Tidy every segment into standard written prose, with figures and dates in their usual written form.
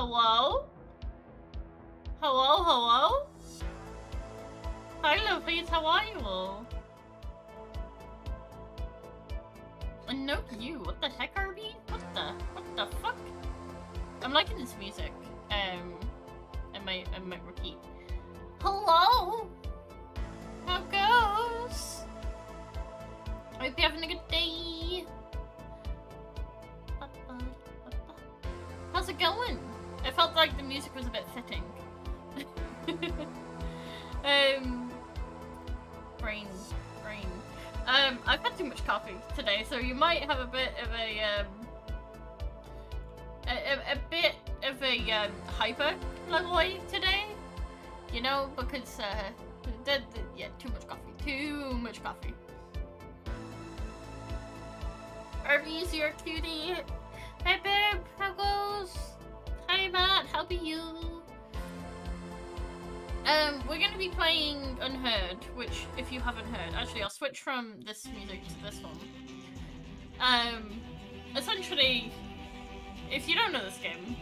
Hello? Hello, hello? Hi, lovelies, how are you all? And no you, what the heck, Arby? What the fuck? I'm liking this music. I might repeat. Hello? How goes? I hope you're having a good day. How's it going? It felt like the music was a bit fitting. Brain. I've had too much coffee today, so you might have a bit of a hyper level today. You know, because yeah, too much coffee. Arby's your cutie. Hey babe, how goes? Hi Matt, how be you? We're gonna be playing Unheard, which, if you haven't heard, actually I'll switch from this music to this one. Essentially, if you don't know this game,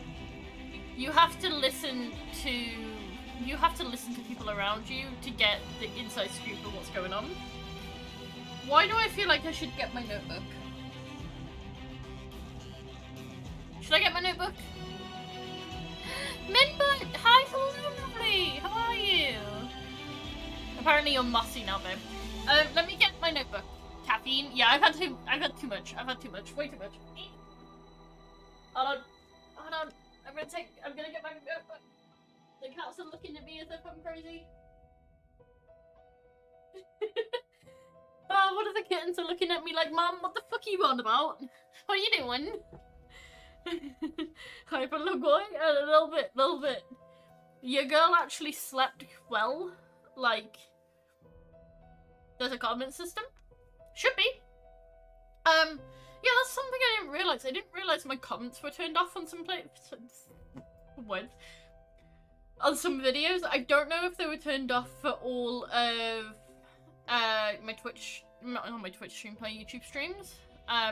you have to listen to people around you to get the inside scoop of what's going on. Why do I feel like I should get my notebook? Should I get my notebook? Minbut! Hi, hello, lovely! How are you? Apparently you're mossy now, babe. Let me get my notebook. Caffeine? Yeah, I've had too much. Way too much. Hold on. I'm gonna get my notebook. The cats are looking at me as if I'm crazy. Oh, what are the kittens are looking at me like, Mom, what the fuck are you on about? What are you doing? Hyper little boy, a little bit. Your girl actually slept well. Like, there's a comment system. Should be. Yeah, that's something I didn't realize. I didn't realize my comments were turned off on some on some videos. I don't know if they were turned off for all of my Twitch, not my Twitch stream, my YouTube streams.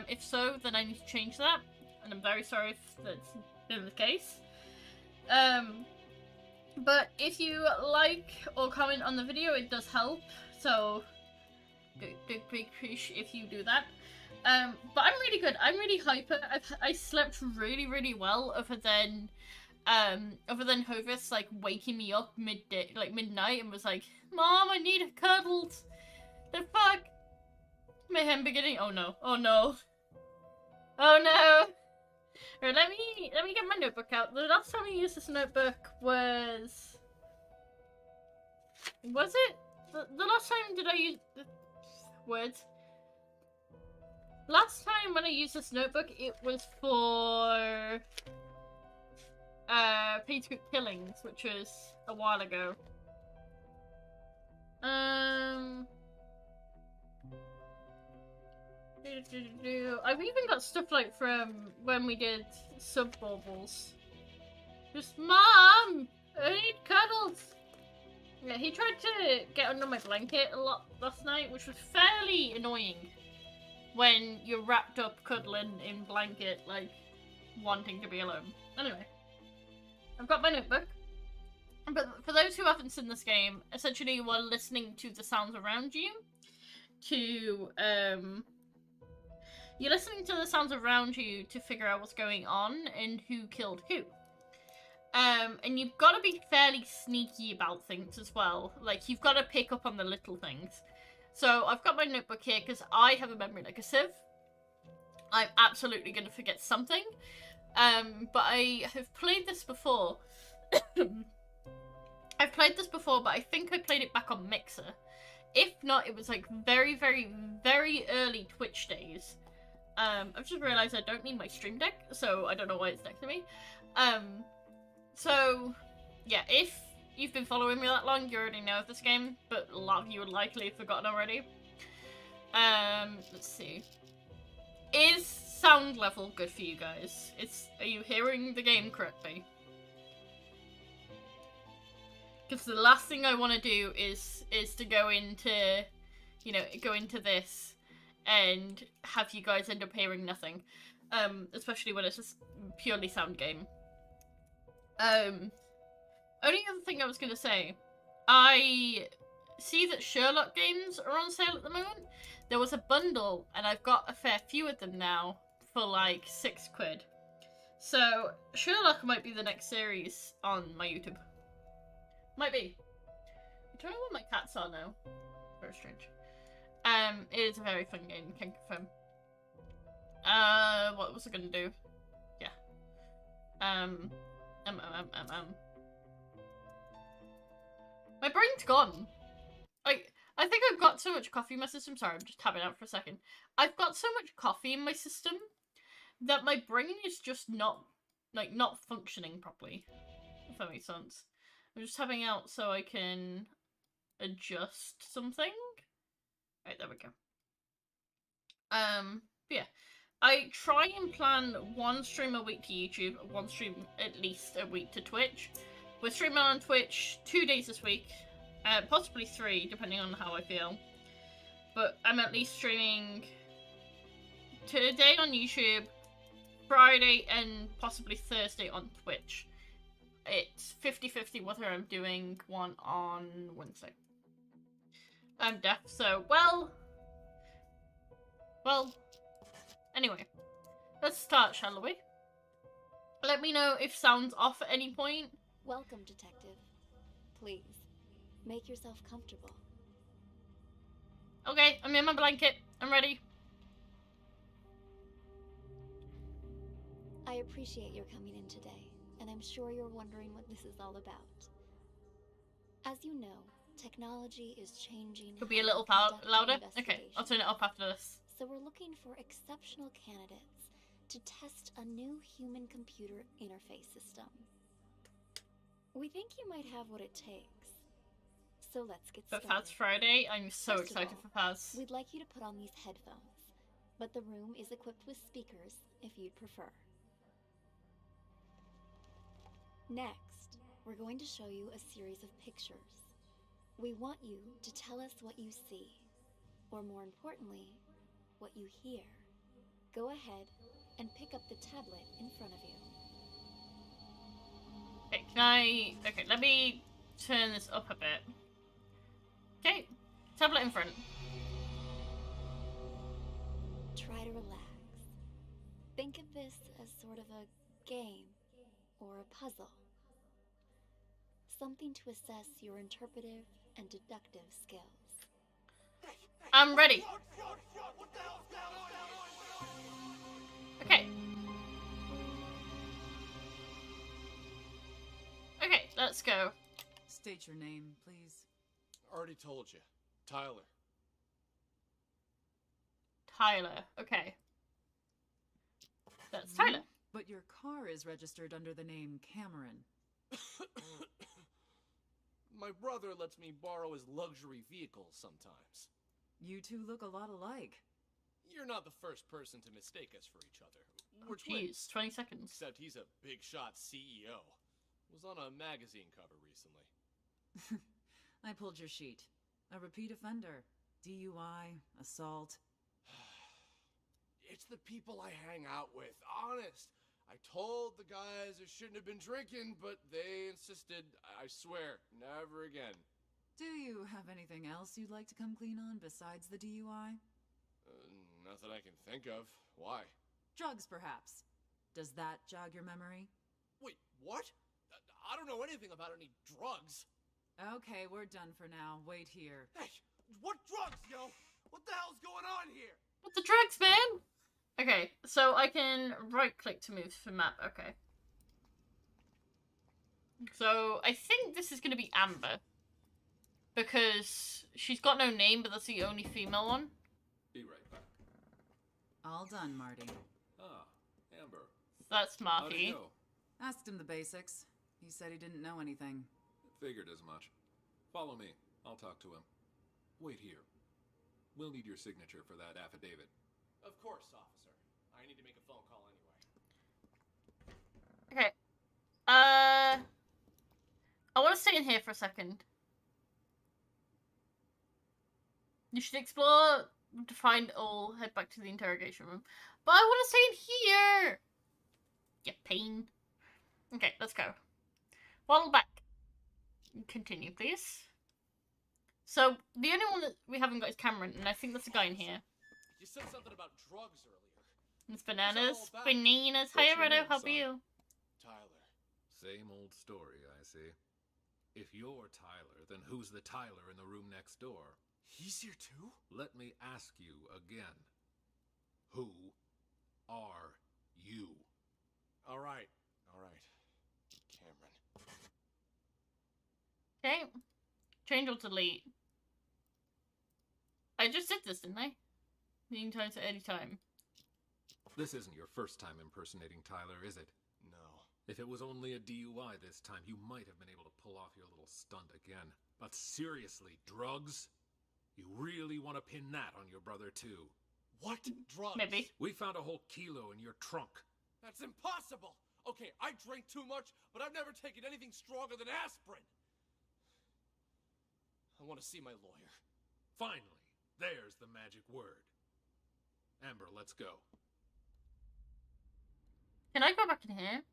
If so, then I need to change that. And I'm very sorry if that's been the case. But if you like or comment on the video, it does help. So, big appreciate if you do that. But I'm really good. I'm really hyper. I slept really well, other than Hovis like waking me up midnight and was like, "Mom, I need cuddled." The fuck? My hand beginning. Oh no. Right, let me get my notebook out. The last time I used this notebook was it? The last time did I use the words? Last time when I used this notebook, it was for Patriot Killings, which was a while ago. I've even got stuff like from when we did sub baubles. Just, Mom, I need cuddles. Yeah, he tried to get under my blanket a lot last night, which was fairly annoying when you're wrapped up cuddling in blanket, like wanting to be alone. Anyway, I've got my notebook. But for those who haven't seen this game, essentially you are listening to the sounds around you you're listening to the sounds around you to figure out what's going on and who killed who. And you've got to be fairly sneaky about things as well. Like, you've got to pick up on the little things. So I've got my notebook here because I have a memory like a sieve. I'm absolutely going to forget something. But I have played this before. I've played this before, but I think I played it back on Mixer. If not, it was like very early Twitch days. I've just realised I don't need my stream deck, so I don't know why it's next to me. So, yeah, if you've been following me that long, you already know of this game, but a lot of you would likely have forgotten already. Let's see. Is sound level good for you guys? Are you hearing the game correctly? Because the last thing I want to do is to go into, go into this and have you guys end up hearing nothing. Especially when it's just purely sound game. Only other thing I was gonna say, I see that Sherlock games are on sale at the moment. There was a bundle, and I've got a fair few of them now for like £6. So Sherlock might be the next series on my YouTube. Might be. I don't know what my cats are now. Very strange. It is a very fun game, can confirm. What was I gonna do? Yeah. My brain's gone. I think I've got so much coffee in my system. Sorry, I'm just tapping out for a second. I've got so much coffee in my system that my brain is just not functioning properly. If that makes sense. I'm just tapping out so I can adjust something. Right, there we go. Yeah. I try and plan one stream a week to YouTube, one stream at least a week to Twitch. We're streaming on Twitch 2 days this week, possibly 3, depending on how I feel. But I'm at least streaming today on YouTube, Friday, and possibly Thursday on Twitch. It's 50-50 whether I'm doing one on Wednesday. I'm deaf, so, well, anyway, let's start, shall we? Let me know if sound's off at any point. Welcome, Detective. Please, make yourself comfortable. Okay, I'm in my blanket. I'm ready. I appreciate your coming in today, and I'm sure you're wondering what this is all about. As you know, technology is changing. Could be a little louder? Okay, I'll turn it up after this. So we're looking for exceptional candidates to test a new human-computer interface system. We think you might have what it takes. So let's get started. For Paz Friday, I'm so excited for Paz. We'd like you to put on these headphones, but the room is equipped with speakers if you'd prefer. Next, we're going to show you a series of pictures. We want you to tell us what you see, or more importantly, what you hear. Go ahead and pick up the tablet in front of you. Okay, okay, let me turn this up a bit. Okay, tablet in front. Try to relax. Think of this as sort of a game or a puzzle. Something to assess your interpretive and deductive skills. I'm ready. Okay. Okay, let's go. State your name, please. Already told you. Tyler. Tyler, okay. That's Tyler. But your car is registered under the name Cameron. My brother lets me borrow his luxury vehicles sometimes. You two look a lot alike. You're not the first person to mistake us for each other. Oh, jeez, 20 seconds. Except he's a big shot CEO. Was on a magazine cover recently. I pulled your sheet. A repeat offender. DUI, assault. It's the people I hang out with, honest. I told the guys I shouldn't have been drinking, but they insisted. I swear, never again. Do you have anything else you'd like to come clean on besides the DUI? Not that I can think of. Why? Drugs, perhaps. Does that jog your memory? Wait, what? I don't know anything about any drugs. Okay, we're done for now. Wait here. Hey, what drugs, yo? What the hell's going on here? What the drugs, man? Okay, so I can right-click to move for map. Okay. So I think this is going to be Amber. Because she's got no name, but that's the only female one. Be right back. All done, Marty. Ah, Amber. That's How do Marky. you know? Asked him the basics. He said he didn't know anything. Figured as much. Follow me. I'll talk to him. Wait here. We'll need your signature for that affidavit. Of course, officer. I need to make a phone call anyway. Okay. I want to stay in here for a second. You should explore to find all, head back to the interrogation room. But I want to stay in here! You pain. Okay, let's go. Waddle back. Continue, please. So, the only one that we haven't got is Cameron, and I think there's a guy in here. You said something about drugs earlier. It's bananas. What's it all about? Bananas. What's Hiya, your Redo. name, How are son? you? Tyler. Same old story, I see. If you're Tyler, then who's the Tyler in the room next door? He's here too? Let me ask you again. Who are you? Alright. Cameron. Okay. Change or delete. I just did this, didn't I? Meantime to any time. This isn't your first time impersonating Tyler, is it? No. If it was only a DUI this time, you might have been able to pull off your little stunt again. But seriously, drugs? You really want to pin that on your brother, too? What? Drugs? Maybe. We found a whole kilo in your trunk. That's impossible! Okay, I drink too much, but I've never taken anything stronger than aspirin! I want to see my lawyer. Finally, there's the magic word. Amber, let's go. Can I go back in here?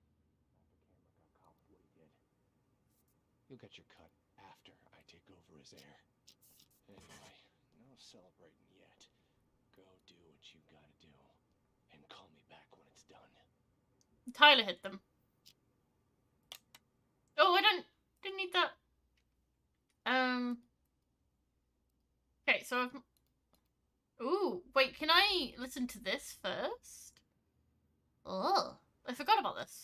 You'll get your cut after I take over as heir. Anyway, no celebrating yet. Go do what you gotta do. And call me back when it's done. Tyler hit them. Oh, I didn't need that. Okay, so I've... Ooh, wait, can I listen to this first? Oh, I forgot about this.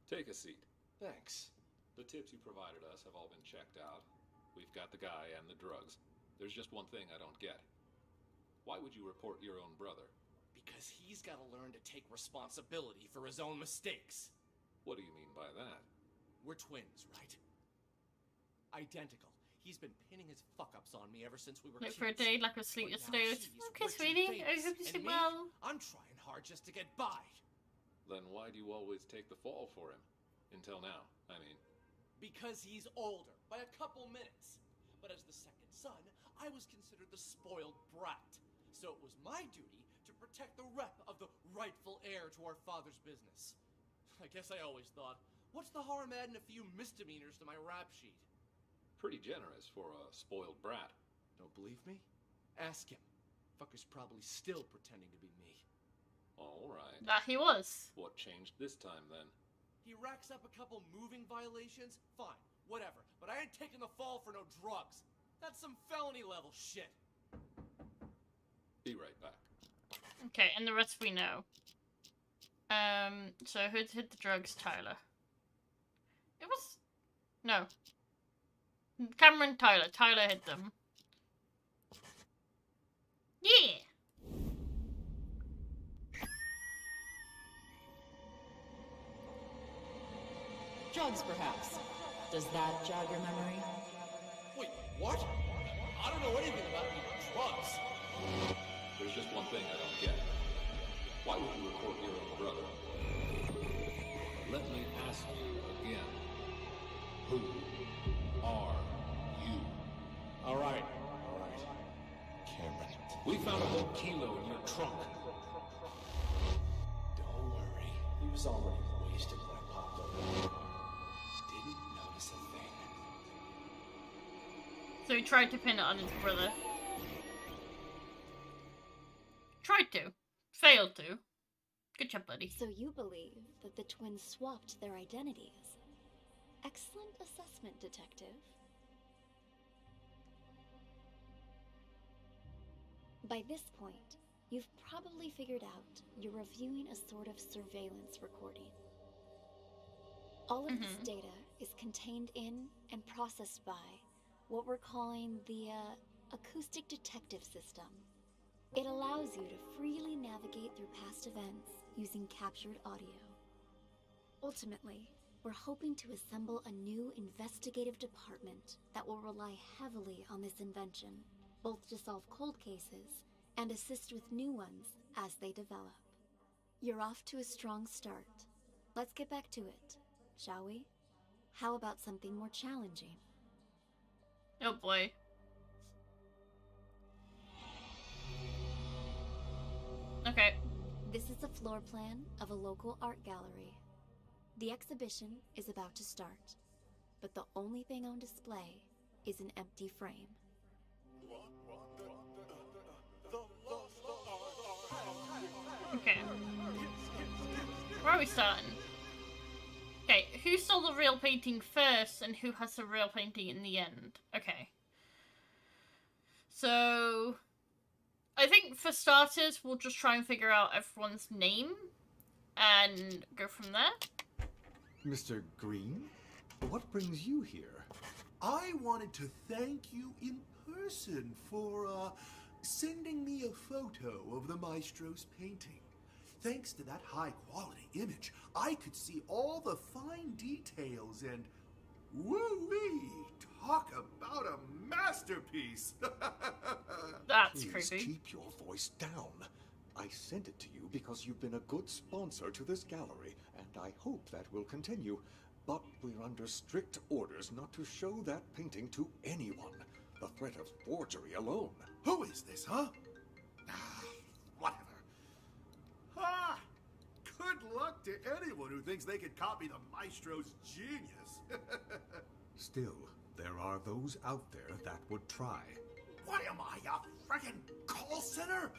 Take a seat. Thanks. The tips you provided us have all been checked out. We've got the guy and the drugs. There's just one thing I don't get. Why would you report your own brother? Because he's gotta learn to take responsibility for his own mistakes. What do you mean by that? We're twins, right? Identical. He's been pinning his fuck-ups on me ever since we were Like kids. for a day, lack of sleep But yesterday. now It's she's okay, rich and sweetie. I famous, hope you and sleep me, well. I'm trying hard just to get by. Then why do you always take the fall for him? Until now, I mean. Because he's older, by a couple minutes. But as the second son, I was considered the spoiled brat. So it was my duty to protect the rep of the rightful heir to our father's business. I guess I always thought, what's the harm adding a few misdemeanors to my rap sheet? Pretty generous for a spoiled brat. Don't believe me? Ask him. Fucker's probably still pretending to be me. All right. That he was. What changed this time, then? He racks up a couple moving violations? Fine, whatever. But I ain't taking the fall for no drugs. That's some felony level shit. Be right back. Okay, and the rest we know. So who hit the drugs? Tyler. It was... No. Cameron, Tyler. Tyler hit them. Yeah! Drugs, perhaps. Does that jog your memory? Wait, what? I don't know anything about any drugs. There's just one thing I don't get. Why would you report your own brother? Let me ask you again. Who are you? All right. Cameron. We found a whole kilo in your trunk. Don't worry. He was already wasted when I popped over. Didn't notice a thing. So he tried to pin it on his brother. Tried to. Failed to. Good job, buddy. So you believe that the twins swapped their identities? Excellent assessment, detective. By this point, you've probably figured out you're reviewing a sort of surveillance recording. All of this data is contained in and processed by what we're calling the acoustic detective system. It allows you to freely navigate through past events using captured audio. Ultimately, we're hoping to assemble a new investigative department that will rely heavily on this invention, both to solve cold cases and assist with new ones as they develop. You're off to a strong start. Let's get back to it, shall we? How about something more challenging? Oh boy. Okay. This is is a floor plan of a local art gallery. The exhibition is about to start, but the only thing on display is an empty frame. Okay. Where are we starting? Okay, who stole the real painting first and who has the real painting in the end? Okay. So, I think for starters, we'll just try and figure out everyone's name and go from there. Mr. Green, what brings you here? I wanted to thank you in person for, sending me a photo of the maestro's painting. Thanks to that high-quality image, I could see all the fine details and... woo-wee! Talk about a masterpiece! That's Please creepy. keep your voice down. I sent it to you because you've been a good sponsor to this gallery, and I hope that will continue. But we're under strict orders not to show that painting to anyone. The threat of forgery alone. Who is this, huh? Whatever. Ah! Good luck to anyone who thinks they could copy the maestro's genius. Still, there are those out there that would try. What am I, a friggin' call center?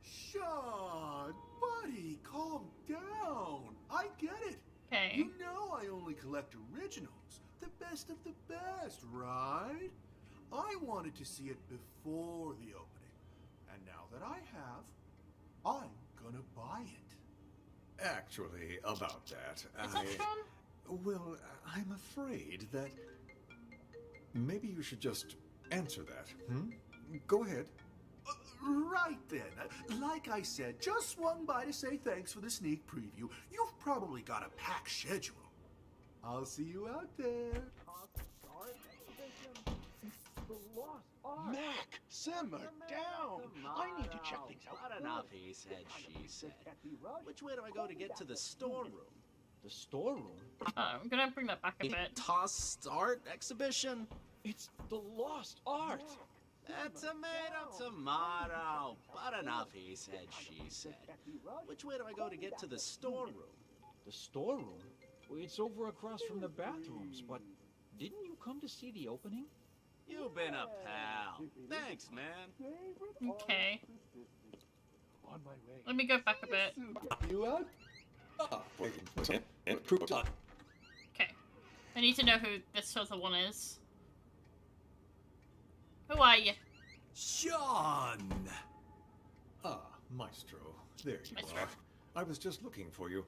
Sean, buddy, calm down. I get it. Okay. You know I only collect originals, the best of the best, right? I wanted to see it before the opening, and now that I have, I'm gonna buy it. Actually, about that, Is that Sean? Well, I'm afraid that... Maybe you should just answer that, Go ahead. Right then. Like I said, just swung by to say thanks for the sneak preview. You've probably got a packed schedule. I'll see you out there. Mac, simmer down. I need to check things out. Not enough, he said, she said. Which way do I go to get to the storeroom? The storeroom? I'm gonna bring that back a bit. Tossed art exhibition? It's the lost art. Tomato. But enough, he said, she said. Which way do I go to get to the storeroom? The storeroom? Well, it's over across from the bathrooms, but didn't you come to see the opening? You've been a pal. Thanks, man. Okay. On my way. Let me go back a bit. You out? Okay. I need to know who this other one is. Who are you? Sean! Ah, Maestro. There you Maestro. are. I was just looking for you.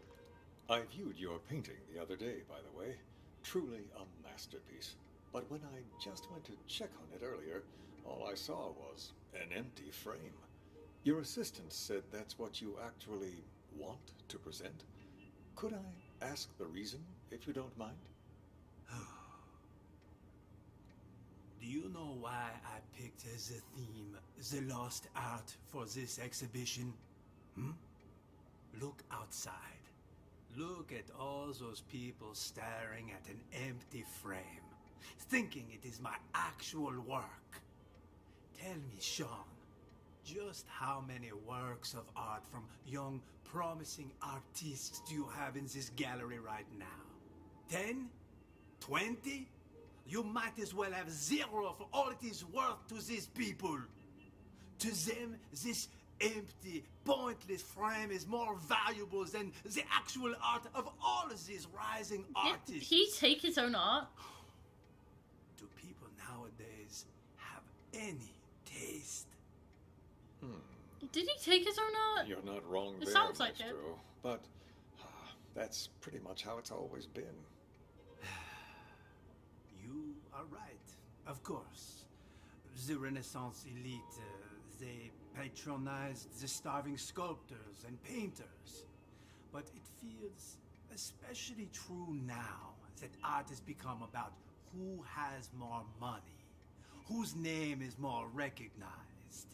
I viewed your painting the other day, by the way. Truly a masterpiece. But when I just went to check on it earlier, all I saw was an empty frame. Your assistant said that's what you actually want to present. Could I ask the reason, if you don't mind? Do you know why I picked as a theme the lost art for this exhibition? Look outside. Look at all those people staring at an empty frame, thinking it is my actual work. Tell me, Sean, just how many works of art from young, promising artists do you have in this gallery right now? 10? 20? You might as well have 0 for all it is worth to these people. To them, this empty, pointless frame is more valuable than the actual art of all of these rising artists. Did he take his own art? Do people nowadays have any taste? Did he take his own art? You're not wrong It there, sounds like it. Maestro. But that's pretty much how it's always been. You are right, of course. The Renaissance elite, they patronized the starving sculptors and painters. But it feels especially true now that art has become about who has more money, whose name is more recognized.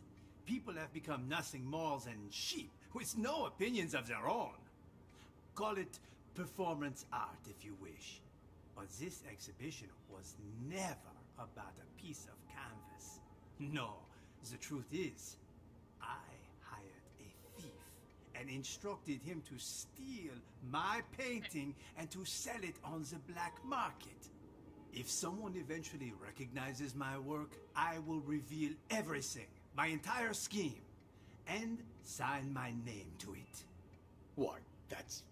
People have become nothing more than sheep with no opinions of their own. Call it performance art if you wish. But this exhibition was never about a piece of canvas. No, the truth is, I hired a thief and instructed him to steal my painting and to sell it on the black market. If someone eventually recognizes my work, I will reveal everything, my entire scheme, and sign my name to it. Why, that's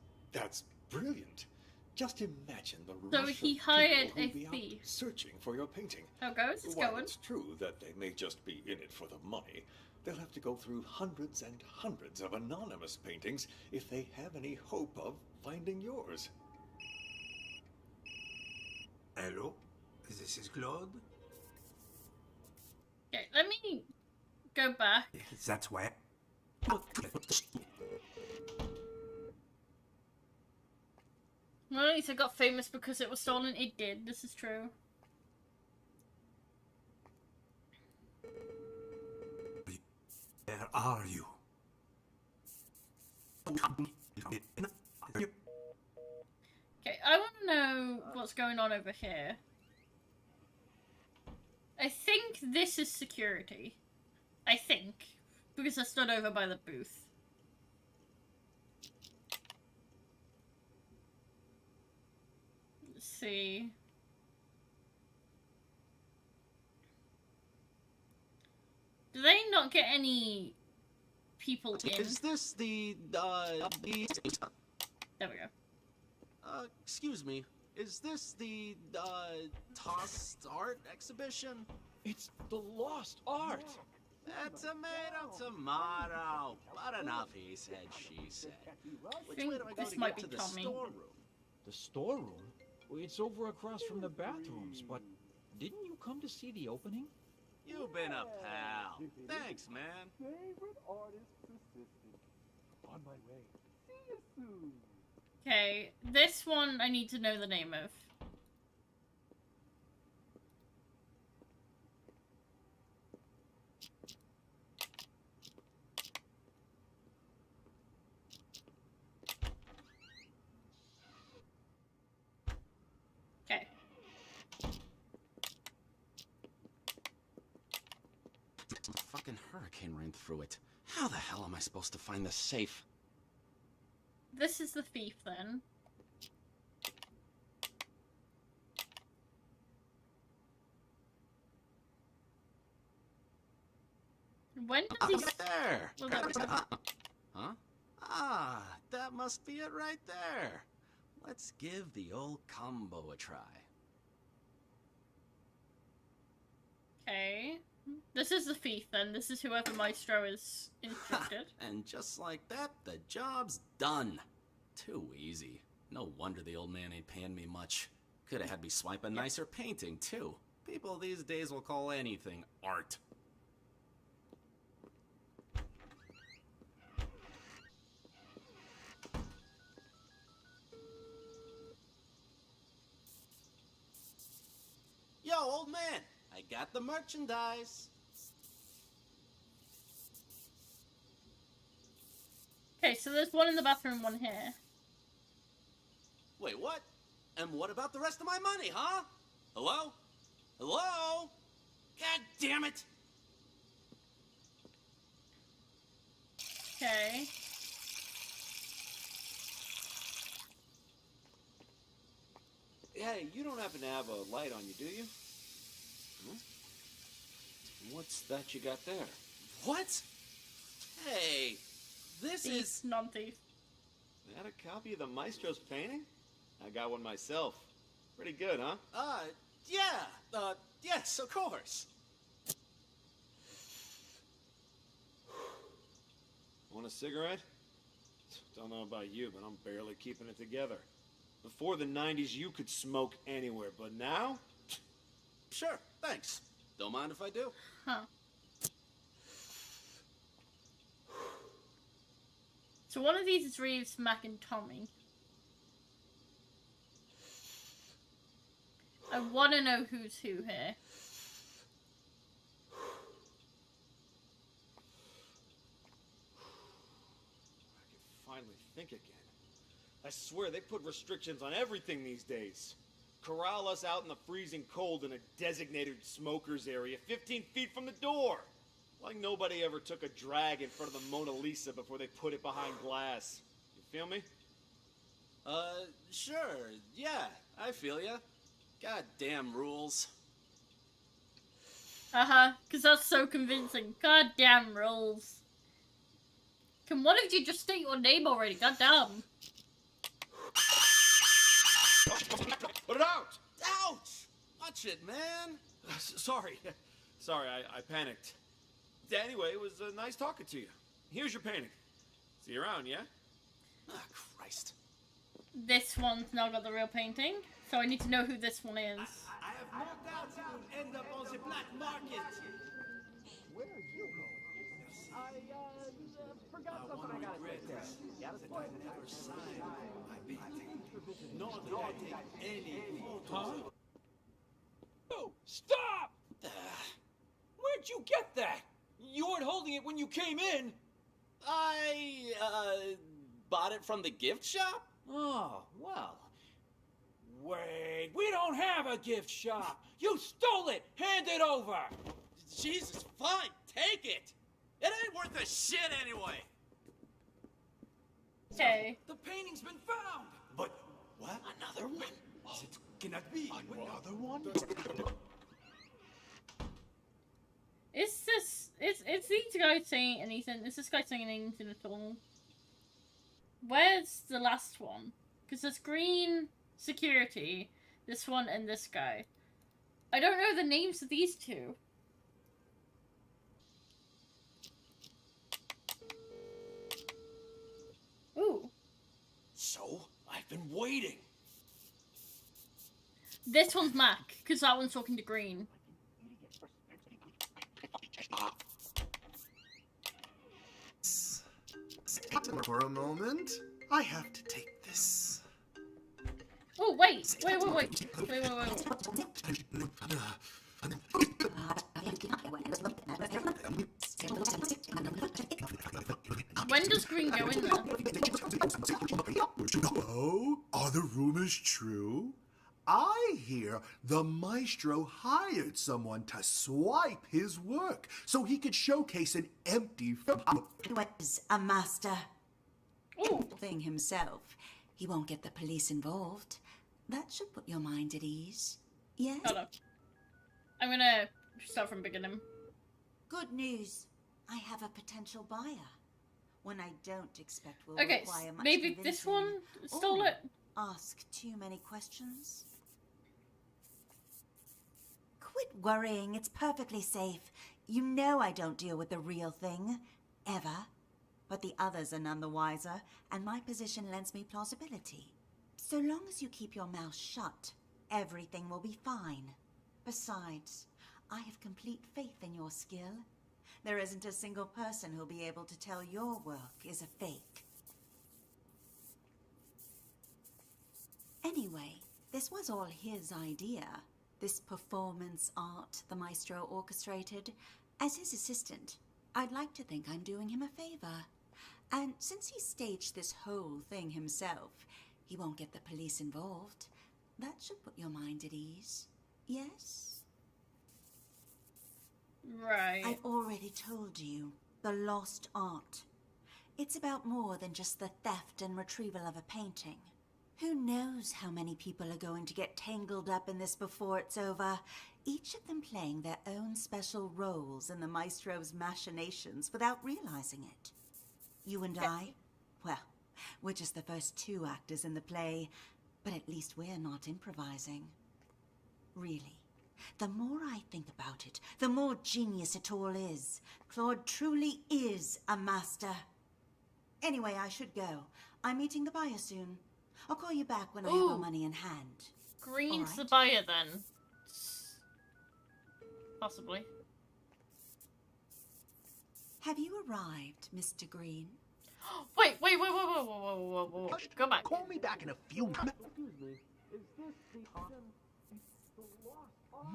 brilliant. Just imagine the So rush he of hired people a who'll be out thief. searching for your painting. How goes? It's While going. it's true that they may just be in it for the money, they'll have to go through hundreds and hundreds of anonymous paintings if they have any hope of finding yours. Hello? This is Claude? Okay, let me go back. That's where. Well, at least it got famous because it was stolen. It did. This is true. Where are you? Okay, I want to know what's going on over here. I think this is security. I think. Because I stood over by the booth. Let's see. Do they not get any people in? Is this the There we go. excuse me. Is this the, tossed art exhibition? It's the lost art. Tomato. But enough, he said, she said. Which think way do I go this to might get to be the Tommy. storeroom? The storeroom? Well, it's over across from the bathrooms, but didn't you come to see the opening? You've been a pal. Thanks, man. Favorite artist persistent. On my way. See you soon. Okay, this one I need to know the name of. Okay. A fucking hurricane ran through it. How the hell am I supposed to find the safe? This is the thief then. When does he... There! Well, there we go. Huh? Ah, that must be it right there. Let's give the old combo a try. Okay. This is the thief then. This is whoever Maestro is instructed. And just like that, the job's done. Too easy. No wonder the old man ain't paying me much. Could have had me swipe a nicer painting, too. People these days will call anything art. Yo, old man, I got the merchandise. Okay, so there's one in the bathroom, one here. Wait, what? And what about the rest of my money, huh? Hello? Hello? God damn it! Okay. Hey, you don't happen to have a light on you, do you? What's that you got there? What? Hey, this Thief, is... non-thief. That a copy of the Maestro's painting? I got one myself. Pretty good, huh? Yeah, yes, of course. Want a cigarette? Don't know about you, but I'm barely keeping it together. Before the 90s, you could smoke anywhere, but now? Sure, thanks. Don't mind if I do. Huh. So one of these is Reeves, Mac, and Tommy. I want to know who's who here. I can finally think again. I swear they put restrictions on everything these days. Corral us out in the freezing cold in a designated smoker's area 15 feet from the door. Like nobody ever took a drag in front of the Mona Lisa before they put it behind glass. You feel me? Sure. Yeah, I feel ya. Goddamn rules. Because that's so convincing. Goddamn rules. Can one of you just state your name already? Goddamn. Put it out! Ouch! Watch it, man. Sorry. Sorry, I panicked. Anyway, it was nice talking to you. Here's your painting. See you around, yeah? Ah, Christ. This one's now got the real painting, so I need to know who this one is. I have no doubt you will end up on the black market. Where are you going? I forgot something I gotta take care of. That I never signed my painting, nor did I take any photos. Oh, stop! Where'd you get that? You weren't holding it when you came in. I, bought it from the gift shop? Oh, well. Wait, we don't have a gift shop. You stole it. Hand it over. Jesus, fine, take it. It ain't worth a shit anyway. Okay. The painting's been found. But what? Another one? It cannot be. Another one? Is these guys saying anything? Is this guy saying anything at all? Where's the last one? Because there's green security, this one, and this guy. I don't know the names of these two. Ooh. So, I've been waiting. This one's Mac, because that one's talking to Green. For a moment, I have to take this. Oh, wait. Wait. When does Green go in there? Oh, are the rumors true? I hear the maestro hired someone to swipe his work so he could showcase an empty was a master Ooh. thing himself. He won't get the police involved. That should put your mind at ease. Yes? Hold up. I'm gonna start from beginning. Good news. I have a potential buyer. One I don't expect will Okay, require much maybe this convincing one stole or it? Ask too many questions. Quit worrying. It's perfectly safe. You know I don't deal with the real thing. Ever. But the others are none the wiser, and my position lends me plausibility. So long as you keep your mouth shut, everything will be fine. Besides, I have complete faith in your skill. There isn't a single person who'll be able to tell your work is a fake. Anyway, this was all his idea. This performance art the maestro orchestrated. As his assistant, I'd like to think I'm doing him a favor. And since he staged this whole thing himself, he won't get the police involved. That should put your mind at ease. Yes? Right. I've already told you. The lost art. It's about more than just the theft and retrieval of a painting. Who knows how many people are going to get tangled up in this before it's over, each of them playing their own special roles in the maestro's machinations without realizing it. You and I? Well, we're just the first two actors in the play, but at least we're not improvising. Really, the more I think about it, the more genius it all is. Claude truly is a master. Anyway, I should go. I'm meeting the buyer soon. I'll call you back when I have our money in hand. Green's All the right. buyer then. Possibly. Have you arrived, Mr. Green? Wait. Whoa. Go back. Call me back in a few minutes.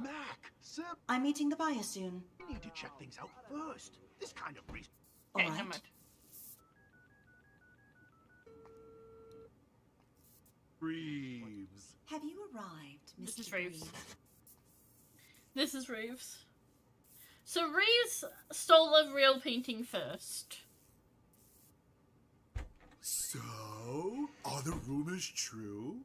Mac, Sim, I'm meeting the buyer soon. we need to check things out first. This kind of reason. All Okay, right. never mind. Reeves. Have you arrived, Mr. This is Green? Reeves. This is Reeves. So Reeves stole a real painting first. So, are the rumors true?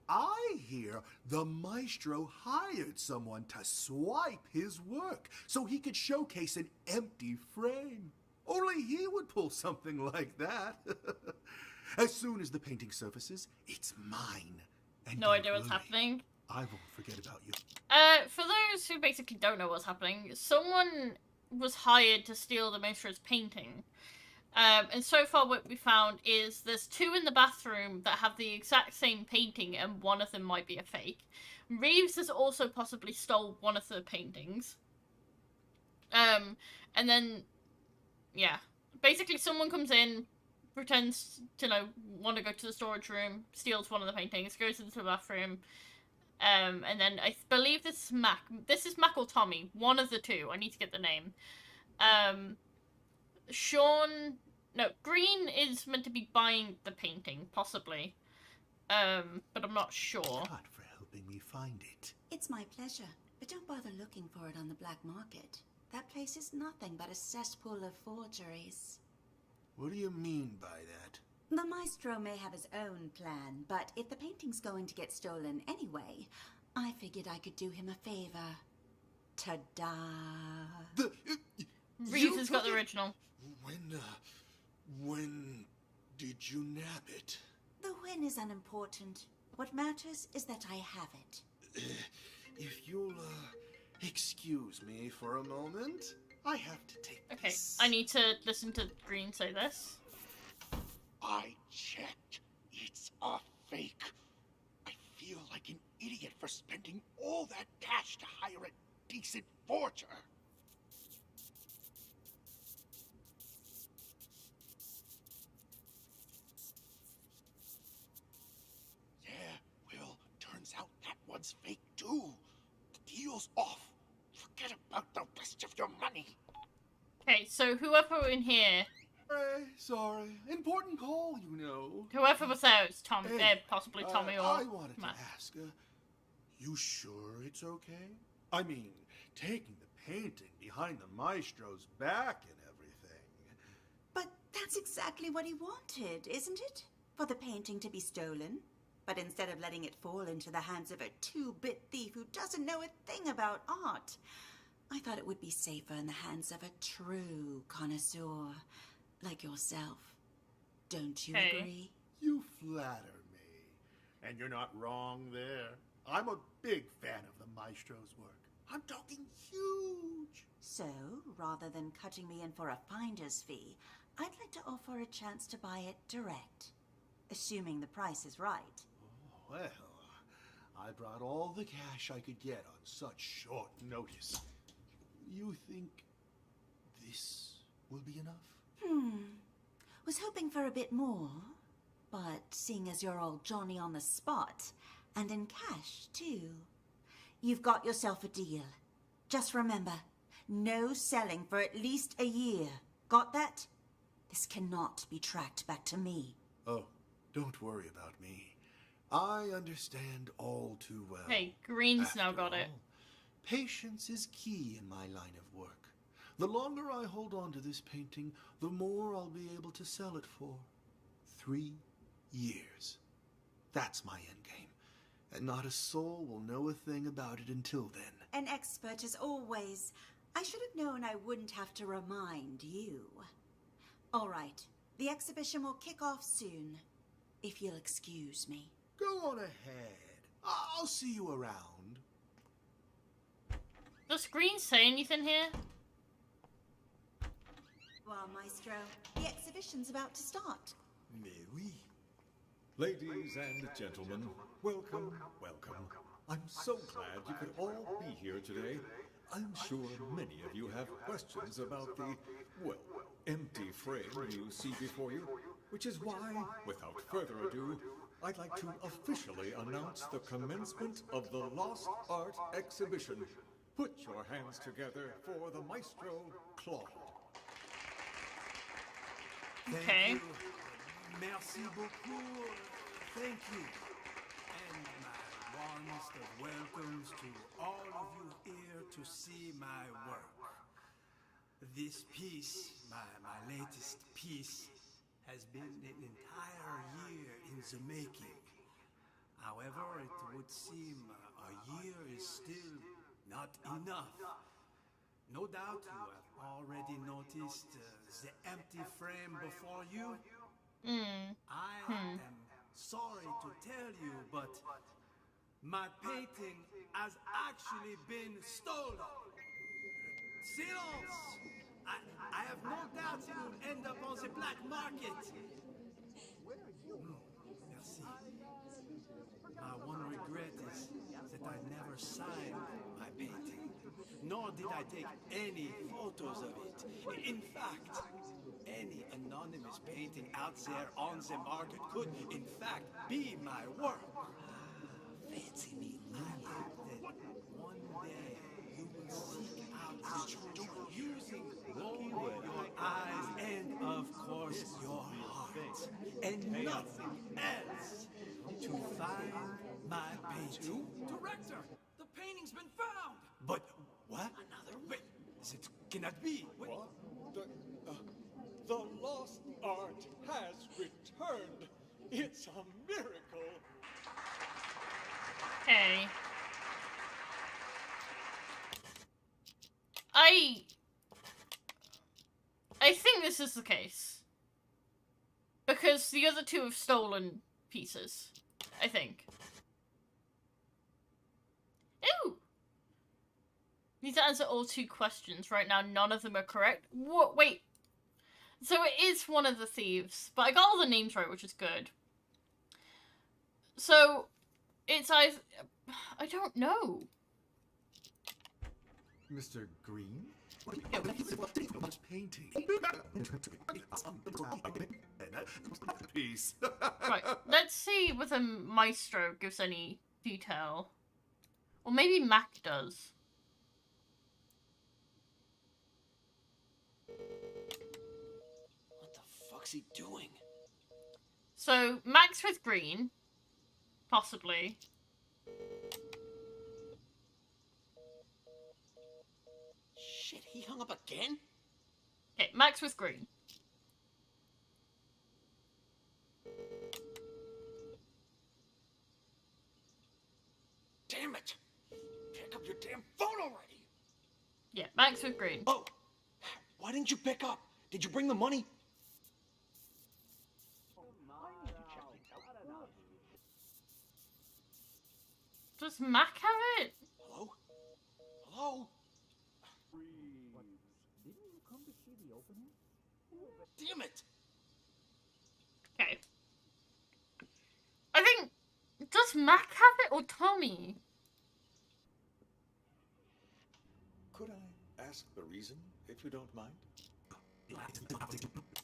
I hear the maestro hired someone to swipe his work so he could showcase an empty frame. Only he would pull something like that. As soon as the painting surfaces, it's mine. And No idea what's happening. I won't forget about you. For those who basically don't know what's happening, someone was hired to steal the maestro's painting. And so far what we found is there's 2 in the bathroom that have the exact same painting, and one of them might be a fake. Reeves has also possibly stole one of the paintings. And then, yeah. Basically someone comes in, pretends to, want to go to the storage room, steals one of the paintings, goes into the bathroom, and then I believe this is Mac. This is Mac or Tommy. One of the 2. I need to get the name. Green is meant to be buying the painting, possibly. But I'm not sure. God for helping me find it. It's my pleasure, but don't bother looking for it on the black market. That place is nothing but a cesspool of forgeries. What do you mean by that? The maestro may have his own plan, but if the painting's going to get stolen anyway, I figured I could do him a favor. Ta-da! Reeves has got the original. When did you nab it? The when is unimportant. What matters is that I have it. If you'll, excuse me for a moment, I have to take this. I need to listen to Green say this. I checked. It's a fake. I feel like an idiot for spending all that cash to hire a decent forger. Turns out that one's fake too. The deal's off. Forget about the rest of your money. Okay, so whoever in here... Sorry. Important call, you know. Whoever was there is Tom, Hey, possibly Tommy or I wanted Matt. to ask, you sure it's okay? I mean, taking the painting behind the maestro's back and everything. But that's exactly what he wanted, isn't it? For the painting to be stolen. But instead of letting it fall into the hands of a 2-bit thief who doesn't know a thing about art, I thought it would be safer in the hands of a true connoisseur like yourself. Don't you agree? You flatter me. And you're not wrong there. I'm a big fan of the maestro's work. I'm talking huge. So, rather than cutting me in for a finder's fee, I'd like to offer a chance to buy it direct. Assuming the price is right. Well, I brought all the cash I could get on such short notice. You think this will be enough? Was hoping for a bit more. But seeing as you're all Johnny on the spot, and in cash, too, you've got yourself a deal. Just remember, no selling for at least a year. Got that? This cannot be tracked back to me. Oh, don't worry about me. I understand all too well. Hey, Green's After now got it. all, patience is key in my line of work. The longer I hold on to this painting, the more I'll be able to sell it for. 3 years. That's my endgame. And not a soul will know a thing about it until then. An expert as always. I should have known I wouldn't have to remind you. All right, the exhibition will kick off soon. If you'll excuse me. Go on ahead. I'll see you around. Does Green say anything here? Well, Maestro, the exhibition's about to start. Mais oui. Ladies and gentlemen, welcome, welcome. I'm so glad you could all be here today. I'm sure many of you have questions about the, well, empty frame you see before you, which is why, without further ado, I'd like to officially announce the commencement of the Lost Art Exhibition. Put your hands together for the Maestro Claude. Thank you. Merci beaucoup. Thank you. And my warmest of welcomes to all of you here to see my work. This piece, my latest piece, has been an entire year in the making. However, it would seem a year is still not enough. No doubt you have already noticed the empty frame before you. I am sorry to tell you, but my painting has actually been stolen. Silence! I have no doubt it will end up on the black market. Merci. My one regret is that I never signed my painting, nor did I take any photos of it. In fact, any anonymous painting out there on the market could, in fact, be my work. Fancy me. I hope that one day you will seek out the truth using only your eyes and, of course, your heart, and nothing else, to find my painting. Director, the painting's been found. But what? Another? Wait, it cannot be. Wait. What? The lost art has returned. It's a miracle. Okay. I think this is the case. Because the other two have stolen pieces. I think. Ooh! Need to answer all 2 questions. Right now, none of them are correct. What? Wait. So it is one of the thieves. But I got all the names right, which is good. So, it's either... I don't know. Mr. Green? Painting. Peace. Right, let's see whether Maestro gives any detail. Or maybe Mac does. What the fuck's he doing? So, Mac's with Green. Possibly. Shit, he hung up again? Okay, Mac's with Green. Damn it! Pick up your damn phone already! Yeah, Mac's with Green. Oh! Why didn't you pick up? Did you bring the money? Does Mac have it? Hello? Hello? Damn it! Okay. I think... Does Mac have it or Tommy? Could I ask the reason, if you don't mind?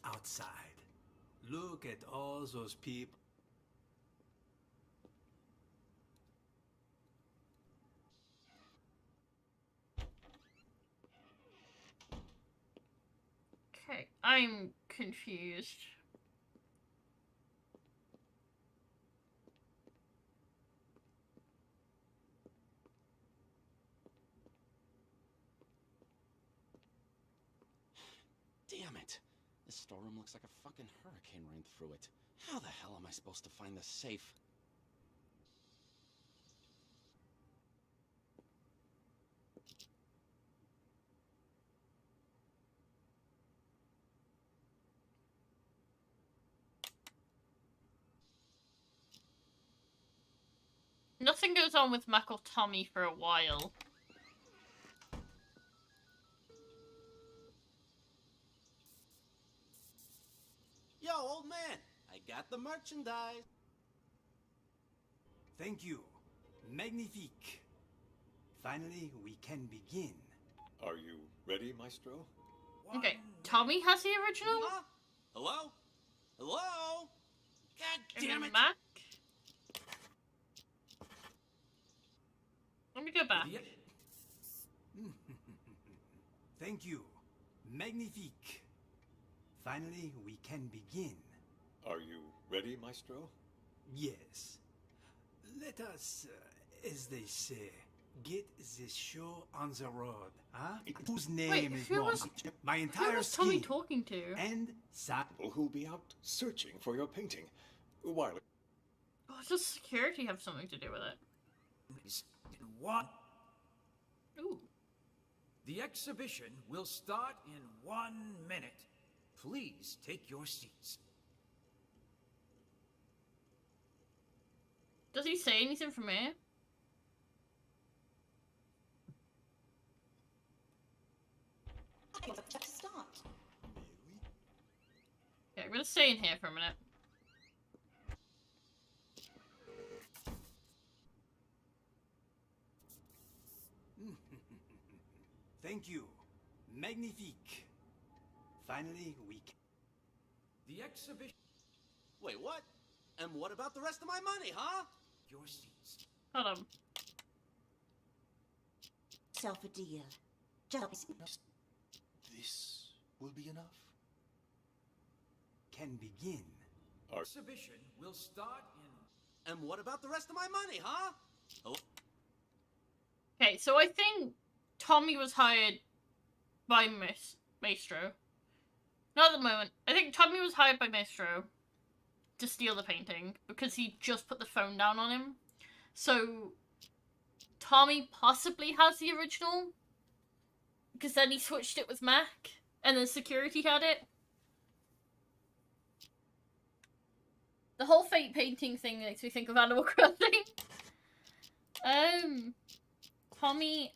Outside. Look at all those people. Okay, I'm confused. Damn it. This storeroom looks like a fucking hurricane ran through it. How the hell am I supposed to find the safe? Nothing goes on with Mac or Tommy for a while. Yo, old man, I got the merchandise. Thank you. Magnifique. Finally, we can begin. Are you ready, Maestro? Okay, Tommy has the original? Huh? Hello? Hello? God And damn then it! Mac? Let me go back. Yep. Thank you. Magnifique. Finally, we can begin. Are you ready, Maestro? Yes. Let us, as they say, Get this show on the road, huh? Whose name is who more? was- My Who entire was Tommy scheme. talking to? And Who'll be out searching for your painting. While Oh, does security have something to do with it? What? Ooh. The exhibition will start in 1 minute. Please take your seats. Does he say anything from here? Just start. Okay, I'm gonna stay in here for a minute. Thank you. Magnifique. Finally, we can... The exhibition... Wait, what? And what about the rest of my money, huh? Your seats. Hold on. Self a deal. Just This will be enough. Can begin. Exhibition will start in... And what about the rest of my money, huh? Oh, Okay, so I think Tommy was hired by Maestro. Not at the moment. I think Tommy was hired by Maestro to steal the painting because he just put the phone down on him. So Tommy possibly has the original because then he switched it with Mac and then security had it. The whole fake painting thing makes me think of Animal Crossing. Tommy...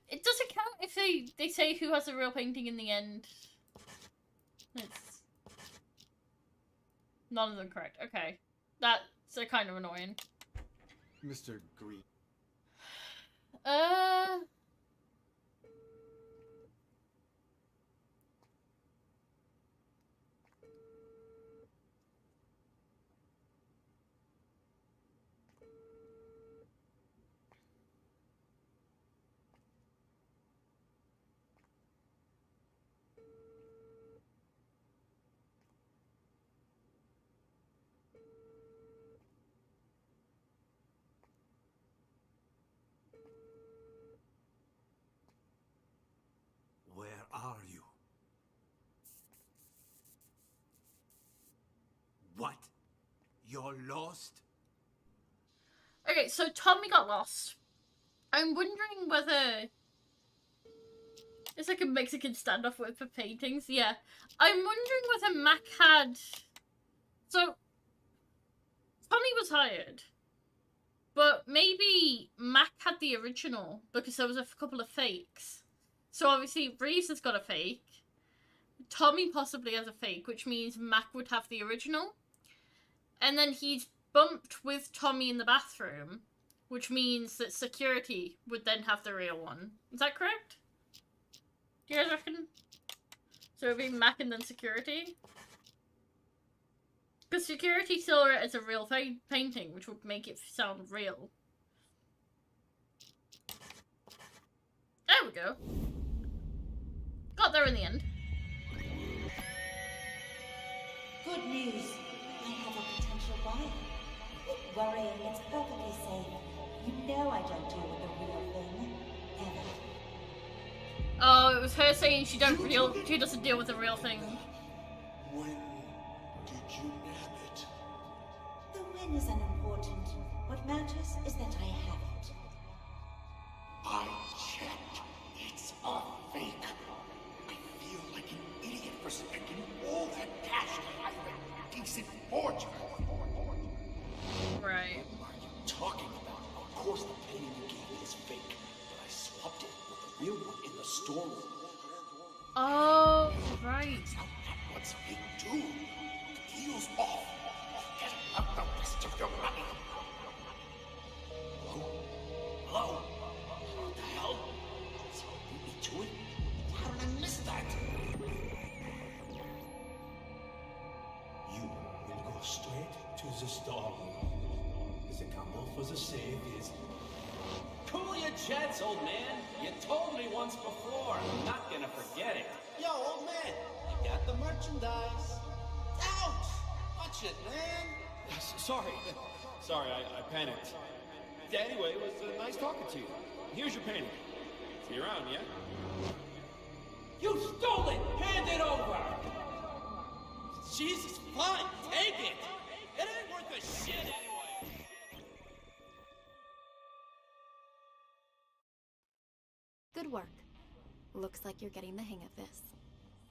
It doesn't count if they say who has the real painting in the end. It's... None of them correct. Okay. That's kind of annoying. Mr. Green. Where are you? What? You're lost? Okay, so Tommy got lost. I'm wondering whether... It's like a Mexican standoff word for paintings, yeah. I'm wondering whether Mac had... So, Tommy was hired. But maybe Mac had the original, because there was a couple of fakes. So obviously, Reeves has got a fake. Tommy possibly has a fake, which means Mac would have the original. And then he's bumped with Tommy in the bathroom, which means that security would then have the real one. Is that correct? Do you guys reckon? So it would be Mac and then security? Because security saw it as a real painting, which would make it sound real. There we go. Got there in the end. good news. I have a potential buyer. Quit worrying, it's perfectly safe. You know I don't deal with the real thing. Ever. Oh, it was her saying she doesn't deal with the real thing. When did you nab it? The win is unimportant. What matters is that I have it. I checked. It's a fake. I feel like an idiot for spending all that cash to hire a decent forger. Right. What are you talking about? Of course the painting you gave me is fake, but I swapped it with the real one in the storeroom. Oh, right. What's fake too? The deal's off. Get up the rest of your money. Hello? Hello? What the hell? Someone beat me to it? How did I miss that? You will go straight to the storeroom. The combo for the save is... Cool your jets, old man. You told me once before. I'm not gonna forget it. Yo, old man, you got the merchandise. Ouch! Watch it, man. Sorry, I panicked. Yeah, anyway, it was nice talking to you. here's your painting. See you around, yeah? You stole it! Hand it over! Jesus, fine, take it! It ain't worth a shit anyway! Good work. Looks like you're getting the hang of this.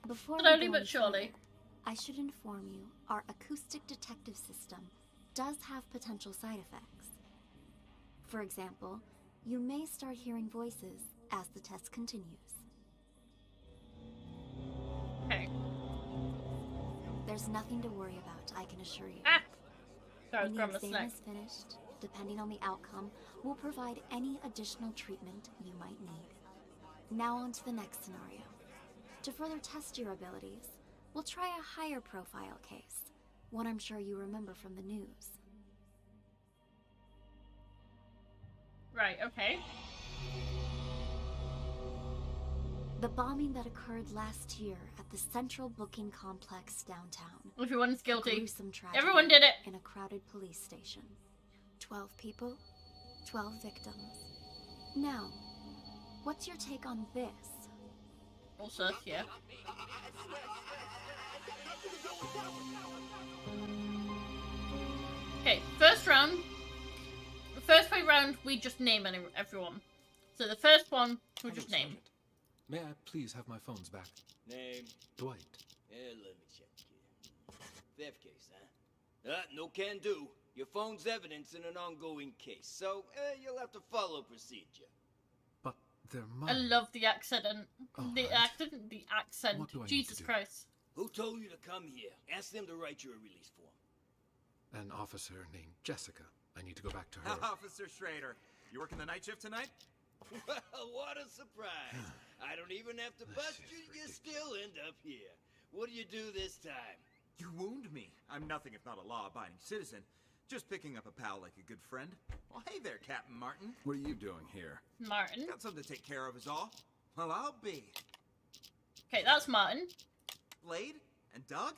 Before Slowly we go but any surely. further, I should inform you our acoustic detective system does have potential side effects. For example, you may start hearing voices as the test continues. Okay. There's nothing to worry about, I can assure you. Ah! Sorry, When the grab a exam snack. is finished, depending on the outcome, we'll provide any additional treatment you might need. Now on to the next scenario. To further test your abilities, we'll try a higher profile case, one I'm sure you remember from the news. Right, okay. The bombing that occurred last year at the Central Booking Complex downtown. Everyone's A guilty. gruesome tragedy Everyone did it. in a crowded police station. 12 people, 12 victims. Now, what's your take on this? Also, yeah. Okay, first round. The first round, we just name everyone. So the first one, we just name. May I please have my phones back? Name? Dwight. Let me check here. Theft case, huh? No can do. Your phone's evidence in an ongoing case, so you'll have to follow procedure. But they're I mine. love the accent. Oh, The right. accent. The accent. What do I need to Jesus do? Christ. Who told you to come here? Ask them to write you a release form. An officer named Jessica. I need to go back to her. Officer Schrader, you working the night shift tonight? Well, what a surprise. I don't even have to bust you, you still end up here. What do you do this time? You wound me. I'm nothing if not a law-abiding citizen. Just picking up a pal like a good friend. Well, hey there, Captain Martin. What are you doing here? Martin. Got something to take care of is all. Well, I'll be. Okay, that's Martin. Blade and Doug?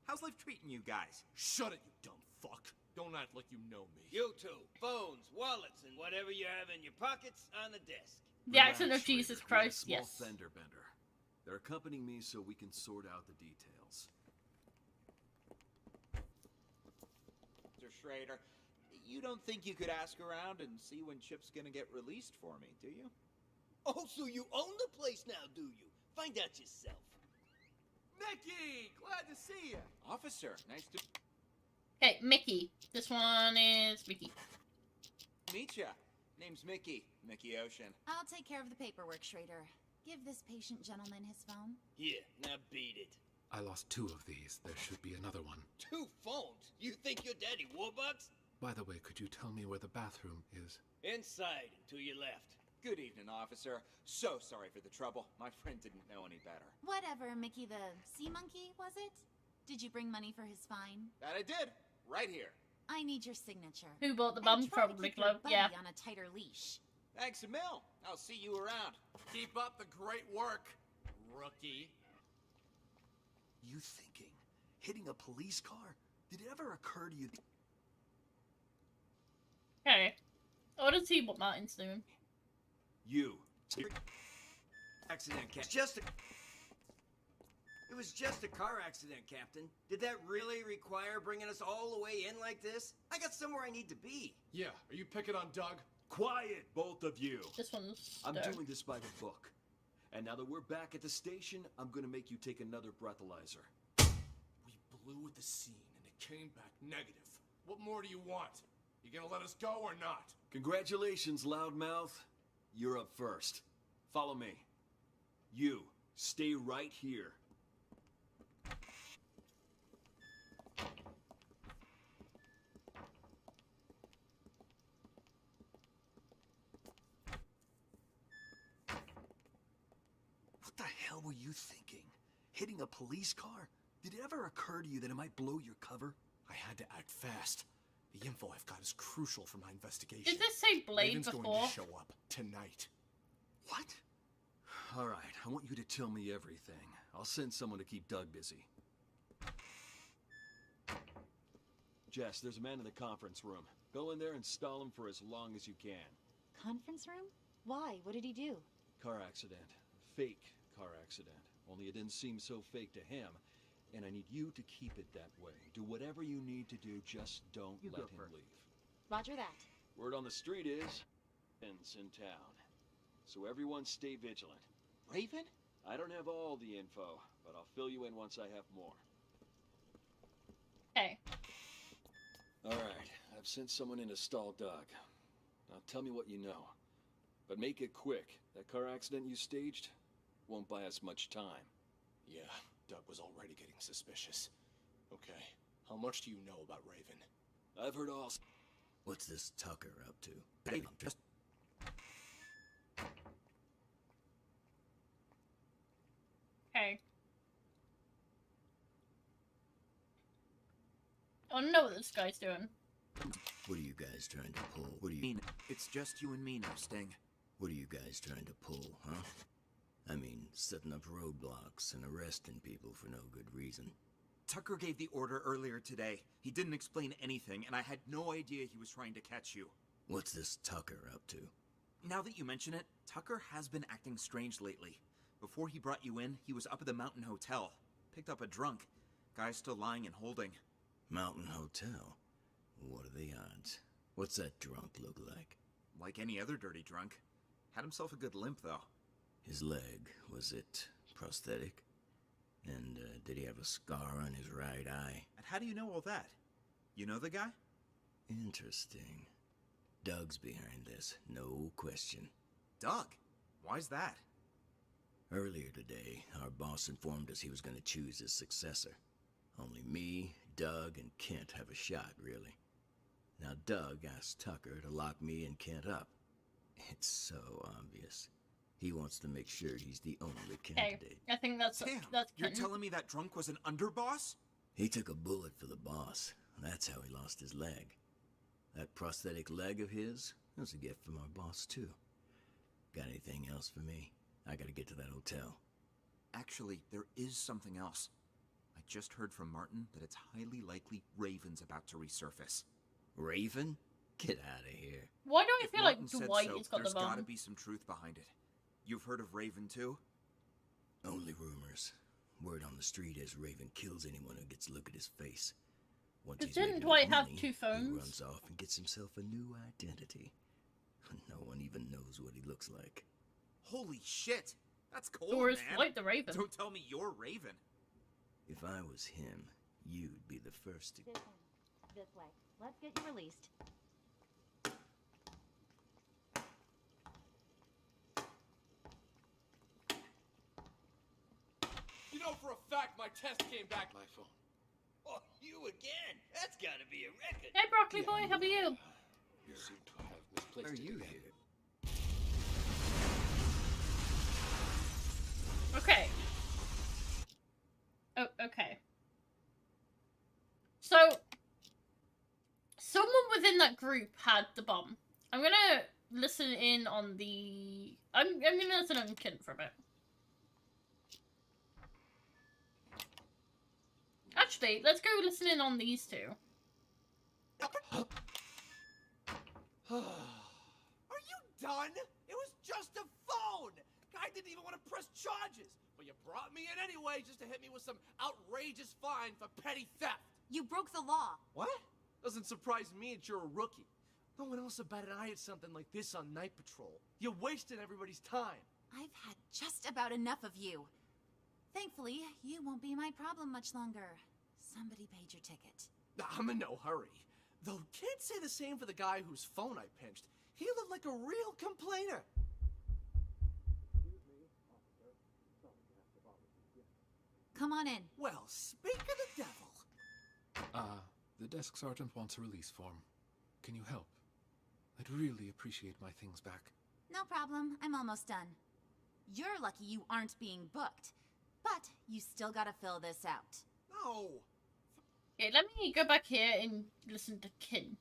How's life treating you guys? Shut it, you dumb fuck. Don't act like you know me. You two, phones, wallets, and whatever you have in your pockets on the desk. The accent of Relax, Schrader. Jesus We got a Christ. small Yes. fender bender. They're accompanying me so we can sort out the details. Mr. Schrader, you don't think you could ask around and see when Chip's gonna get released for me, do you? Oh, so you own the place now, do you? Find out yourself. Mickey! Glad to see you! Officer, nice to Okay, Mickey. This one is Mickey. meet ya. Name's Mickey. Mickey Ocean. I'll take care of the paperwork, Schrader. Give this patient gentleman his phone. Here, now beat it. I lost 2 of these. There should be another one. 2 phones? You think you're Daddy Warbucks? By the way, could you tell me where the bathroom is? Inside and to your left. Good evening, officer. So sorry for the trouble. My friend didn't know any better. Whatever, Mickey the sea monkey, was it? Did you bring money for his fine? That I did. Right here. I need your signature. Who bought the And bomb? try to Probably keep your Globe. buddy Yeah. on a tighter leash. Thanks a mil. I'll see you around. Keep up the great work, rookie. You thinking? Hitting a police car? Did it ever occur to you? Okay. I want to see what Martin's doing. You. Accident, Captain. It was just a car accident, Captain. Did that really require bringing us all the way in like this? I got somewhere I need to be. Yeah, are you picking on Doug? Quiet, both of you. This one's I'm Doug. doing this by the book. And now that we're back at the station, I'm gonna make you take another breathalyzer. We blew at the scene and it came back negative. What more do you want? You gonna let us go or not? Congratulations, loudmouth. You're up first. Follow me. You, stay right here. What the hell were you thinking? Hitting a police car? Did it ever occur to you that it might blow your cover? I had to act fast. The info I've got is crucial for my investigation. Did this say Blade Raven's before? going to show up tonight. What? All right, I want you to tell me everything. I'll send someone to keep Doug busy. Jess, there's a man in the conference room. Go in there and stall him for as long as you can. Conference room? Why? What did he do? Car accident. Fake car accident. Only it didn't seem so fake to him. And I need you to keep it that way. Do whatever you need to do, just don't let him leave. Roger that. Word on the street is, Raven's in town. So everyone stay vigilant. Raven? I don't have all the info, but I'll fill you in once I have more. Okay. Alright, I've sent someone in to stall Doug. Now tell me what you know. But make it quick. That car accident you staged won't buy us much time. Yeah, Doug was already getting suspicious. Okay, how much do you know about Raven? I've heard all... What's this Tucker up to? Just... Okay. I don't know what this guy's doing. What are you guys trying to pull? What do you mean? It's just you and me now, Sting. What are you guys trying to pull, huh? I mean, setting up roadblocks and arresting people for no good reason. Tucker gave the order earlier today. He didn't explain anything, and I had no idea he was trying to catch you. What's this Tucker up to? Now that you mention it, Tucker has been acting strange lately. Before he brought you in, he was up at the Mountain Hotel. Picked up a drunk. Guy's still lying and holding. Mountain Hotel? What are the odds? What's that drunk look like? Like any other dirty drunk. Had himself a good limp, though. His leg, was it prosthetic? And did he have a scar on his right eye? And how do you know all that? You know the guy? Interesting. Doug's behind this, no question. Doug? Why's that? Earlier today, our boss informed us he was going to choose his successor. Only me, Doug, and Kent have a shot, really. Now Doug asked Tucker to lock me and Kent up. It's so obvious. He wants to make sure he's the only candidate. I think that's Damn, that's you're telling me that drunk was an underboss? He took a bullet for the boss. That's how he lost his leg. That prosthetic leg of his was a gift from our boss, too. Got anything else for me? I gotta get to that hotel. Actually, there is something else. I just heard from Martin that it's highly likely Raven's about to resurface. Raven? Get out of here. Why do I If feel Martin like said Dwight so, has got the there's gotta bomb? be some truth behind it. You've heard of Raven too? Only rumors. Word on the street is Raven kills anyone who gets a look at his face. Once But he's didn't made Dwight enough have money, 2 he phones? runs off and gets himself a new identity. No one even knows what he looks like. Holy shit! That's cold, Or is man. Dwight the Raven? Don't tell me you're Raven. If I was him, you'd be the first to... This way. Let's get you released. You know for a fact my test came back. My phone. Oh, you again? That's gotta be a record. Hey, Broccoli Boy, how are you? You seem to have misplaced Are it you again. here? Okay. Oh, okay. So, someone within that group had the bomb. I'm gonna listen in on the... I'm gonna listen on Kent for a bit. Actually, let's go listen in on these two. Are you done? It was just a phone! Guy didn't even want to press charges. But you brought me in anyway just to hit me with some outrageous fine for petty theft. You broke the law. What? Doesn't surprise me that you're a rookie. No one else will bat an eye at something like this on night patrol. You're wasting everybody's time. I've had just about enough of you. Thankfully, you won't be my problem much longer. Somebody paid your ticket. I'm in no hurry. Though can't say the same for the guy whose phone I pinched. He looked like a real complainer. Come on in. Well, speak of the devil. The desk sergeant wants a release form. Can you help? I'd really appreciate my things back. No problem. I'm almost done. You're lucky you aren't being booked. But you still gotta fill this out. No. Okay, let me go back here and listen to Kent.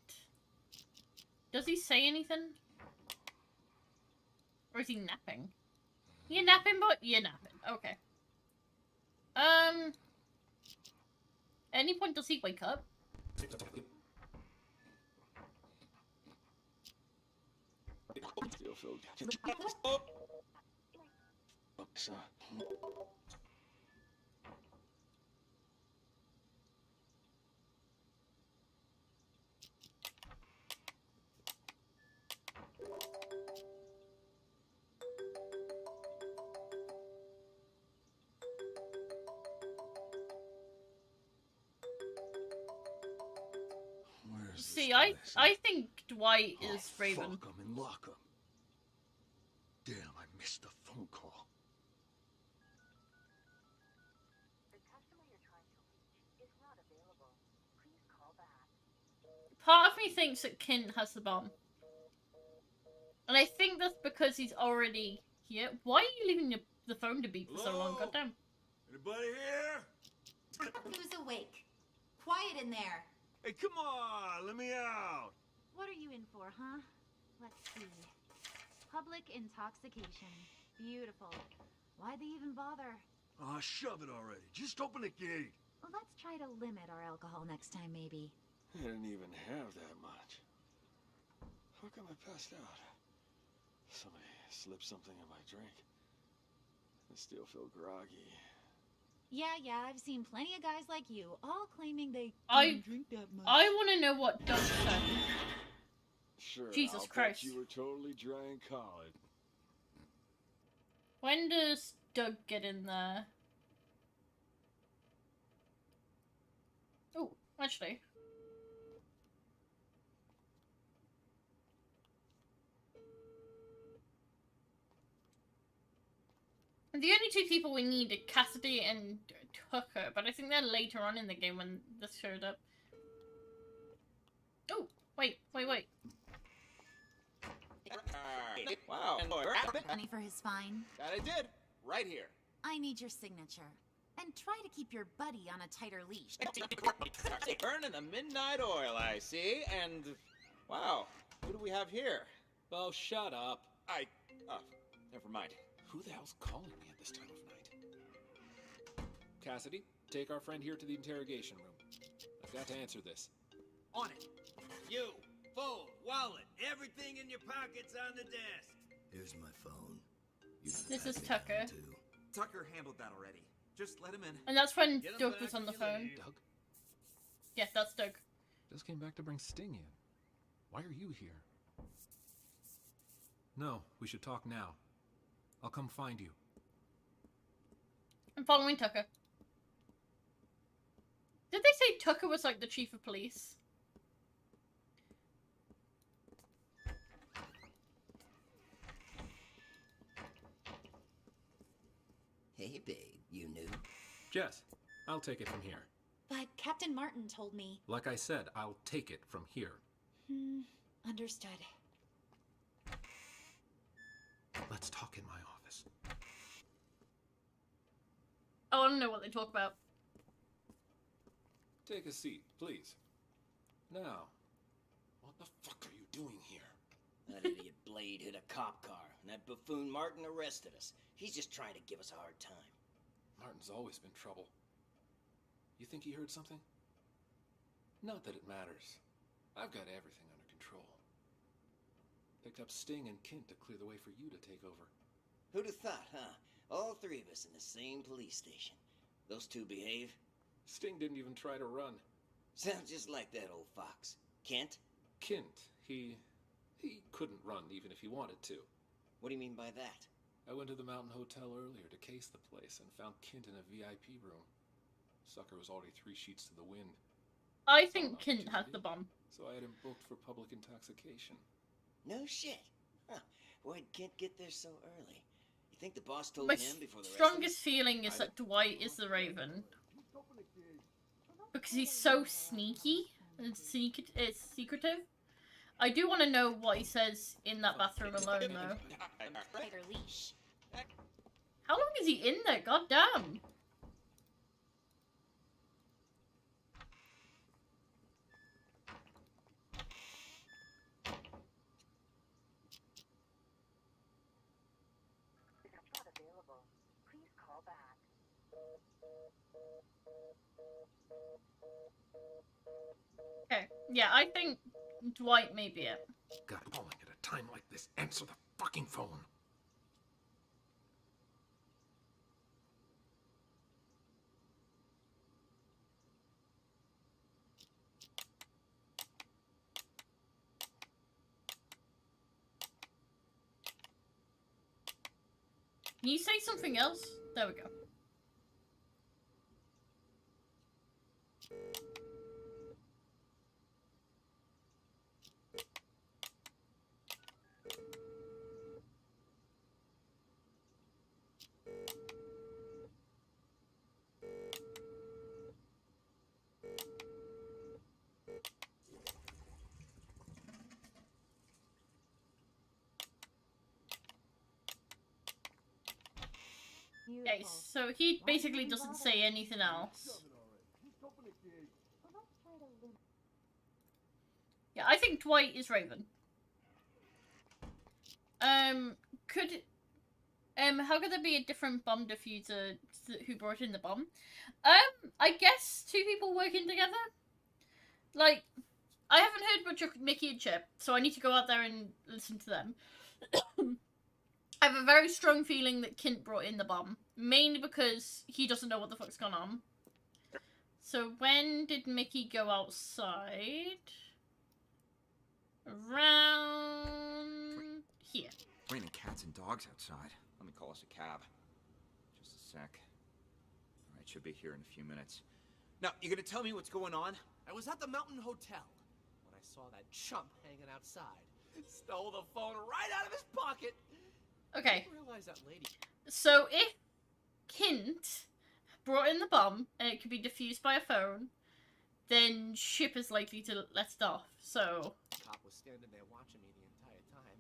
Does he say anything? Or is he napping? You napping, but you're napping. Okay. Any point does he wake up? Still feel. See, I think Dwight is Raven. Fuck 'em and lock 'em. Damn, I missed the phone call. Part of me thinks that Kint has the bomb. And I think that's because he's already here. Why are you leaving the phone to beep for so long? Goddamn. Anybody here? Who's awake? Quiet in there. Hey, come on, let me out. What are you in for, huh? Let's see. Public intoxication. Beautiful. Why'd they even bother? Ah, shove it already. Just open the gate. Well, let's try to limit our alcohol next time, maybe. I didn't even have that much. How come I passed out? Somebody slipped something in my drink. I still feel groggy. Yeah, I've seen plenty of guys like you, all claiming they I don't drink that much. I want to know what Doug said. Sure, Jesus I'll Christ. bet you were totally dry and collared. When does Doug get in there? Oh, actually. The only two people we need are Cassidy and Tucker, but I think they're later on in the game when this showed up. Oh, wait. Wow. Money for his fine. That I did. Right here. I need your signature. And try to keep your buddy on a tighter leash. Burning the midnight oil, I see. And, wow, who do we have here? Oh, shut up. Never mind. Who the hell's calling me at this time of night? Cassidy, take our friend here to the interrogation room. I've got to answer this. On it. You, phone, wallet, everything in your pockets on the desk. Here's my phone. This is Tucker. Tucker handled that already. Just let him in. And that's when Doug was on the phone. Doug? Yeah, that's Doug. Just came back to bring Sting in. Why are you here? No, we should talk now. I'll come find you. I'm following Tucker. Did they say Tucker was like the chief of police? Hey, babe, you new? Jess, I'll take it from here. But Captain Martin told me. Like I said, I'll take it from here. Understood. Let's talk in my office. I want to know what they talk about. Take a seat, please. Now, what the fuck are you doing here? That idiot Blade hit a cop car, and that buffoon Martin arrested us. He's just trying to give us a hard time. Martin's always been trouble. You think he heard something? Not that it matters. I've got everything under control. Picked up Sting and Kint to clear the way for you to take over. Who'd have thought, huh? All three of us in the same police station. Those two behave? Sting didn't even try to run. Sounds just like that old fox. Kent? Kint, he couldn't run even if he wanted to. What do you mean by that? I went to the Mountain Hotel earlier to case the place and found Kint in a VIP room. Sucker was already 3 sheets to the wind. I think Kint has the bomb. So I had him booked for public intoxication. No shit. Huh. Why'd Kent get there so early? You think the boss told My him before the rest strongest feeling is that Dwight is the Raven. Because he's so sneaky and secretive. I do want to know what he says in that bathroom alone, though. Tighter leash. How long is he in there? God damn. Okay, yeah, I think Dwight may be it. God, calling it a time like this, answer the fucking phone. Can you say something else? There we go. Okay, so he basically doesn't say anything else. Yeah, I think Dwight is Raven. How could there be a different bomb diffuser who brought in the bomb? I guess two people working together? Like, I haven't heard much of Mickey and Chip, so I need to go out there and listen to them. I have a very strong feeling that Kint brought in the bomb, mainly because he doesn't know what the fuck's going on. So when did Mickey go outside? Around here. Raining cats and dogs outside. Let me call us a cab. Just a sec. Alright, should be here in a few minutes. Now, you gonna tell me what's going on? I was at the Mountain Hotel when I saw that chump hanging outside. Stole the phone right out of his pocket. Okay. I didn't realize that lady. So if Kint brought in the bomb and it could be defused by a phone, then Chip is likely to let it off. So The cop was standing there watching me the entire time.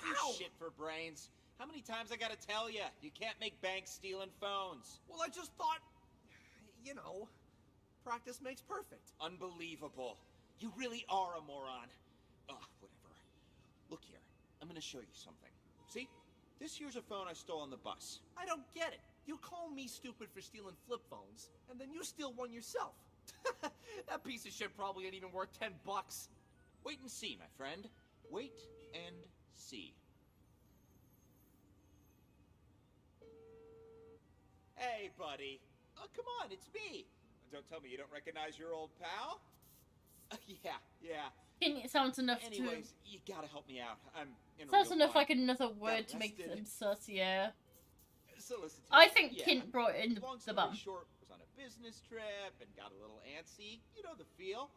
You shit for brains. How many times I gotta tell you? You can't make bank stealing phones. Well, I just thought, you know, practice makes perfect. Unbelievable. You really are a moron. Ugh, whatever. Look here. I'm gonna show you something. See? This here's a phone I stole on the bus. I don't get it. You call me stupid for stealing flip phones, and then you steal one yourself. That piece of shit probably ain't even worth $10. Wait and see, my friend. Wait and see. Hey, buddy. Oh, come on, it's me. Don't tell me you don't recognize your old pal? Yeah. Kint sounds enough Anyways, you gotta help me out. I'm in a sounds real enough bind. like another word to make arrested. them sus, yeah. So listen to I me. think Yeah. Kint brought in Long the story bomb. short, was on a business trip and got a little antsy. You know the feel.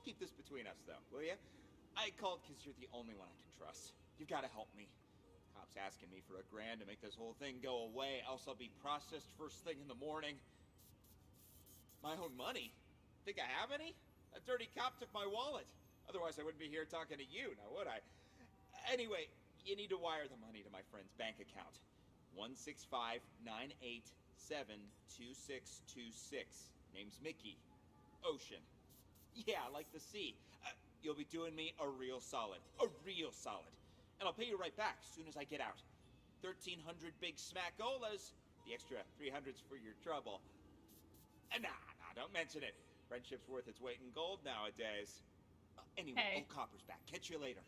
Keep this between us, though, will you? I called because you're the only one I can trust. You've got to help me. Cops asking me for $1,000 to make this whole thing go away, else I'll be processed first thing in the morning. My own money? Think I have any? A dirty cop took my wallet. Otherwise, I wouldn't be here talking to you, now would I? Anyway, you need to wire the money to my friend's bank account. 165-987-2626. Name's Mickey. Ocean. Yeah, like the sea. You'll be doing me a real solid. A real solid. And I'll pay you right back as soon as I get out. 1,300 big smackolas. The extra 300's for your trouble. Nah, don't mention it. Friendship's worth its weight in gold nowadays. Anyway, Hey. old Copper's back. Catch you later.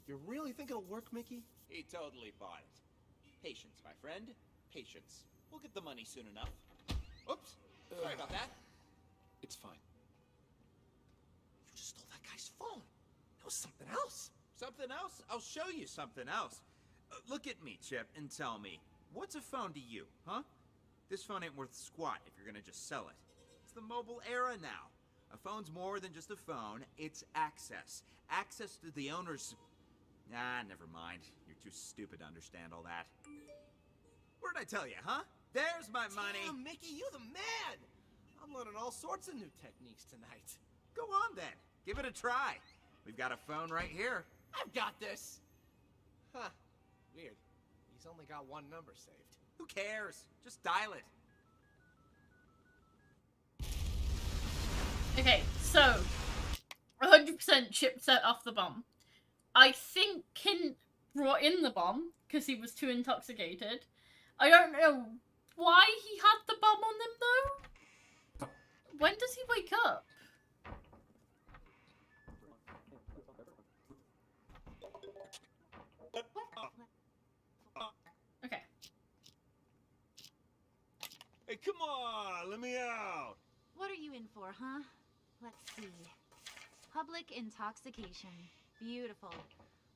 You really think it'll work, Mickey? He totally bought it. Patience, my friend. Patience. We'll get the money soon enough. Oops. Sorry about that. It's fine. You just stole that guy's phone. It was something else. Something else? I'll show you something else. Look at me, Chip, and tell me, what's a phone to you, huh? This phone ain't worth squat if you're gonna just sell it. It's the mobile era now. A phone's more than just a phone, it's access. Access to the owner's... Nah, never mind. You're too stupid to understand all that. What did I tell you, huh? There's my money. Damn, Mickey, you the man! I'm learning all sorts of new techniques tonight. Go on, then. Give it a try. We've got a phone right here. I've got this! Huh. Weird. He's only got one number saved. Who cares? Just dial it. Okay, so 100% Chip set off the bomb. I think Kint brought in the bomb because he was too intoxicated. I don't know why he had the bomb on him though. When does he wake up? come on, let me out. What are you in for, huh? Let's see. Public intoxication. Beautiful.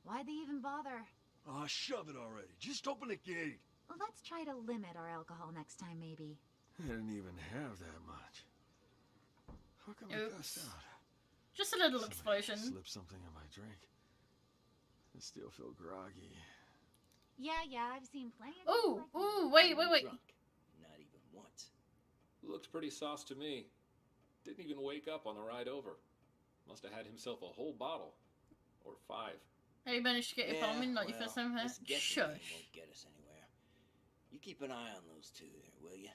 Why'd they even bother? Aw, shove it already. Just open the gate. Let's try to limit our alcohol next time, maybe. I didn't even have that much. How come I passed out? Just a little Somebody explosion. Slipped something in my drink. I still feel groggy. Yeah, I've seen plenty of Ooh, people like ooh, you. wait. Not even once. Looked pretty sauce to me. Didn't even wake up on the ride over. Must have had himself a whole bottle. Or 5. Hey, you managed to get your bomb in, not your well, first time here? this guessing Shush. game won't get us anywhere. You keep an eye on those two there, will you?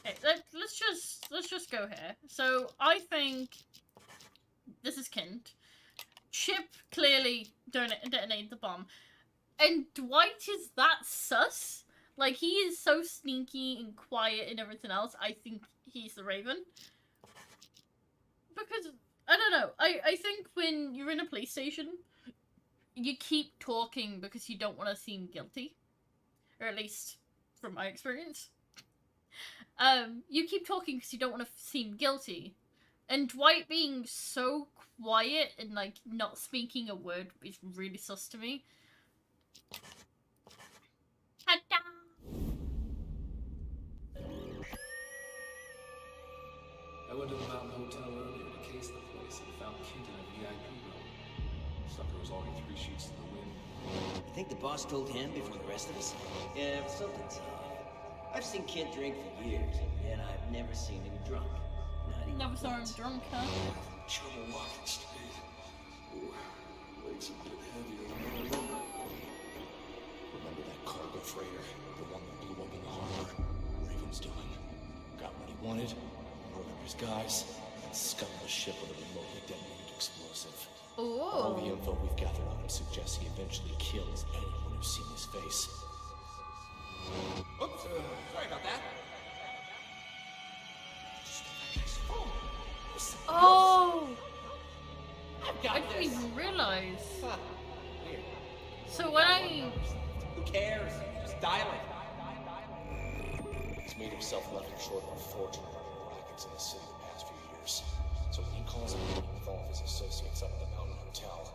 Okay, let's just go here. So I think this is Kent. Chip clearly detonated the bomb, and Dwight is that sus. Like, he is so sneaky and quiet and everything else. I think he's the Raven. Because I don't know. I think when you're in a police station, you keep talking because you don't want to seem guilty, or at least from my experience. You keep talking because you don't want to seem guilty. And Dwight being so quiet and, like, not speaking a word is really sus to me. I went to the Mountain Hotel earlier to case the place and found Kent in a VIP room. Sucker was already 3 sheets to the wind. You think the boss told him before the rest of us? Yeah, but something's off. I've seen Kent drink for years, and I've never seen him drunk. Not even Never saw him once. drunk, huh? Trouble walking straight. Ooh, legs a bit heavier than I remember. Remember that cargo freighter? The one that blew up in the harbor? Raven's doing. Got what he wanted, murdered his guys, and scuttled the ship with a remotely detonated explosive. All the info we've gathered on him suggests he eventually kills anyone who's seen his face. Oops, sorry about that. Oh! I've got I didn't this. even realize. Huh. Weird. So when I... Who cares? Just dial it. He's made himself nothing short of a fortune running rackets in the city the past few years. So when he calls a meeting with all of his associates up at the Mountain Hotel,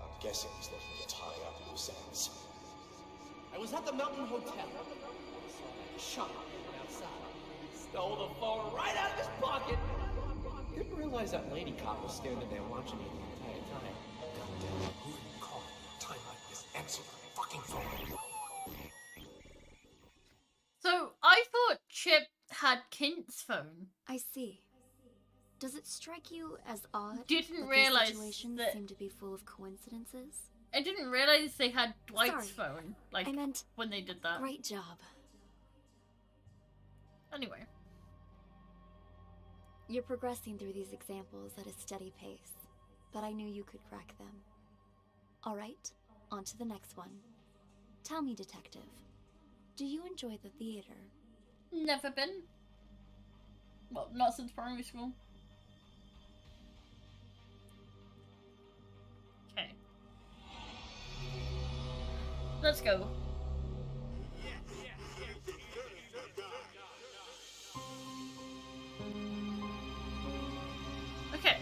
I'm guessing he's looking to tie up loose ends. I was at the Mountain Hotel. Saw that shot outside. Stole the phone right out of his pocket. Didn't realize that lady cop was standing there watching me the entire time. Goddamn it, who are you calling at a time like this? Answer the fucking phone. So I thought Chip had Kent's phone. I see. Does it strike you as odd Didn't that realize these situations that- seem to be full of coincidences? I didn't realize they had Dwight's Sorry, phone. Like, I meant when they did that. Great job. Anyway. You're progressing through these examples at a steady pace, but I knew you could crack them. All right, on to the next one. Tell me, Detective, do you enjoy the theater? Never been. Well, not since primary school. Okay. Let's go. Okay.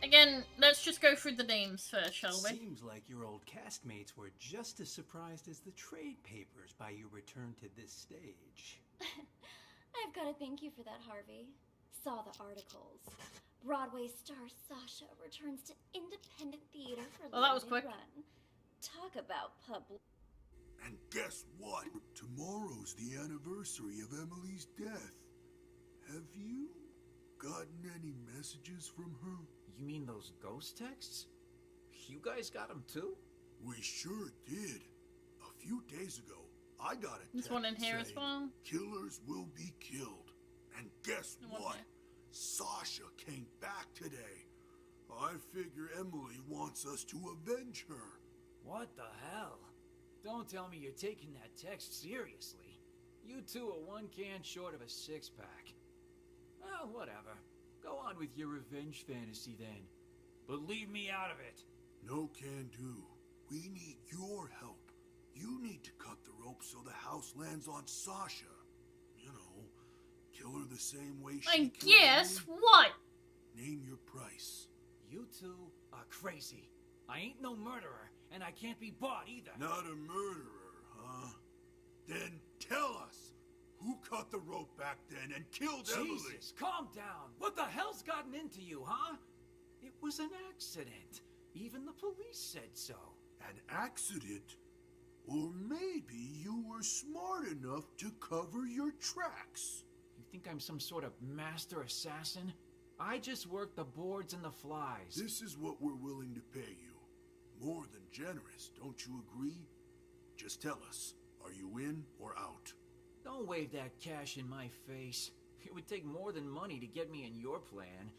Again, let's just go through the names first, shall we? Seems like your old castmates were just as surprised as the trade papers by your return to this stage. I've got to thank you for that, Harvey. Saw the articles. Broadway star Sasha returns to independent theater for Well, that was limited quick. run. Talk about public. And guess what? Tomorrow's the anniversary of Emily's death. Have you gotten any messages from her? You mean those ghost texts? You guys got them too? We sure did. A few days ago, I got a This text one in here as saying, well? killers will be killed. And guess The one what? here. Sasha came back today. I figure Emily wants us to avenge her. What the hell? Don't tell me you're taking that text seriously. You two are one can short of a six-pack. Well, whatever. Go on with your revenge fantasy then. But leave me out of it. No can do. We need your help. You need to cut the rope so the house lands on Sasha. the same way she And killed guess Emily? what? Name your price. You two are crazy. I ain't no murderer, and I can't be bought either. Not a murderer, huh? Then tell us, who cut the rope back then and killed Emily? Jesus, calm down. What the hell's gotten into you, huh? It was an accident. Even the police said so. An accident? Or maybe you were smart enough to cover your tracks. You think I'm some sort of master assassin? I just work the boards and the flies. This is what we're willing to pay you. More than generous, don't you agree? Just tell us, are you in or out? Don't wave that cash in my face. It would take more than money to get me in your plan.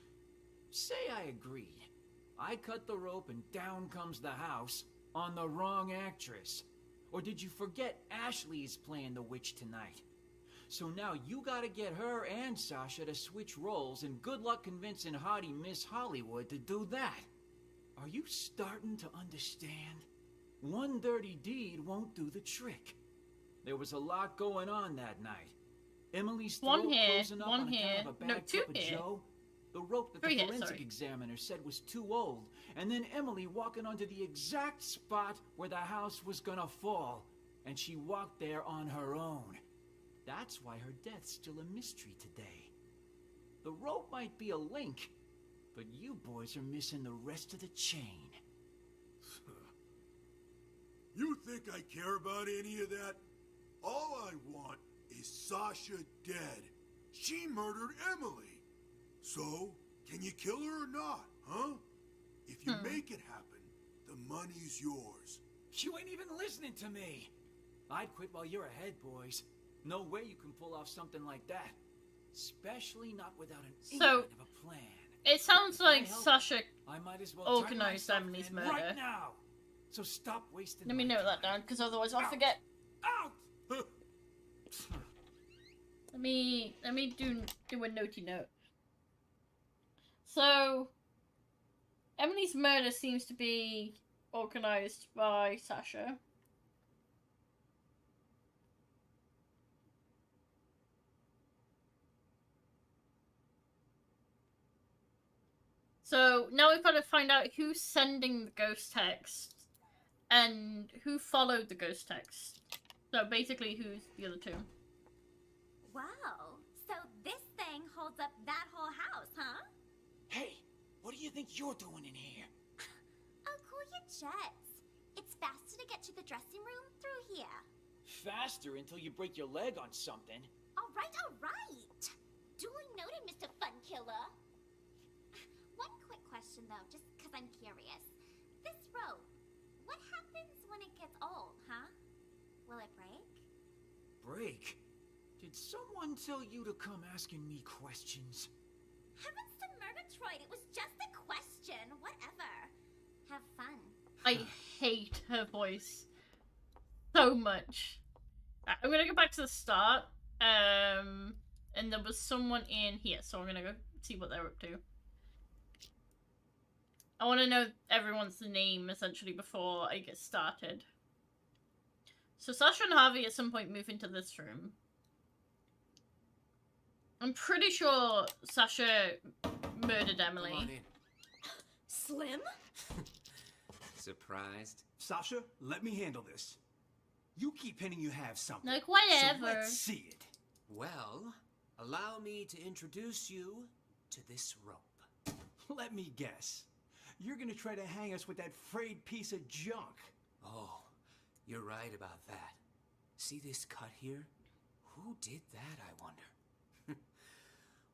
Say I agree. I cut the rope and down comes the house on the wrong actress. Or did you forget Ashley's playing the witch tonight? So now you gotta get her and Sasha to switch roles, and good luck convincing hottie Miss Hollywood to do that. Are you starting to understand? One dirty deed won't do the trick. There was a lot going on that night. Emily's throat closing up on account of a bad trip of Joe. The rope that the forensic examiner said was too old. And then Emily walking onto the exact spot where the house was gonna fall. And she walked there on her own. That's why her death's still a mystery today. The rope might be a link, but you boys are missing the rest of the chain. You think I care about any of that? All I want is Sasha dead. She murdered Emily. So, can you kill her or not, huh? If you make it happen, the money's yours. You ain't even listening to me. I'd quit while you're ahead, boys. No way you can pull off something like that. Especially not without an inkling of a plan. It sounds like Sasha I might as well organized Emily's murder. Right now. So stop wasting Let me note that down, because otherwise I'll forget. Out! Let me do a notey note. So, Emily's murder seems to be organized by Sasha. So, now we've got to find out who's sending the ghost text and who followed the ghost text. So, basically, who's the other two. Wow, so this thing holds up that whole house, huh? Hey, what do you think you're doing in here? Oh, cool your jets. It's faster to get to the dressing room through here. Faster until you break your leg on something. All right, all right. Duly noted, Mr. Funkiller. One quick question, though, just because I'm curious. This rope, what happens when it gets old, huh? Will it break? Break? Did someone tell you to come asking me questions? Heavens to Murgatroyd, it was just a question. Whatever. Have fun. I hate her voice so much. I'm gonna go back to the start. And there was someone in here, so I'm gonna go see what they're up to. I want to know everyone's name, essentially, before I get started. So Sasha and Harvey at some point move into this room. I'm pretty sure Sasha murdered Emily. Come on in. Slim? Surprised? Sasha, let me handle this. You keep hinting you have something. Like, whatever. So let's see it. Well, allow me to introduce you to this rope. Let me guess. You're gonna try to hang us with that frayed piece of junk. Oh, you're right about that. See this cut here? Who did that, I wonder?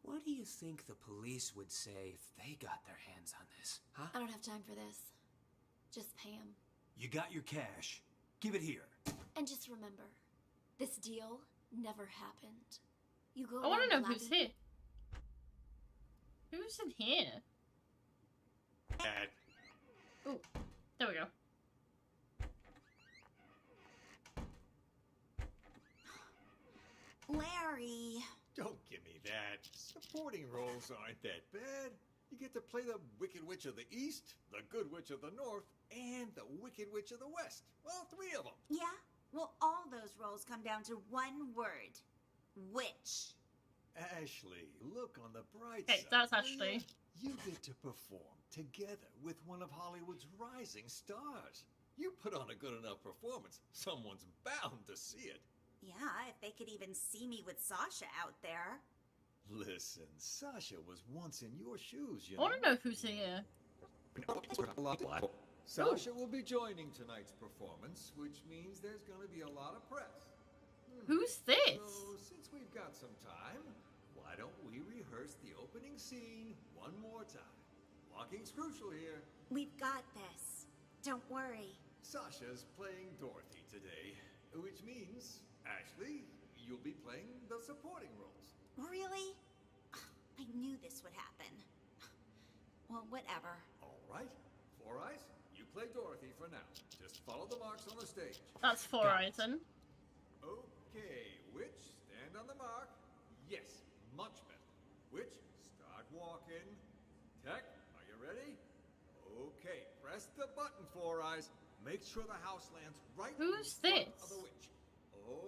What do you think the police would say if they got their hands on this, huh? I don't have time for this. Just pay him. You got your cash. Give it here. And just remember, this deal never happened. You go. I want to around know who's blabbing- here. Who's in here? Oh, there we go. Larry. Don't give me that. Supporting roles aren't that bad. You get to play the Wicked Witch of the East, the Good Witch of the North, and the Wicked Witch of the West. All three of them. Yeah? Well, all those roles come down to one word. Witch. Ashley, look on the bright Okay, side. that's Ashley. You get to perform together with one of Hollywood's rising stars. You put on a good enough performance, someone's bound to see it. Yeah, if they could even see me with Sasha out there. Listen, Sasha was once in your shoes, you I know. want to know who's here. Sasha will be joining tonight's performance, which means there's going to be a lot of press. Who's this? So, since we've got some time, why don't we rehearse the opening scene one more time? Walking's crucial here. We've got this. Don't worry. Sasha's playing Dorothy today, which means, Ashley, you'll be playing the supporting roles. Really? I knew this would happen. Well, whatever. All right. Four Eyes, you play Dorothy for now. Just follow the marks on the stage. That's Four Eyes then. Okay, Witch, stand on the mark. Yes, much better. Witch, start walking. Tech, are you ready? Okay, press the button, Four Eyes. Make sure the house lands right Who's in front this? of the witch.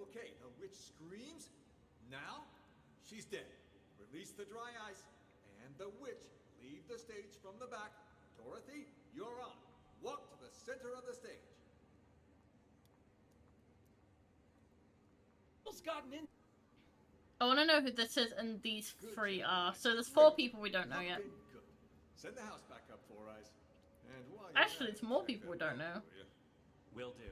Okay, the witch screams. Now, she's dead. Release the dry ice. And the witch, leave the stage from the back. Dorothy, you're on. Walk to the center of the stage. Gotten in. I want to know who this is and these three are. So there's four people we don't know yet. Good. Send the house back up, Four Eyes. And while you're Actually, at it's it, more check people we that don't know. out for you. Will do.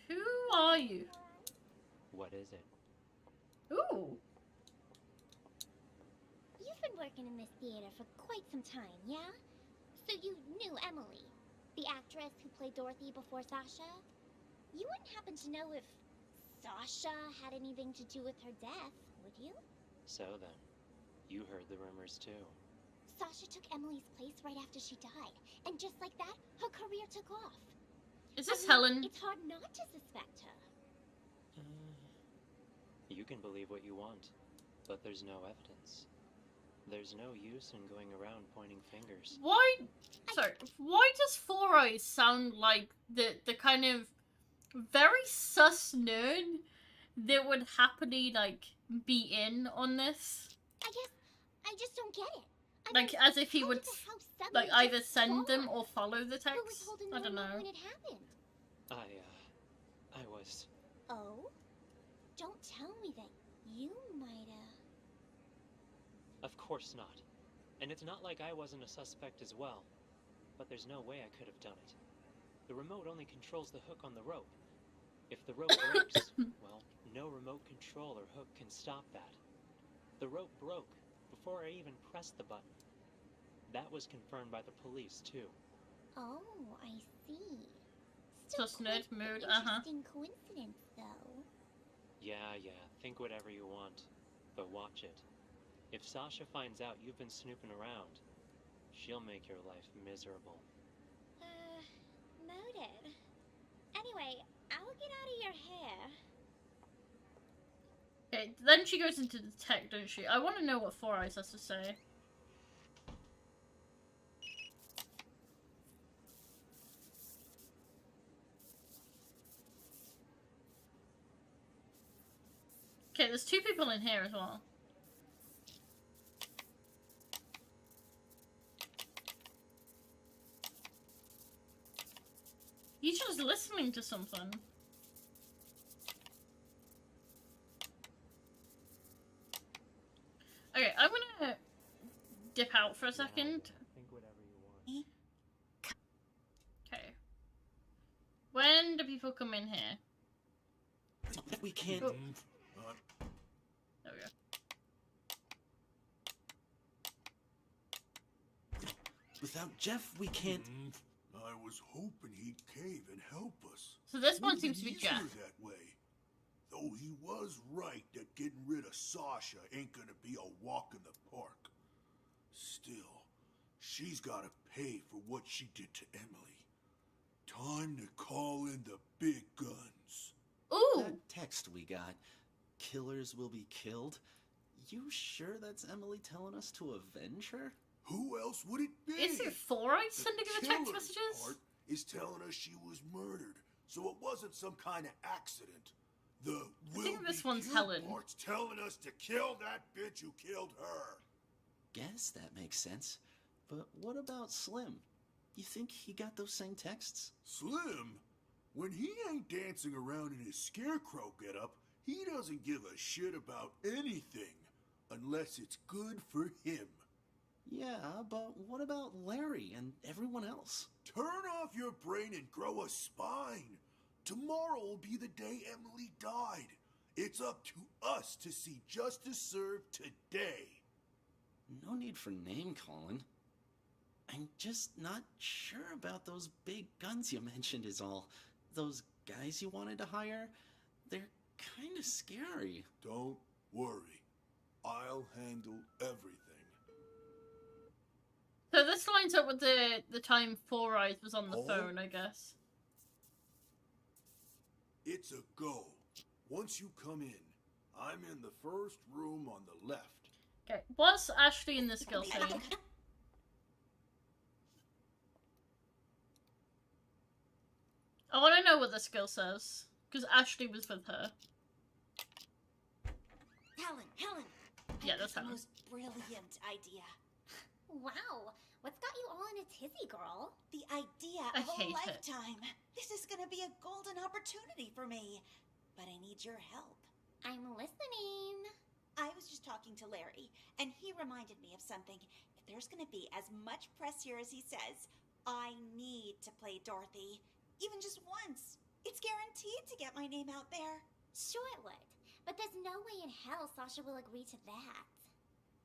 Who are you? What is it? Ooh. You've been working in this theater for quite some time, yeah? So you knew Emily, the actress who played Dorothy before Sasha? You wouldn't happen to know if Sasha had anything to do with her death, would you? So then, you heard the rumors too. Sasha took Emily's place right after she died, and just like that, her career took off. Is this I mean, Helen? It's hard not to suspect her. You can believe what you want, but there's no evidence. There's no use in going around pointing fingers. Why? Sorry. Why does Four Eyes sound like the kind of very sus nerd that would happily like be in on this? I just don't get it. Like as if he would like either send them or follow the Who was text. holding the I don't remote know. when it happened? I was... Oh? Don't tell me that you might've... Of course not. And it's not like I wasn't a suspect as well. But there's no way I could have done it. The remote only controls the hook on the rope. If the rope breaks, well, no remote control or hook can stop that. The rope broke before I even pressed the button. That was confirmed by the police, too. Oh, I see. Sus nerd mood, Interesting coincidence, though. Yeah, think whatever you want. But watch it. If Sasha finds out you've been snooping around, she'll make your life miserable. Noted. Anyway, I'll get out of your hair. Okay, then she goes into the tech, doesn't she? I want to know what Four Eyes has to say. Okay, there's two people in here as well. He's just listening to something. Okay, I'm gonna dip out for a second. Think whatever you want. Okay. When do people come in here? We can't... Oh. There we go. Without Jeff, we can't... I was hoping he'd cave and help us. So this one Would've seems to been be easier Jeff. that way. Though he was right that getting rid of Sasha ain't gonna be a walk in the park. Still, she's gotta pay for what she did to Emily. Time to call in the big guns. Ooh! That text we got, killers will be killed. You sure that's Emily telling us to avenge her? Who else would it be? Is it Four Eyes sending her the text killer messages? part is telling us she was murdered, so it wasn't some kind of accident. The I think this will-be one's killed Helen. part's telling us to kill that bitch who killed her. Guess that makes sense. But what about Slim? You think he got those same texts? Slim? When he ain't dancing around in his scarecrow getup, he doesn't give a shit about anything, unless it's good for him. Yeah, but what about Larry and everyone else? Turn off your brain and grow a spine. Tomorrow will be the day Emily died. It's up to us to see justice served today. No need for name-calling. I'm just not sure about those big guns you mentioned is all. Those guys you wanted to hire, they're kind of scary. Don't worry. I'll handle everything. So this lines up with the time Four Eyes was on the Oh. phone, I guess. It's a go. Once you come in, I'm in the first room on the left. Okay, what's Ashley in the skill saying? I want to know what the skill says, because Ashley was with her. Helen! Yeah, that's the Helen. most brilliant idea. Wow, what's got you all in a tizzy, girl? The idea I of a hate it. lifetime. This is gonna be a golden opportunity for me. But I need your help. I'm listening. I was just talking to Larry, and he reminded me of something. If there's gonna be as much press here as he says, I need to play Dorothy. Even just once. It's guaranteed to get my name out there. Sure it would, but there's no way in hell Sasha will agree to that.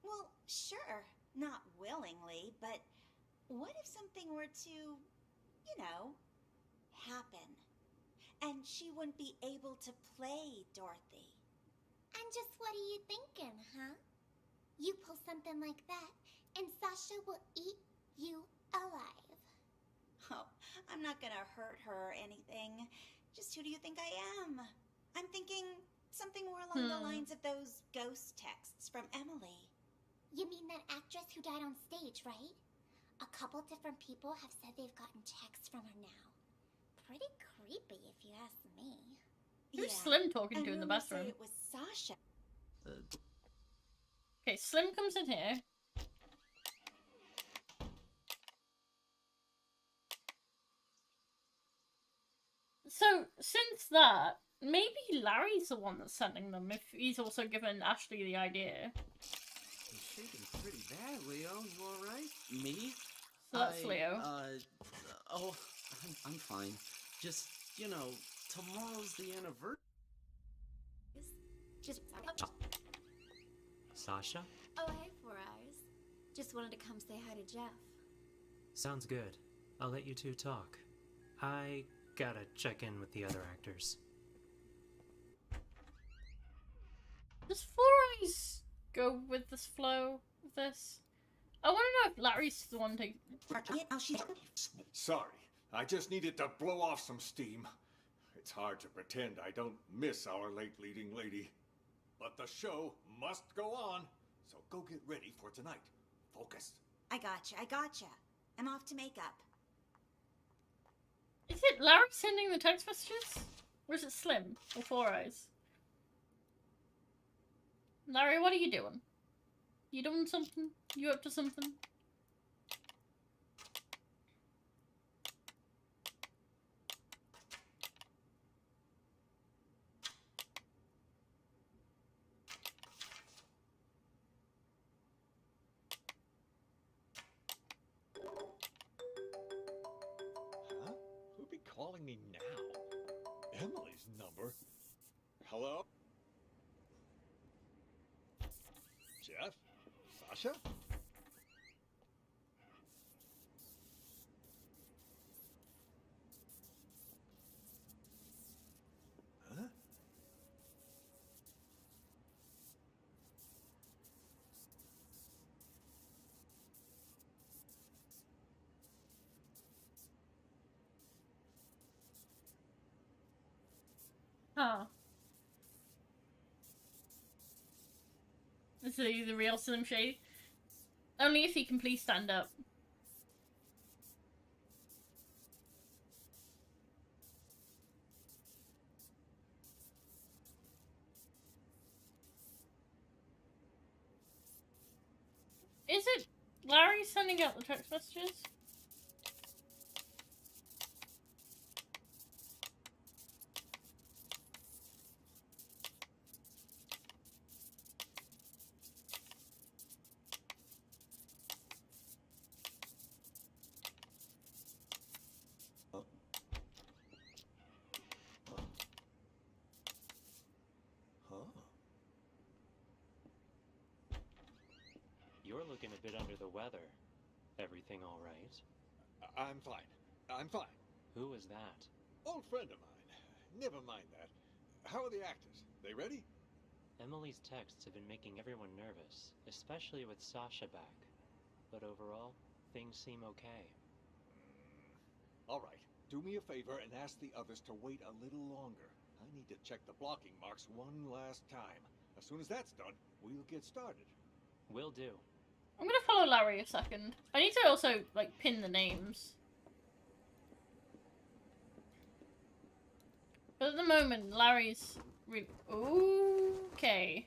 Well, sure. Not willingly, but what if something were to, happen? And she wouldn't be able to play Dorothy. And just what are you thinking, huh? You pull something like that, and Sasha will eat you alive. Oh, I'm not gonna hurt her or anything. Just who do you think I am? I'm thinking something more along the lines of those ghost texts from Emily. You mean that actress who died on stage, right? A couple different people have said they've gotten texts from her now. Pretty creepy, if you ask me. Who's Slim talking and to in the rumors say bathroom? it was Sasha. Okay, Slim comes in here. So, since that, maybe Larry's the one that's sending them, if he's also given Ashley the idea. You're shaking pretty bad, Leo. You alright? Me? So that's Leo. I'm fine. Just, tomorrow's the anniversary. Just Sasha? Oh, hey, Four Eyes. Just wanted to come say hi to Jeff. Sounds good. I'll let you two talk. I gotta check in with the other actors. Does Four Eyes go with this flow of this? I want to know if Larry's the one to... Sorry, I just needed to blow off some steam. It's hard to pretend I don't miss our late leading lady. But the show must go on, so go get ready for tonight. Focus. I gotcha. I'm off to makeup. Is it Larry sending the text messages? Or is it Slim? Or Four Eyes? Larry, what are you doing? You doing something? You up to something? Huh? Who'd be calling me now? Emily's number? Hello? Jeff? Sasha? Huh? Oh. Is he the real Slim Shady? Only if he can please stand up. is it Larry sending out the text messages? You're looking a bit under the weather. Everything all right? I'm fine. I'm fine. Who is that? Old friend of mine. Never mind that. How are the actors? They ready? Emily's texts have been making everyone nervous, especially with Sasha back. But overall, things seem okay. All right. Do me a favor and ask the others to wait a little longer. I need to check the blocking marks one last time. As soon as that's done, we'll get started. Will do. I'm gonna follow Larry a second. I need to also, like, pin the names. But at the moment, Larry's really... Okay.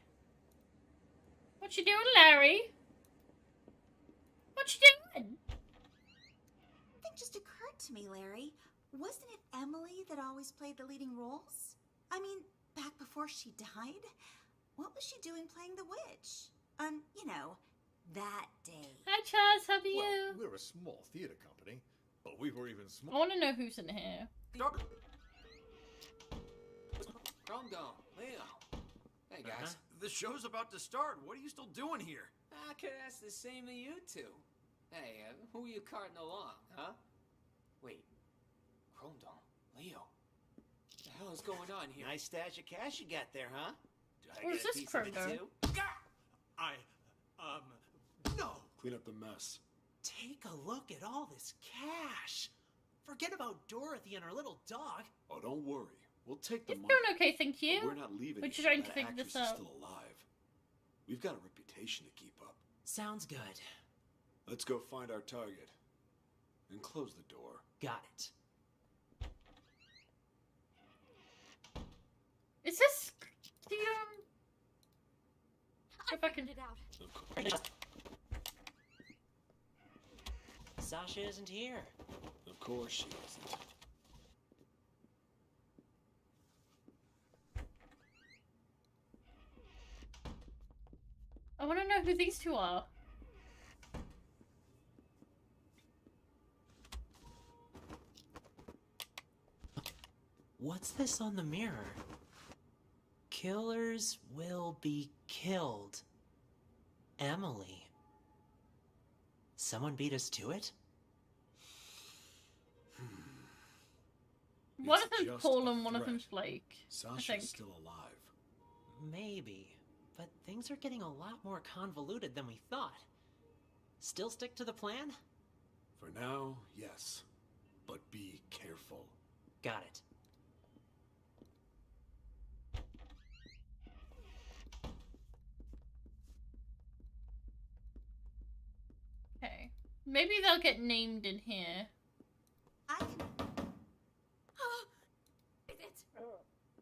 What you doing, Larry? What you doing? Something just occurred to me, Larry. Wasn't it Emily that always played the leading roles? I mean, back before she died? What was she doing playing the witch? You know, that day. Hi, Chaz. How are you? Well, we're a small theater company, but we were even I smaller. want to know who's in here. Calm down, Leo. Hey guys, The show's about to start. What are you still doing here? I could ask the same of you two. Hey, who are you carting along, huh? Wait, Cromdon, Leo. What the hell is going on here? Nice stash of cash you got there, huh? Do I What get is a this piece of it Cromdon? too? No. Clean up the mess. Take a look at all this cash. Forget about Dorothy and her little dog. Oh, don't worry. We'll take the It's money. doing okay, thank you. But we're not leaving. We're just until trying to that figure this actress is out. still alive. We've got a reputation to keep up. Sounds good. Let's go find our target. And close the door. Got it. Is this the I figured it out. Of course. Sasha isn't here. Of course she isn't. I want to know who these two are. What's this on the mirror? Killers will be killed. Emily. Someone beat us to it? One of It's them's just Paul a and one of threat. them's Blake. I Sasha's think. still alive. Maybe. But things are getting a lot more convoluted than we thought. Still stick to the plan? For now, yes. But be careful. Got it. Okay. Maybe they'll get named in here. Is it?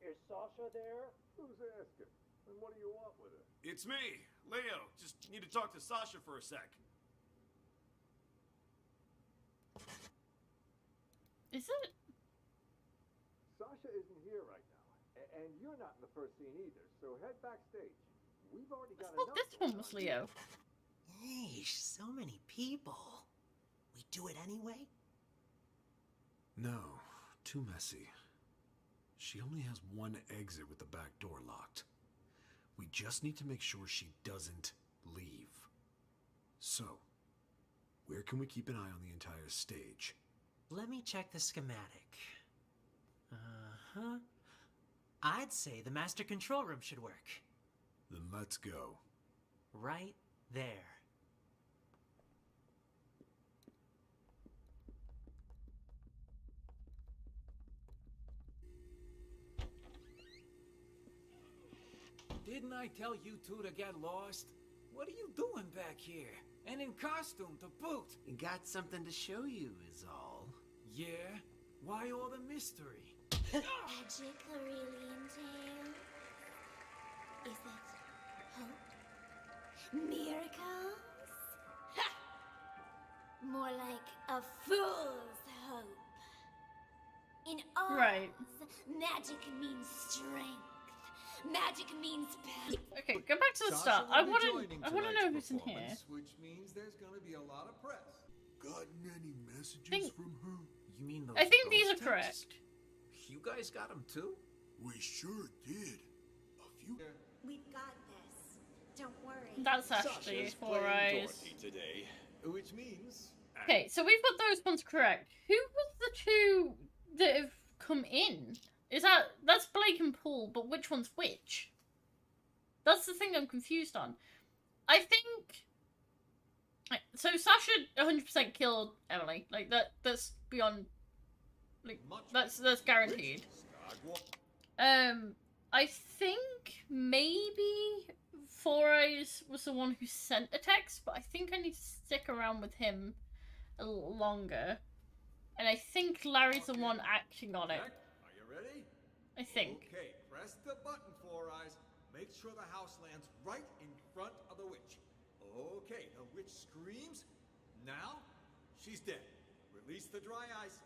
Is Sasha there? Who's asking? And what do you want with her? It's me, Leo. Just need to talk to Sasha for a sec. Is it? Sasha isn't here right now. And you're not in the first scene either, so head backstage. We've already got I thought enough. this one was Leo. Yeesh, so many people. We do it anyway? No, too messy. She only has one exit with the back door locked. We just need to make sure she doesn't leave. So, where can we keep an eye on the entire stage? Let me check the schematic. Uh-huh. I'd say the master control room should work. Then let's go. Right there. Didn't I tell you two to get lost? What are you doing back here? And in costume to boot. Got something to show you is all. Yeah? Why all the mystery? Magic really entail? Is it hope? Miracles? more like a fool's hope. In Oz, Right. magic means strength. Magic means power. Okay, go back to the start. I want to know who's in here. Which means there's gonna be a lot of press. Got any messages Think- from her? You mean those I think these are ghost correct. texts? You guys got them too? We sure did. A few. We've got this. Don't worry. That's Ashley, Sasha's Four playing Eyes. Dorothy today, which means Okay, so we've got those ones correct. Who was the two that have come in? That's Blake and Paul, but which one's which? That's the thing I'm confused on. I think so. Sasha 100% killed Emily. Like that's beyond. Like that's guaranteed. I think maybe Four Eyes was the one who sent a text, but I think I need to stick around with him a little longer. And I think Larry's the one acting on it. Are you ready? I think. Okay, press the button, Four Eyes. Make sure the house lands right in front of the witch. Okay, the witch screams. Now, she's dead. Release the dry ice,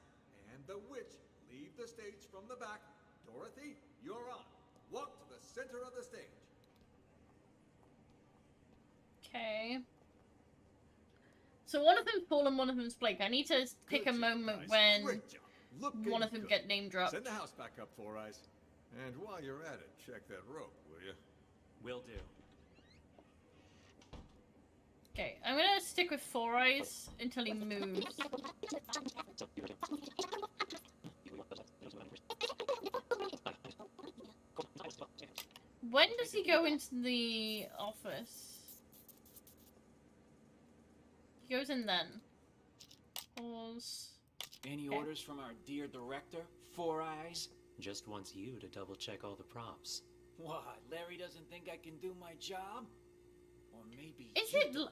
and the witch leave the stage from the back. Dorothy, you're on. Walk to the center of the stage. Okay. So one of them's Paul and one of them's Blake. I need to pick a moment when one of them get name dropped. Send the house back up, Four Eyes. And while you're at it, check that rope, will you? Will do. Okay, I'm gonna stick with Four Eyes until he moves. When does he go into the office? He goes in then. Pause. Any Okay. orders from our dear director, Four Eyes? Just wants you to double check all the props. What, Larry doesn't think I can do my job? Or maybe Is you it? don't.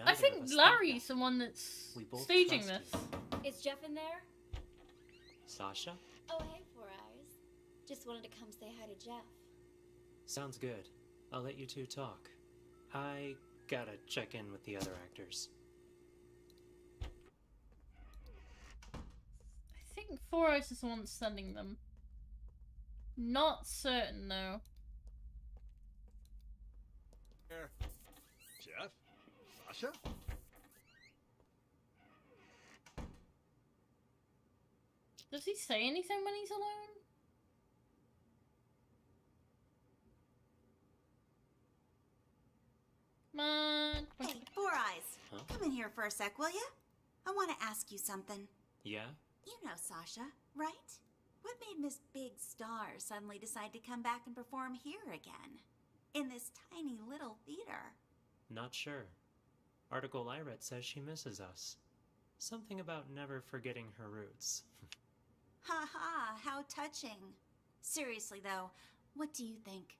I think Larry's the one that's We both staging trust this. Is Jeff in there? Sasha? Oh, hey, Four Eyes. Just wanted to come say hi to Jeff. Sounds good. I'll let you two talk. I gotta check in with the other actors. I think Four Eyes is the one sending them. Not certain though. Here. Jeff? Sasha? Does he say anything when he's alone? Hey, Four Eyes. Huh? Come in here for a sec, will ya? I want to ask you something. Yeah? You know Sasha, right? What made Miss Big Star suddenly decide to come back and perform here again? In this tiny little theater? Not sure. Article I read says she misses us. Something about never forgetting her roots. Ha ha, how touching. Seriously though, what do you think?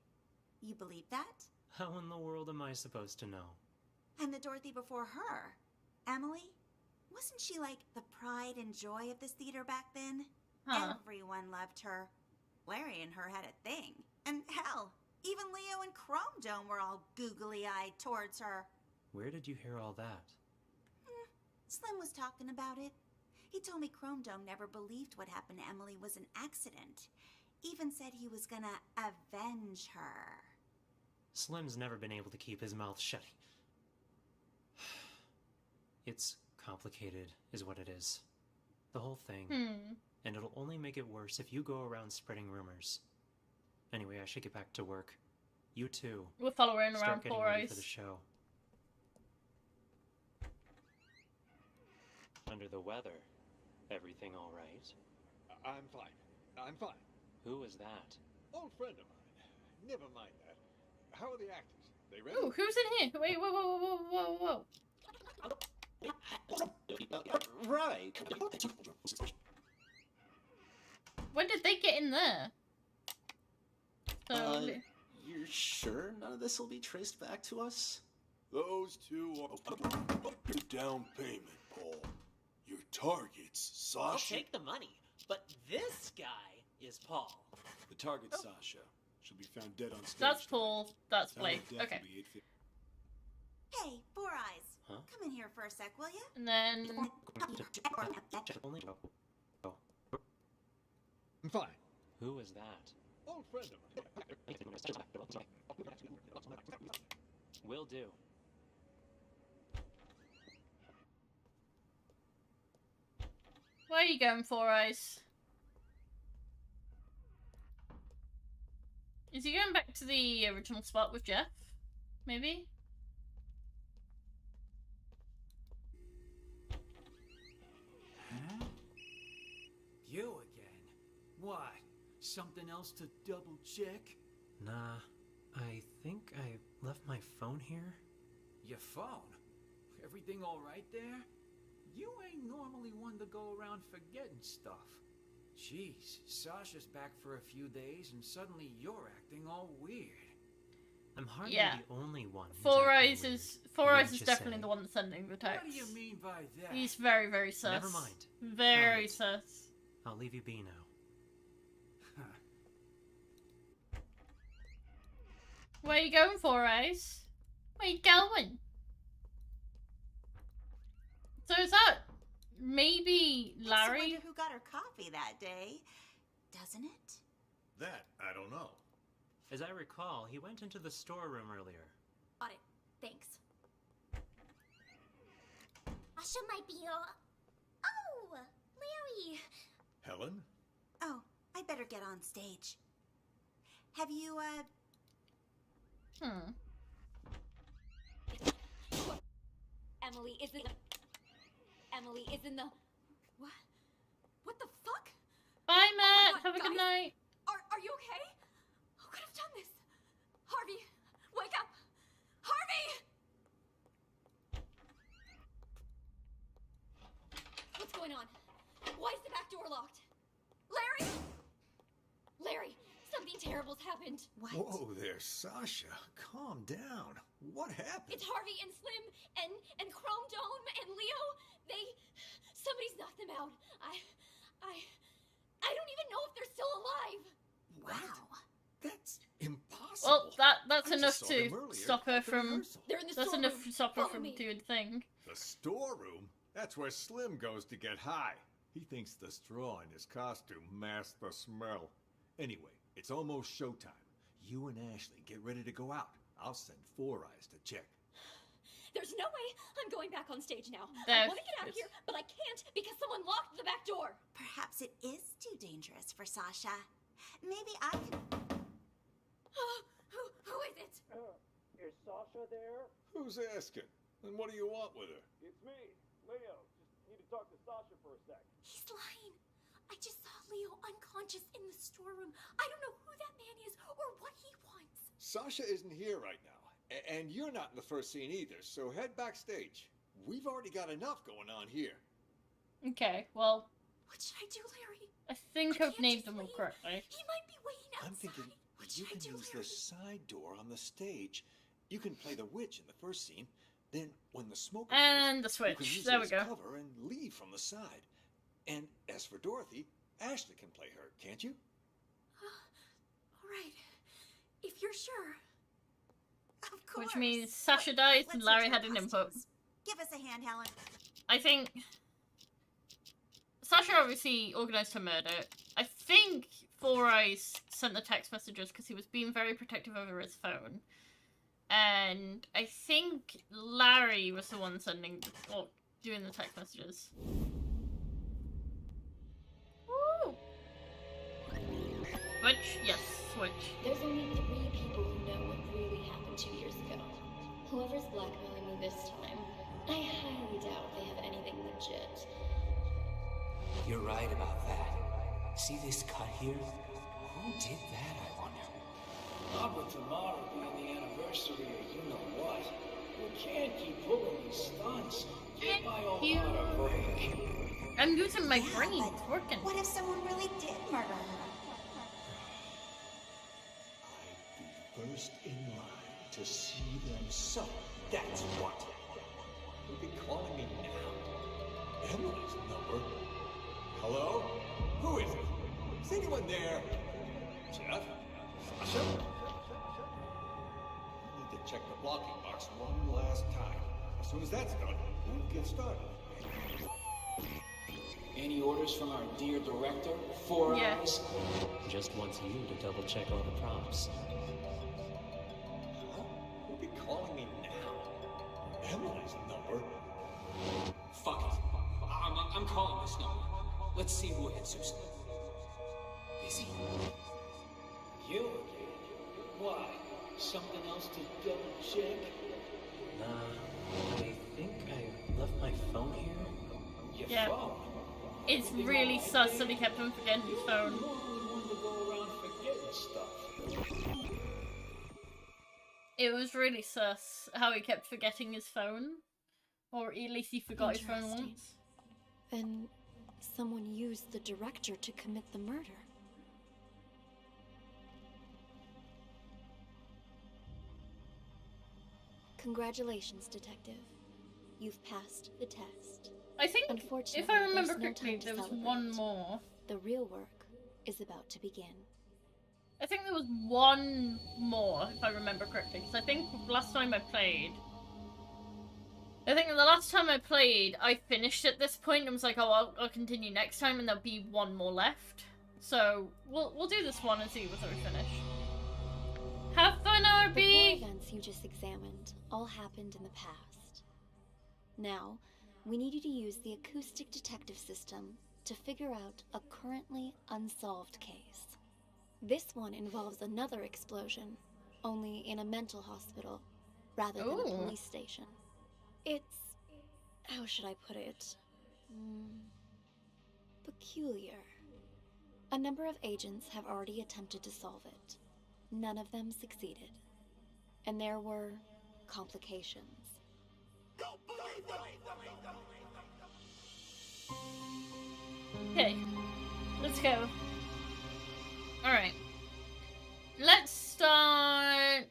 You believe that? How in the world am I supposed to know? And the Dorothy before her, Emily? Wasn't she like the pride and joy of this theater back then? Huh. Everyone loved her. Larry and her had a thing. And hell, even Leo and Chrome Dome were all googly-eyed towards her. Where did you hear all that? Slim was talking about it. He told me Chrome Dome never believed what happened to Emily was an accident. Even said he was gonna avenge her. Slim's never been able to keep his mouth shut. It's complicated, is what it is. The whole thing. And it'll only make it worse if you go around spreading rumors. Anyway, I should get back to work. You too. We'll follow her in Start around getting Four ready Eyes. for the show. Under the weather. Everything all right? I'm fine. I'm fine. Who is that? Old friend of mine. Never mind that. How are the actors? They ready? Ooh, who's in here? Wait, whoa, whoa, whoa, whoa, whoa. Right. When did they get in there? You're sure none of this will be traced back to us? Those two are the down payment, Paul. Your target's Sasha. I'll take the money, but this guy is Paul. The target's Sasha. She'll be found dead on stage. That's Paul. That's Time of Blake. death Okay. will be 8:50. Hey, Four Eyes. Come in here for a sec, will you? And then... I'm fine. Who is that? Old friend of mine. Will do. Where are you going, Four Eyes? Is he going back to the original spot with Jeff? Maybe? Huh? You again? What? Something else to double check? Nah, I think I left my phone here. Your phone? Everything all right there? You ain't normally one to go around forgetting stuff. Jeez, Sasha's back for a few days and suddenly you're acting all weird. I'm hardly Yeah. the only one. who's Four acting Eyes weird. is definitely the one that's sending the text. What do you mean by that? He's very, very sus. Never mind. Very Found it. sus. I'll leave you be now. Where are you going, Four Eyes? Where you going? So is that maybe Larry? I wonder who got her coffee that day, doesn't it? That, I don't know. As I recall, he went into the storeroom earlier. Got it. Thanks. Asha might be your... Oh! Larry! Helen? Oh, I better get on stage. Have you, Emily is in the... Emily is in the... What? What the fuck? Bye, Matt. God, Have a good guys. night. Are you okay? Who could have done this? Harvey, wake up! Harvey! What's going on? Why is the back door locked? Larry? Larry, something terrible's happened. What? Whoa there, Sasha. Calm down. What happened? It's Harvey and Slim and Chrome Dome and Leo. Somebody's knocked them out. I don't even know if they're still alive. Wow. That's impossible. Well, that's I enough just saw them to earlier stop her at the from. rehearsal. They're in the That's enough to stop her Follow from me. doing the thing. The storeroom? That's where Slim goes to get high. He thinks the straw in his costume masks the smell. Anyway, it's almost showtime. You and Ashley get ready to go out. I'll send Four Eyes to check. There's no way I'm going back on stage now. I There want to get out of is. here, but I can't because someone locked the back door. Perhaps it is too dangerous for Sasha. Maybe I can... Who is it? Is Sasha there? Who's asking? And what do you want with her? It's me, Leo. Just need to talk to Sasha for a sec. He's lying. I just saw Leo unconscious in the storeroom. I don't know who that man is or what he wants. Sasha isn't here right now. And you're not in the first scene either, so head backstage. We've already got enough going on here. Okay, well, What should I do, Larry? I think I've named them all correctly. He might be waiting outside. I'm thinking you can use the side door on the stage. You can play the witch in the first scene. Then, when the smoke And the appears, you can switch. use There it we as go. cover and leave from the side. And as for Dorothy, Ashley can play her, can't you? All right. If you're sure. Of course. Which means Sasha dies and Let's Larry switch had our an input. costumes. Give us a hand, Helen. I think Sasha obviously organised her murder. I think Four Eyes sent the text messages because he was being very protective over his phone. And I think Larry was the one sending or doing the text messages. Woo! Switch? Yes, switch. There's only 3 people who know what really happened 2 years ago. Whoever's blackmailing me this time, I highly doubt they have anything legit. You're right about that. See this cut here? Who did that, I wonder? Not with tomorrow being the anniversary of you know what. You can't keep pulling these stunts. Give my old heart a break. I'm using my brain. It's working. What if someone really did murder her? First in line to see them. So, that's what. You'll be calling me now. Emily's number. Hello? Who is it? Is anyone there? Jeff? Sasha? I need to check the blocking box one last time. As soon as that's done, we'll get started. Any orders from our dear director, Four Eyes? Just wants you to double check all the props. Who'll be calling me now? Emily's number? Fuck it. I'm calling this number. Let's see who answers. Busy? You again? Why? Something else to double check? I think I left my phone here. Your Yeah. phone? It's really sus that he kept on forgetting his phone. You normally want to go around forgetting stuff. It was really sus how he kept forgetting his phone. Or at least he forgot his phone Interesting. once. Then someone used the director to commit the murder. Congratulations, Detective. You've passed the test. I think, Unfortunately, if I remember there's no correctly, time to there was celebrate. one more. The real work is about to begin. I think there was one more, if I remember correctly. Because I think last time I played... I think the last time I played, I finished at this point and was like, oh, I'll continue next time, and there'll be one more left. So, we'll do this one and see whether we finish. Have fun, RB! The 4 events you just examined all happened in the past. Now, we need you to use the acoustic detective system to figure out a currently unsolved case. This one involves another explosion, only in a mental hospital, rather than a police station. It's... how should I put it? Peculiar. A number of agents have already attempted to solve it. None of them succeeded. And there were complications. Okay, let's go. Alright. Let's start...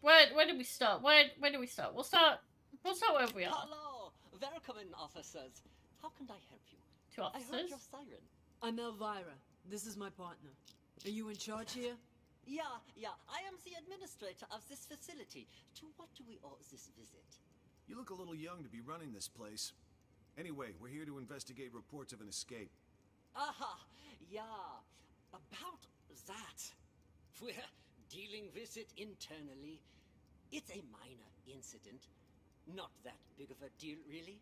Where did we start? Where did we start? We'll start wherever we are. Hello! Welcome, officers. How can I help you? Two I heard officers. your siren. I'm Elvira. This is my partner. Are you in charge here? Yeah. I am the administrator of this facility. To what do we owe this visit? You look a little young to be running this place. Anyway, we're here to investigate reports of an escape. Aha! Yeah. About that. We're dealing with it internally. It's a minor incident. Not that big of a deal, really.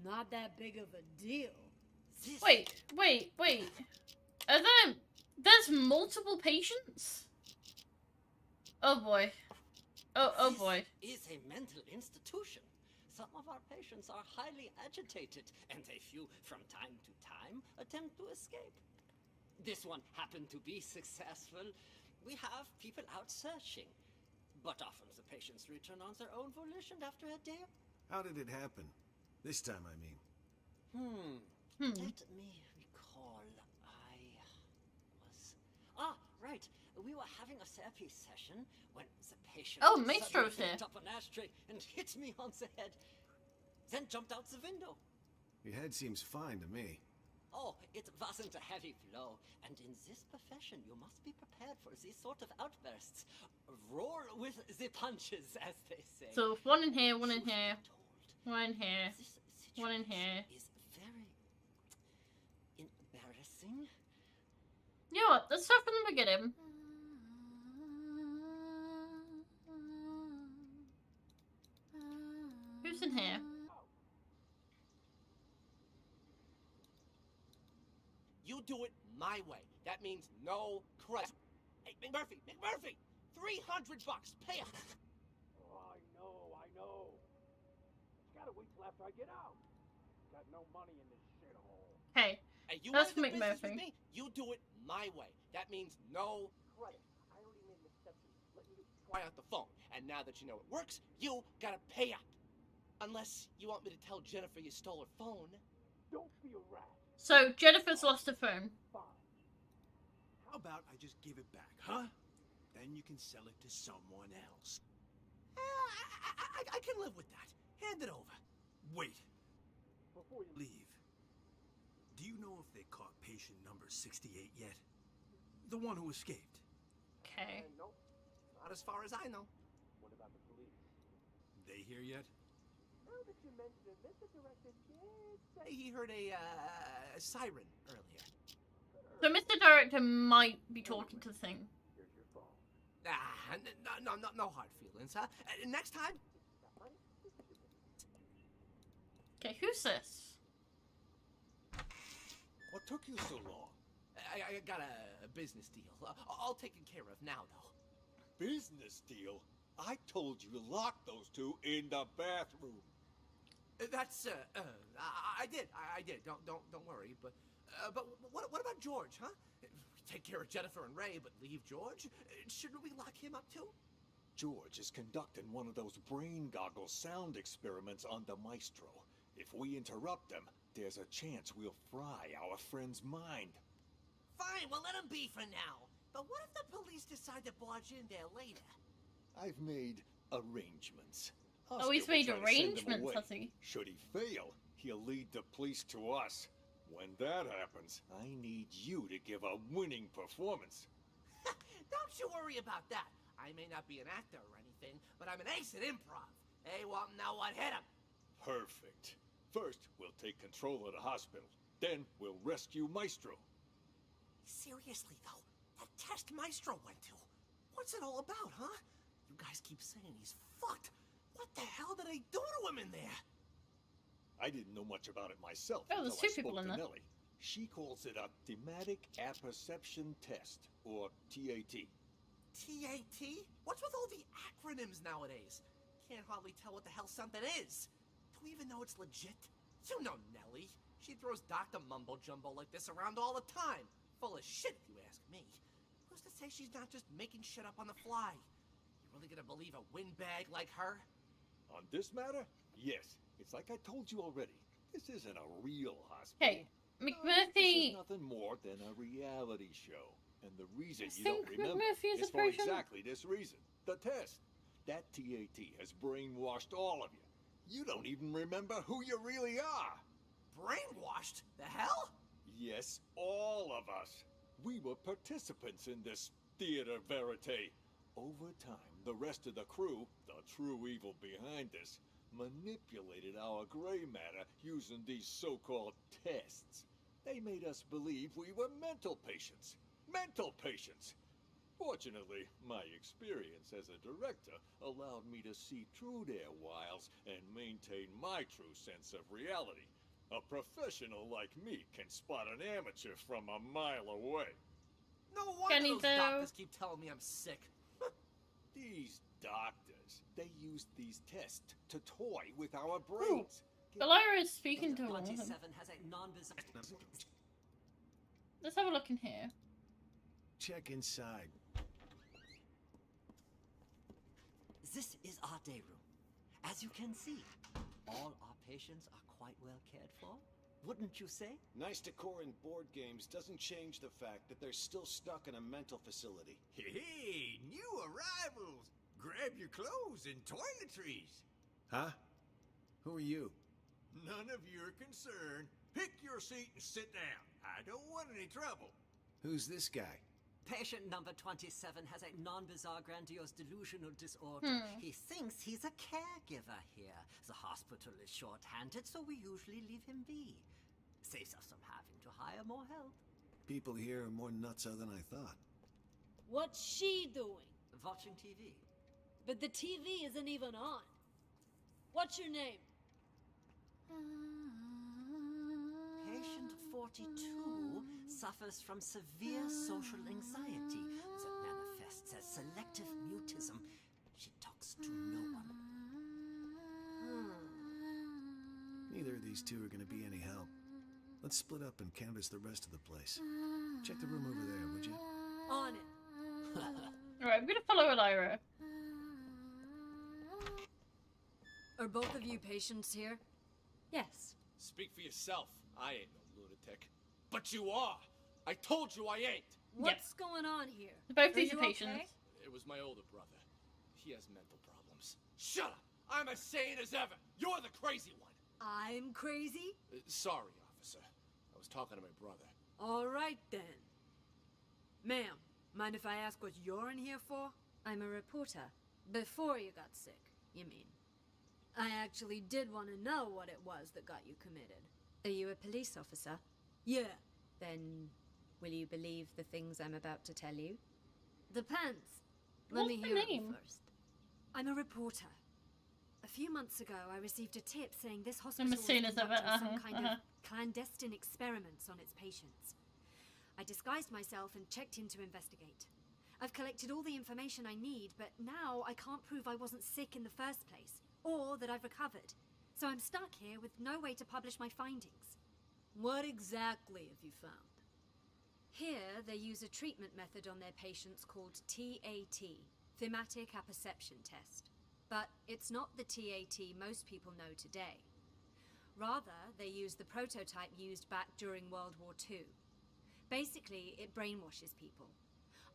Not that big of a deal. Wait. Are there's multiple patients? Oh boy. Oh boy. This is a mental institution. Some of our patients are highly agitated, and a few, from time to time, attempt to escape. This one happened to be successful. We have people out searching, but often the patients return on their own volition after a day. How did it happen? This time, I mean. Let me recall. Right. We were having a therapy session when the patient Maestro's here. picked up an ashtray and hit me on the head. Then jumped out the window. Your head seems fine to me. Oh, it wasn't a heavy blow. And in this profession, you must be prepared for these sort of outbursts. Roll with the punches, as they say. So one in here, one in here, one in here, one in here. Is very embarrassing. You know what? Let's start from the beginning. Who's in here? You do it my way. That means no credit. Hey, McMurphy! 300 bucks. Pay up. Oh, I know. You gotta wait till after I get out. Got no money in this shithole. Hey, you that's wanna do business with McMurphy. me? You do it my way. That means no credit. I already made an exception, letting you try out the phone. And now that you know it works, you gotta pay up. Unless you want me to tell Jennifer you stole her phone. Don't be a rat. So Jennifer's lost her phone. How about I just give it back, huh? Then you can sell it to someone else. I can live with that. Hand it over. Wait. Before you leave, do you know if they caught patient number 68 yet? The one who escaped. Okay. Nope. Not as far as I know. What about the police? They here yet? now that you mention it, Mr. Director did say he heard a siren earlier. So Mr. Director might be talking to the thing. Here's your phone. No hard feelings, huh? Next time. Okay, who's this? What took you so long? I got a business deal. All taken care of now, though. Business deal? I told you to lock those two in the bathroom. That's I did. Don't worry. But what about George, huh? We take care of Jennifer and Ray, but leave George? Shouldn't we lock him up too? George is conducting one of those brain goggle sound experiments on the Maestro. If we interrupt them, there's a chance we'll fry our friend's mind. Fine, we'll let him be for now. But what if the police decide to barge in there later? I've made arrangements. Oh, he's made arrangements, has he? Should he fail, he'll lead the police to us. When that happens, I need you to give a winning performance. Don't you worry about that. I may not be an actor or anything, but I'm an ace at improv. Hey, well, now what? Hit him! Perfect. First, we'll take control of the hospital. Then, we'll rescue Maestro. Seriously, though, that test Maestro went to, what's it all about, huh? You guys keep saying he's fucked. What the hell did they do to him in there? I didn't know much about it myself Oh, there's until two I people spoke in to there. Nellie. She calls it a thematic apperception test, or TAT. TAT? What's with all the acronyms nowadays? Can't hardly tell what the hell something is. Do we even know it's legit? You know Nellie. She throws Dr. Mumbo-Jumbo like this around all the time. Full of shit, if you ask me. Who's to say she's not just making shit up on the fly? You really gonna believe a windbag like her? On this matter, yes. It's like I told you already. This isn't a real hospital. Hey, This McMurphy. is nothing more than a reality show. And the reason I you don't think remember McMurphy is is a for patient. exactly this reason. The test. That TAT has brainwashed all of you. You don't even remember who you really are. Brainwashed? The hell? Yes, all of us. We were participants in this theater verite. Over time, the rest of the crew, the true evil behind this, manipulated our gray matter using these so-called tests. They made us believe we were mental patients. Mental patients! Fortunately, my experience as a director allowed me to see through their wiles and maintain my true sense of reality. A professional like me can spot an amateur from a mile away. No wonder those doctors keep telling me I'm sick. These doctors, they used these tests to toy with our brains. Valera is speaking to one of them. 27 has a non-bizarre... Let's have a look in here. Check inside. This is our day room. As you can see, all our patients are quite well cared for. Wouldn't you say? Nice decor in board games doesn't change the fact that they're still stuck in a mental facility. Hey, new arrivals! Grab your clothes and toiletries. Huh? Who are you? None of your concern. Pick your seat and sit down. I don't want any trouble. Who's this guy? Patient number 27 has a non-bizarre grandiose delusional disorder. He thinks he's a caregiver here. The hospital is short-handed, so we usually leave him be. Saves us from having to hire more help. People here are more nutso than I thought. What's she doing? Watching TV. But the TV isn't even on. What's your name? Patient 42 suffers from severe social anxiety that manifests as selective mutism. She talks to no one. Neither of these two are going to be any help. Let's split up and canvass the rest of the place. Check the room over there, would you? On it. Alright, I'm gonna follow Elira. Are both of you patients here? Yes. Speak for yourself. I ain't no lunatic. But you are! I told you I ain't! What's going on here? Both these you are patients. okay? It was my older brother. He has mental problems. Shut up! I'm as sane as ever! You're the crazy one! I'm crazy? Sorry, officer. I was talking to my brother. All right, then. Ma'am, mind if I ask what you're in here for? I'm a reporter. Before you got sick, you mean? I actually did want to know what it was that got you committed. Are you a police officer? Yeah. Then, will you believe the things I'm about to tell you? Depends. What's Let me the hear name? it first. I'm a reporter. A few months ago, I received a tip saying this hospital I'm was as soon as conducting ever, some kind of clandestine experiments on its patients. I disguised myself and checked in to investigate. I've collected all the information I need, but now I can't prove I wasn't sick in the first place, or that I've recovered. So I'm stuck here with no way to publish my findings. What exactly have you found? Here, they use a treatment method on their patients called TAT, Thematic Apperception Test. But it's not the TAT most people know today. Rather, they use the prototype used back during World War II. Basically, it brainwashes people.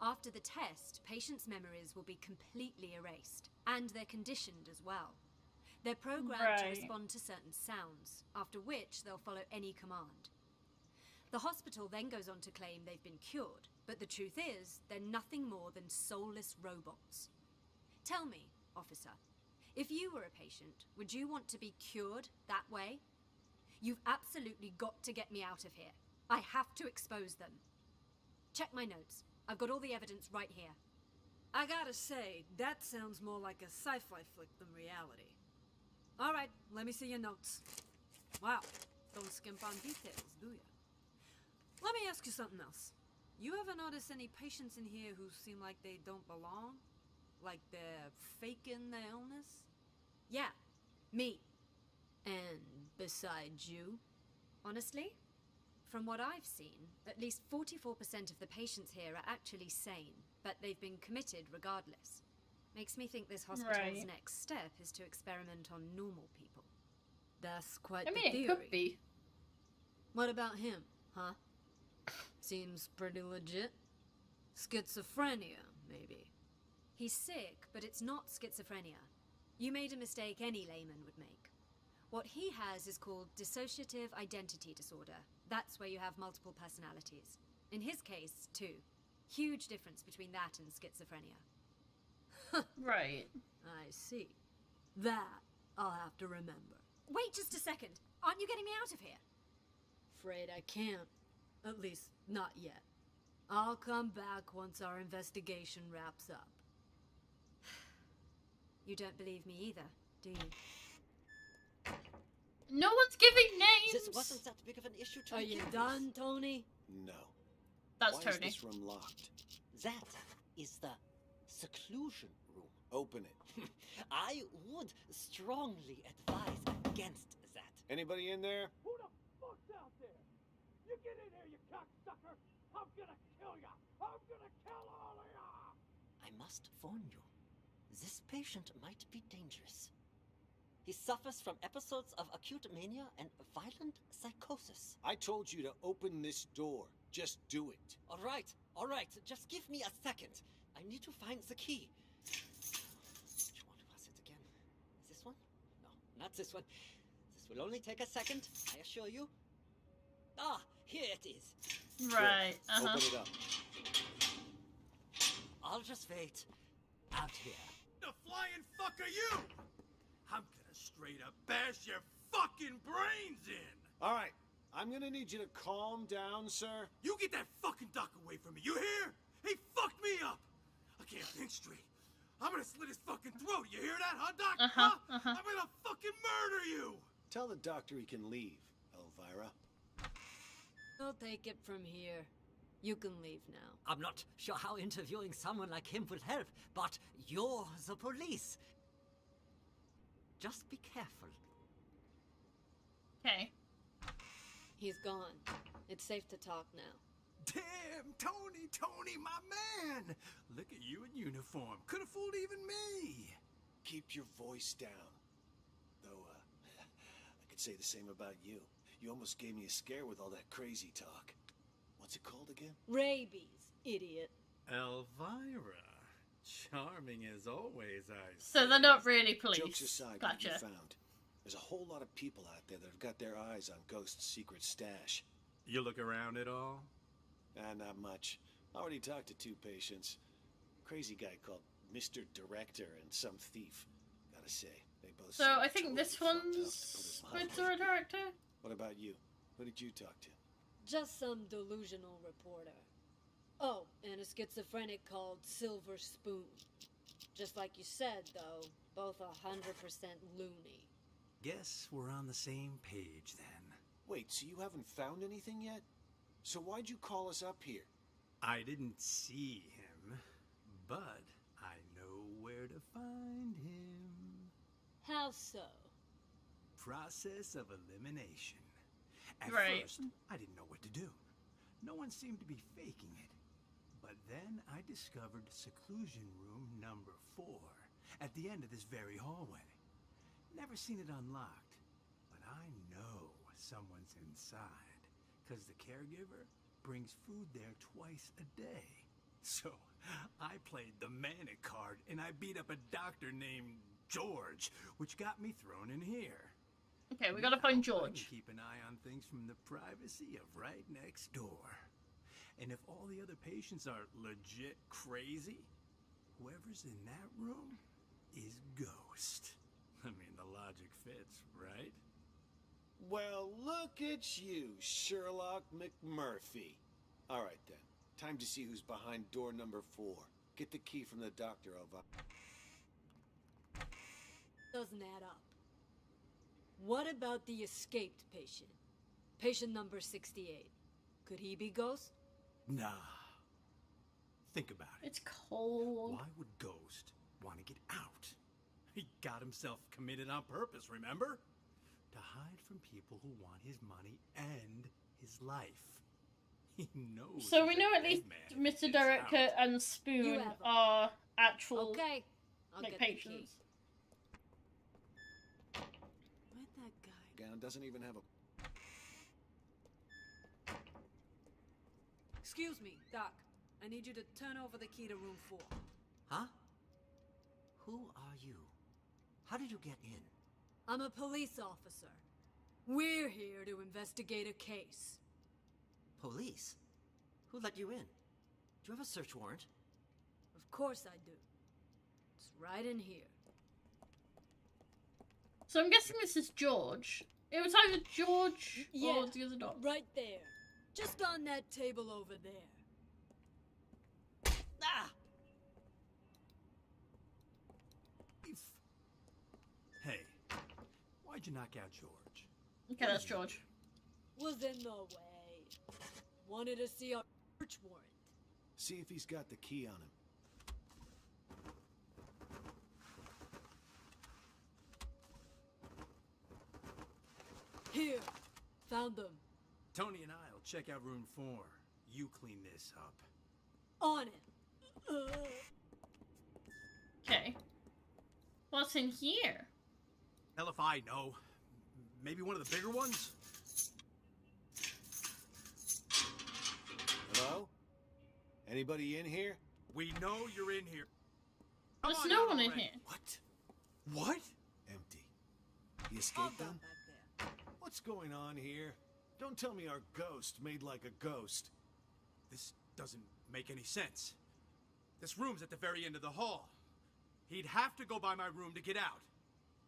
After the test, patients' memories will be completely erased, and they're conditioned as well. They're programmed to respond to certain sounds, after which they'll follow any command. The hospital then goes on to claim they've been cured, but the truth is, they're nothing more than soulless robots. Tell me, officer, if you were a patient, would you want to be cured that way? You've absolutely got to get me out of here. I have to expose them. Check my notes. I've got all the evidence right here. I gotta say, that sounds more like a sci-fi flick than reality. All right, let me see your notes. Wow, don't skimp on details, do you? Let me ask you something else. You ever notice any patients in here who seem like they don't belong? Like they're faking their illness? Yeah, me. And besides you? Honestly, from what I've seen, at least 44% of the patients here are actually sane, but they've been committed regardless. Makes me think this hospital's next step is to experiment on normal people. That's quite I the mean, theory. it could be. What about him, huh? Seems pretty legit. Schizophrenia, maybe. He's sick, but it's not schizophrenia. You made a mistake any layman would make. What he has is called dissociative identity disorder. That's where you have multiple personalities. In his case, two. Huge difference between that and schizophrenia. Right. I see. That I'll have to remember. Wait just a second. Aren't you getting me out of here? Afraid I can't. At least, not yet. I'll come back once our investigation wraps up. You don't believe me either, do you? No one's giving names! This wasn't that big of an issue to Are begin you with. done, Tony? No. That's Why Tony. is this room locked? That is the seclusion room. Open it. I would strongly advise against that. Anybody in there? Who the fuck's out there? You get in here, you cocksucker! I'm gonna kill ya! I'm gonna kill all of ya! I must warn you, this patient might be dangerous. He suffers from episodes of acute mania and violent psychosis. I told you to open this door. Just do it. All right. Just give me a second. I need to find the key. Which one was it again? This one? No, not this one. This will only take a second, I assure you. Ah, here it is. Right. Open it up. I'll just wait out here. The flying fuck are you? I'm gonna straight up bash your fucking brains in! All right. I'm gonna need you to calm down, sir. You get that fucking duck away from me, you hear? He fucked me up! I can't think straight. I'm gonna slit his fucking throat, you hear that, huh, Doc? I'm gonna fucking murder you! Tell the doctor he can leave, Elvira. I'll take it from here. You can leave now. I'm not sure how interviewing someone like him will help, but you're the police. Just be careful. Okay. He's gone. It's safe to talk now. Damn, Tony, my man! Look at you in uniform. Could have fooled even me. Keep your voice down. Though, I could say the same about you. You almost gave me a scare with all that crazy talk. What's it called again? Rabies, idiot. Elvira. Charming as always, I So they're not really police. Jokes aside, what Gotcha. you found. There's a whole lot of people out there that have got their eyes on Ghost's secret stash. You look around at all? Not much. Already talked to 2 patients. Crazy guy called Mr. Director and some thief. Got gotta say, they both. So I think this one's with the director. What about you? Who did you talk to? Just some delusional reporter. Oh, and a schizophrenic called Silver Spoon. Just like you said, though, both 100% loony. Guess we're on the same page then. Wait, so you haven't found anything yet? So why'd you call us up here? I didn't see him, but I know where to find him. How so? Process of elimination. At first, I didn't know what to do. No one seemed to be faking it. But then I discovered seclusion room number 4 at the end of this very hallway. Never seen it unlocked, but I know someone's inside, because the caregiver brings food there twice a day. So I played the manic card and I beat up a doctor named George, which got me thrown in here. Okay, we gotta find George. I can keep an eye on things from the privacy of right next door. And if all the other patients are legit crazy, whoever's in that room is Ghost. I mean, the logic fits, right? Well, look at you, Sherlock McMurphy. All right, then. Time to see who's behind door number 4. Get the key from the doctor, Elva. Doesn't add up. What about the escaped patient? Patient number 68. Could he be Ghost? Nah. Think about it. It's cold. Why would Ghost want to get out? He got himself committed on purpose, remember? To hide from people who want his money and his life. He knows. So we know at least Mr. Director and Spoon are actual like patients. Where'd that guy? Gown doesn't even have a. Excuse me, Doc. I need you to turn over the key to room 4. Huh? Who are you? How did you get in? I'm a police officer. We're here to investigate a case. Police? Who let you in? Do you have a search warrant? Of course I do. It's right in here. So I'm guessing this is George. It was either George or the other dog. Right there. Just on that table over there. Ah! Hey, why'd you knock out George? Okay, that's George. Was in the way. Wanted to see our search warrant. See if he's got the key on him. Here. Found them. Tony and I'll check out room 4. You clean this up. On it. Okay. What's in here? Hell if I know. Maybe one of the bigger ones? Hello? Anybody in here? We know you're in here. There's no one in here. What? What? Empty. He escaped them? What's going on here? Don't tell me our ghost made like a ghost. This doesn't make any sense. This room's at the very end of the hall. He'd have to go by my room to get out.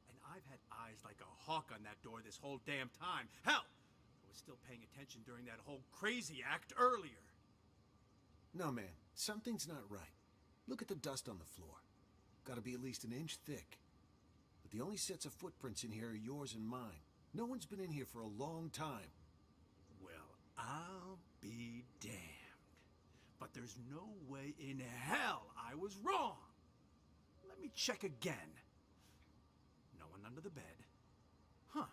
And I've had eyes like a hawk on that door this whole damn time. Hell, I was still paying attention during that whole crazy act earlier. No, man. Something's not right. Look at the dust on the floor. Gotta be at least an inch thick. But the only sets of footprints in here are yours and mine. No one's been in here for a long time. Well, I'll be damned. But there's no way in hell I was wrong. Let me check again. No one under the bed. Huh.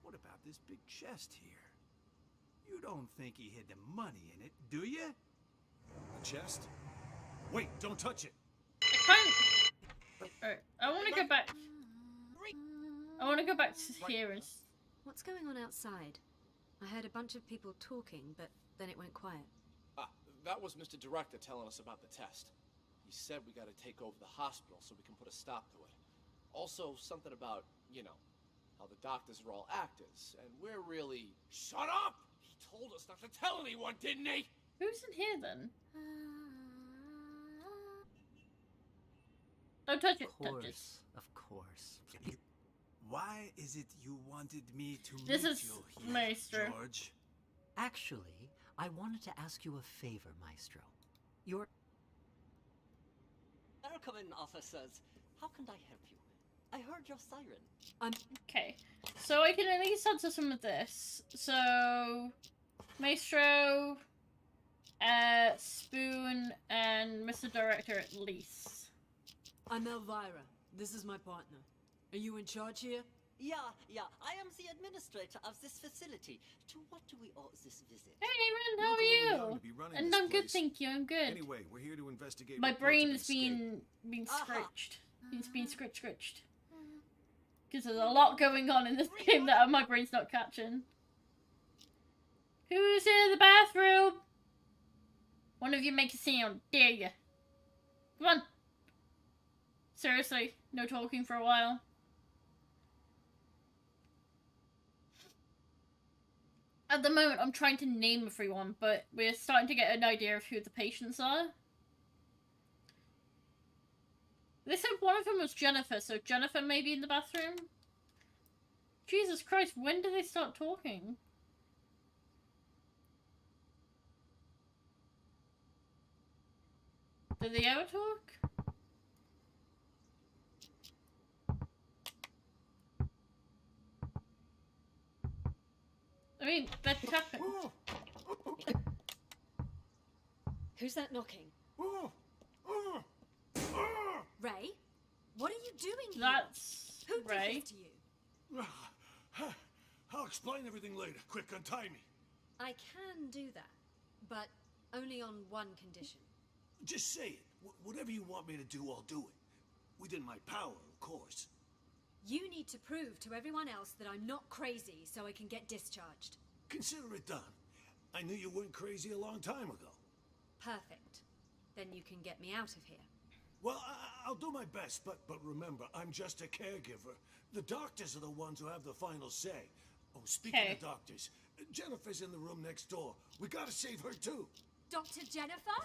What about this big chest here? You don't think he hid the money in it, do you? A chest? Wait, don't touch it. Alright, I want to go back. I want to go back to here and... What's going on outside? I heard a bunch of people talking, but then it went quiet. That was Mr. Director telling us about the test. He said we gotta take over the hospital so we can put a stop to it. Also, something about, you know, how the doctors are all actors, and we're really... Shut up! He told us not to tell anyone, didn't he? Who's in here then? Don't touch it. Of Touch it. course, of course. Why is it you wanted me to This meet is you here, Maestro. George? Actually, I wanted to ask you a favor, Maestro. Your... Welcome, officers. How can I help you? I heard your siren. Okay, so I can at least answer some of this. So, Maestro, Spoon, and Mr. Director at least. I'm Elvira. This is my partner. Are you in charge here? Yeah. I am the administrator of this facility. To what do we owe this visit? Hey, Aaron, how Look a little are young you? to be running And this I'm good, place. thank you. I'm good. Anyway, we're here to investigate. My reports brain of is escape. being scratched. It's being scratched. Because there's a lot going on in this game that my brain's not catching. Who's in the bathroom? One of you make a sound. Dare you? Come on. Seriously, no talking for a while. At the moment, I'm trying to name everyone, but we're starting to get an idea of who the patients are. They said one of them was Jennifer, so Jennifer may be in the bathroom. Jesus Christ, when do they start talking? Do they ever talk? I mean, they're tapping. Who's that knocking? Ray? What are you doing here? That's Who did Ray. this to you? I'll explain everything later. Quick, untie me. I can do that, but only on one condition. Just say it. Whatever you want me to do, I'll do it. Within my power, of course. You need to prove to everyone else that I'm not crazy so I can get discharged. Consider it done. I knew you weren't crazy a long time ago. Perfect. Then you can get me out of here. Well, I'll do my best, but remember, I'm just a caregiver. The doctors are the ones who have the final say. Oh, speaking of doctors, Jennifer's in the room next door. We gotta save her too. Dr. Jennifer?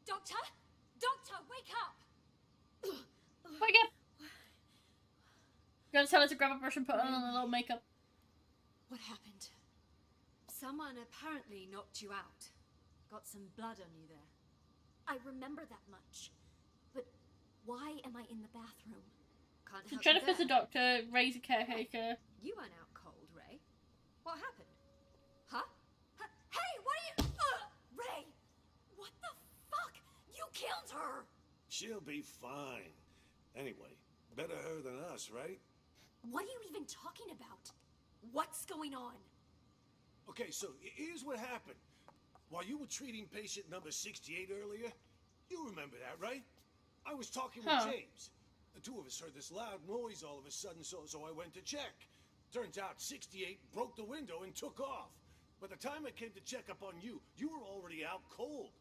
Doctor? Doctor, wake up! Wake up! Gotta tell her to grab a brush and put on a little makeup. What happened? Someone apparently knocked you out. Got some blood on you there. I remember that much. But why am I in the bathroom? Can't So help Jennifer's you a there. doctor, Ray's a caretaker. You went out cold, Ray. What happened? Huh? Hey, what are you... Ray! What the fuck? You killed her! She'll be fine. Anyway, better her than us, right? What are you even talking about? What's going on? Okay, so here's what happened. While you were treating patient number 68 earlier, you remember that, right? I was talking with James. The two of us heard this loud noise all of a sudden, so I went to check. Turns out 68 broke the window and took off. By the time I came to check up on you, you were already out cold.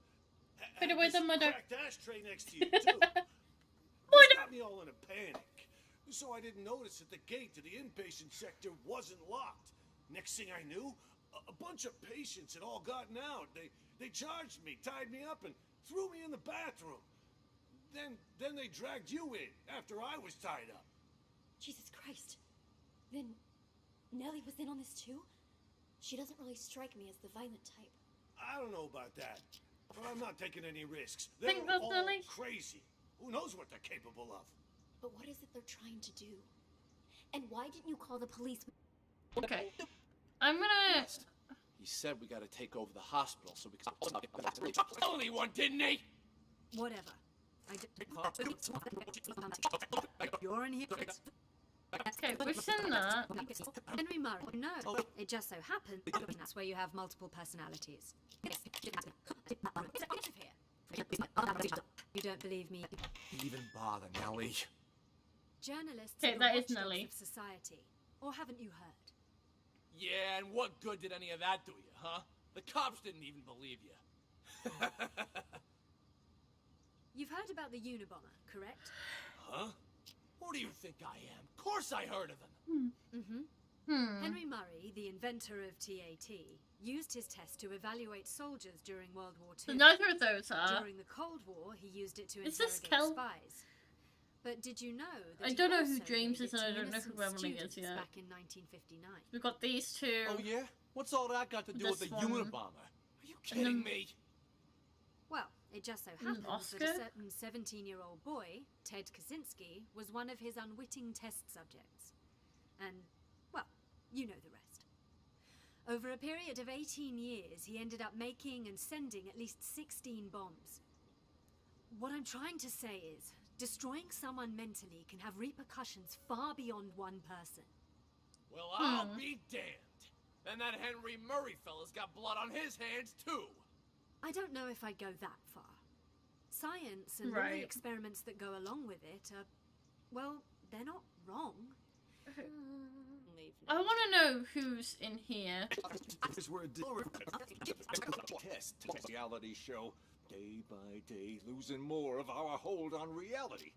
Put it with the mother. Cracked ashtray next to you, too. This got me all in a panic. So I didn't notice that the gate to the inpatient sector wasn't locked. Next thing I knew, a bunch of patients had all gotten out. They charged me, tied me up, and threw me in the bathroom. Then they dragged you in after I was tied up. Jesus Christ. Then Nellie was in on this too? She doesn't really strike me as the violent type. I don't know about that, but I'm not taking any risks. They're Think that's all Nellie? crazy. Who knows what they're capable of? But what is it they're trying to do? And why didn't you call the police? Okay. I'm gonna... He said we gotta take over the hospital so we can tell anyone, didn't he? Whatever. You're in here. Okay, we've seen that. Henry Murray. No, it just so happens that's where you have multiple personalities. You don't believe me? Even bother, Nellie. Journalists Okay, are the that is watchdogs Nellie. of society. Or haven't you heard? Yeah, and what good did any of that do you, huh? The cops didn't even believe you. You've heard about the Unabomber, correct? Huh? Who do you think I am? Of course I heard of him. Henry Murray, the inventor of TAT, used his test to evaluate soldiers during World War So II. neither of those are. During the Cold War, he used it to Is this interrogate Kel? spies. But did you know that I he don't know who also James gave is it and I to don't know who innocent Emily is students yet. back in 1959? We've got these two. Oh yeah? What's all that got to do with This the one. Unabomber? Are you And then- kidding me? Well, it just so And happens Oscar? that a certain 17-year-old boy, Ted Kaczynski, was one of his unwitting test subjects. And, well, you know the rest. Over a period of 18 years, he ended up making and sending at least 16 bombs. What I'm trying to say is, destroying someone mentally can have repercussions far beyond one person. Well, I'll be damned. And that Henry Murray fella's got blood on his hands, too. I don't know if I'd go that far. Science and all Right. the experiments that go along with it are, well, they're not wrong. Leave now. I want to know who's in here. Test reality show. Day by day, losing more of our hold on reality.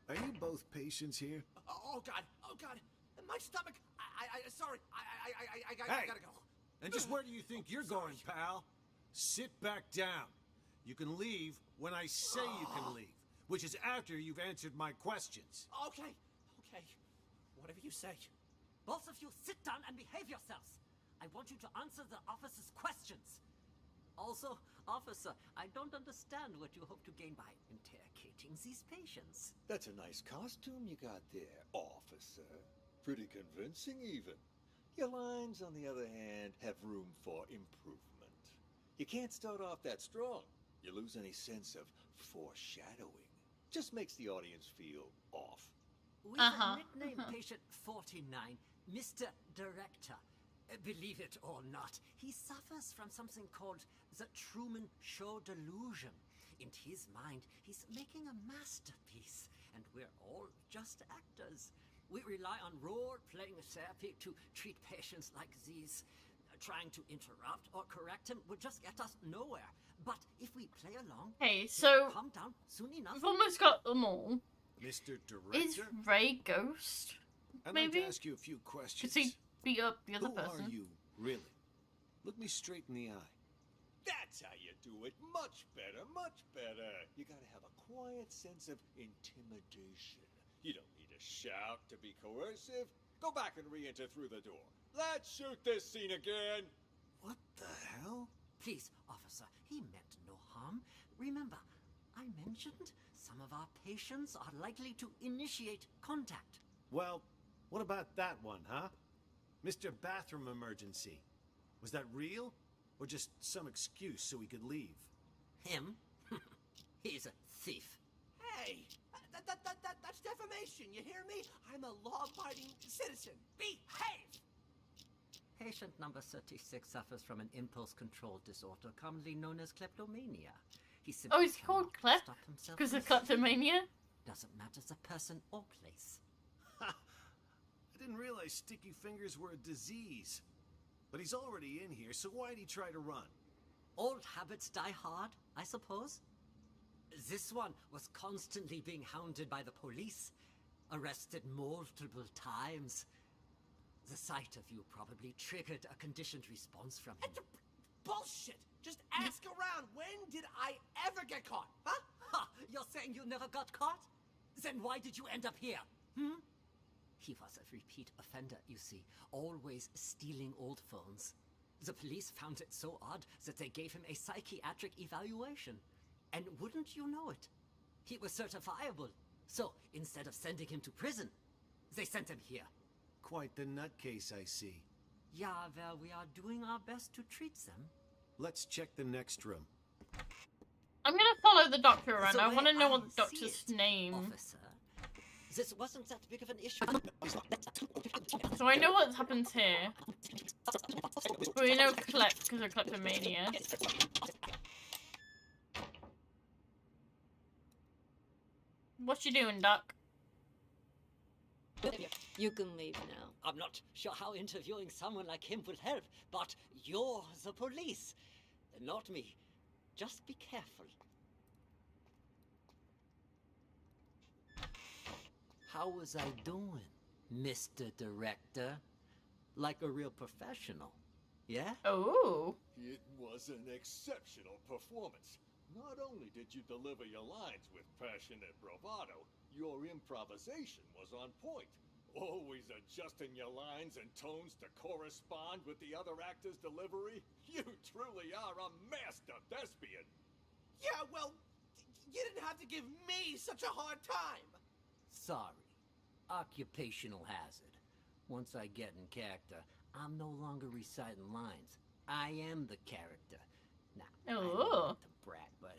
Are you both patients here? Oh, God. Oh, God. My stomach. Sorry. I Hey! gotta go. And just where do you think you're going, pal? Sit back down. You can leave when I say you can leave, which is after you've answered my questions. Okay. Whatever you say. Both of you sit down and behave yourselves. I want you to answer the officer's questions. Also, officer, I don't understand what you hope to gain by interrogating these patients. That's a nice costume you got there, officer. Pretty convincing, even. Your lines, on the other hand, have room for improvement. You can't start off that strong. You lose any sense of foreshadowing. Just makes the audience feel off. With a nickname patient 49, Mr. Director. Believe it or not, he suffers from something called the Truman Show delusion. In his mind, he's making a masterpiece, and we're all just actors. We rely on role-playing therapy to treat patients like these. Trying to interrupt or correct him would just get us nowhere. But if we play along, Hey, so calm down soon enough. we've almost got them all. Mr. Is Director? Ray Ghost? I'd Maybe? like to ask you a few questions. Because he beat up the other Who person. are you, really? Look me straight in the eye. That's how you do it. Much better, much better. You gotta have a quiet sense of intimidation. You don't need to shout to be coercive. Go back and re-enter through the door. Let's shoot this scene again. What the hell? Please, officer, he meant no harm. Remember, I mentioned some of our patients are likely to initiate contact. Well, what about that one, huh? Mr. Bathroom Emergency. Was that real? Or just some excuse so he could leave? Him? He's a thief. Hey, that's defamation. You hear me? I'm a law-abiding citizen. Behave! Patient number 36 suffers from an impulse control disorder commonly known as kleptomania. He simply Oh, he's called cannot Klep? stop himself Because of from thinking. kleptomania? Doesn't matter the person or place. I didn't realize sticky fingers were a disease. But he's already in here, so why'd he try to run? Old habits die hard, I suppose. This one was constantly being hounded by the police, arrested multiple times. The sight of you probably triggered a conditioned response from him. Bullshit! Just ask around. When did I ever get caught? Huh? Ha! You're saying you never got caught? Then why did you end up here? He was a repeat offender, you see, always stealing old phones. The police found it so odd that they gave him a psychiatric evaluation. And wouldn't you know it? He was certifiable. So, instead of sending him to prison, they sent him here. Quite the nutcase, I see. Yeah, well, we are doing our best to treat them. Let's check the next room. I'm gonna follow the doctor around. The I way want to know I what the see doctor's it, name. Officer, this wasn't that big of an issue. So I know what happens here. We know Klep because of kleptomania. What you doing, Doc? You can leave now. I'm not sure how interviewing someone like him will help, but you're the police, not me. Just be careful. How was I doing, Mr. Director? like a real professional. Yeah? Oh. It was an exceptional performance. Not only did you deliver your lines with passion and bravado, your improvisation was on point. Always adjusting your lines and tones to correspond with the other actor's delivery. You truly are a master thespian. Yeah, well, you didn't have to give me such a hard time. Sorry. Occupational hazard. Once I get in character, I'm no longer reciting lines. I am the character. Now, I don't like to brag, but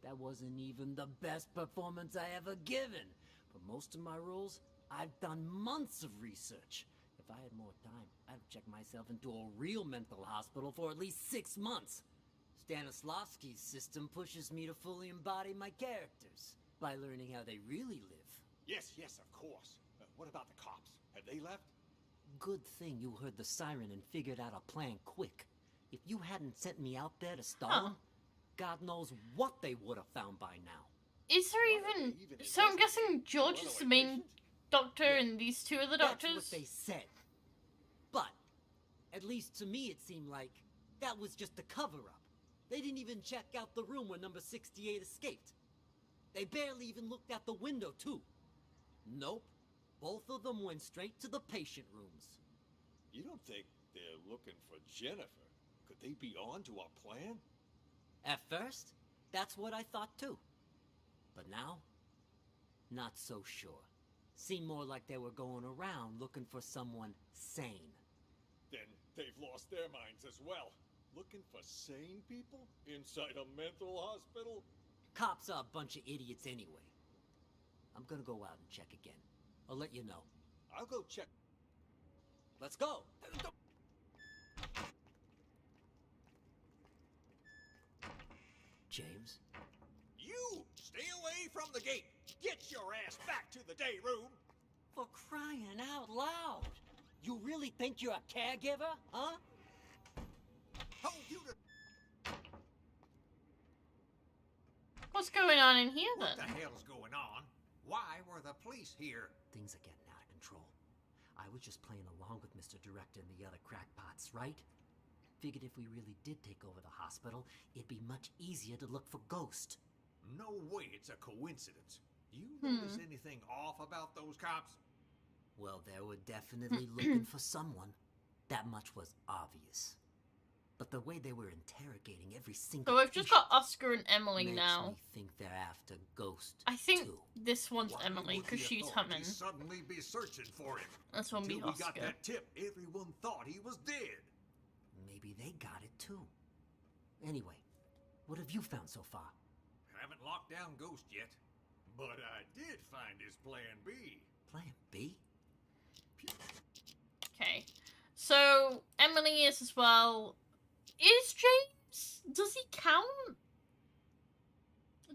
that wasn't even the best performance I ever given. For most of my roles, I've done months of research. If I had more time, I'd have checked myself into a real mental hospital for at least 6 months. Stanislavski's system pushes me to fully embody my characters by learning how they really live. Yes, of course. What about the cops? Have they left? Good thing you heard the siren and figured out a plan quick. If you hadn't sent me out there to stall them, God knows what they would have found by now. Is there even... So I'm guessing George is the main doctor and these two are the doctors? That's what they said. But, at least to me it seemed like that was just a cover-up. They didn't even check out the room where number 68 escaped. They barely even looked out the window, too. Nope. Both of them went straight to the patient rooms. You don't think they're looking for Jennifer? Could they be on to our plan? At first, that's what I thought too. But now, not so sure. Seemed more like they were going around looking for someone sane. Then they've lost their minds as well. Looking for sane people inside a mental hospital? Cops are a bunch of idiots anyway. I'm gonna go out and check again. I'll let you know. I'll go check. Let's go! James? You! Stay away from the gate! Get your ass back to the day room! For crying out loud! You really think you're a caregiver, huh? Told you to... What's going on in here, then? What the hell's going on? Why were the police here? Things are getting out of control. I was just playing along with Mr. Director and the other crackpots, right? Figured if we really did take over the hospital, it'd be much easier to look for Ghost. No way it's a coincidence. You notice anything off about those cops? Well, they were definitely looking for someone. That much was obvious. But the way they were interrogating every single So I've just got Oscar and Emily makes now. me think they're after Ghost. I think too. this one's Why Emily would because the she's authorities humming. suddenly be searching for him? This one be Till we got Oscar. that tip, everyone thought he was dead. Maybe they got it too. Anyway, what have you found so far? Haven't locked down Ghost yet, but I did find his plan B. Plan B? Okay. So Emily is as well. Is James? Does he count?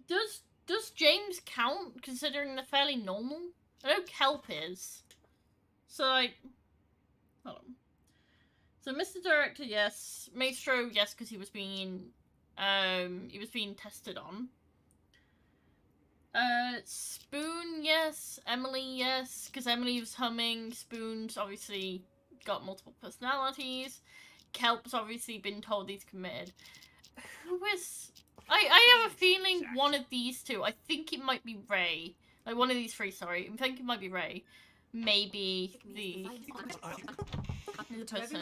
Does James count considering they're fairly normal? I know Kelp is. So like, hold on. So Mr. Director, yes. Maestro, yes, because he was being tested on. Spoon, yes. Emily, yes, because Emily was humming. Spoon's obviously got multiple personalities. Kelp's obviously been told he's committed. Who is... I have a feeling one of these two. I think it might be Ray. Like, one of these three, sorry. I think it might be Ray. Maybe the person.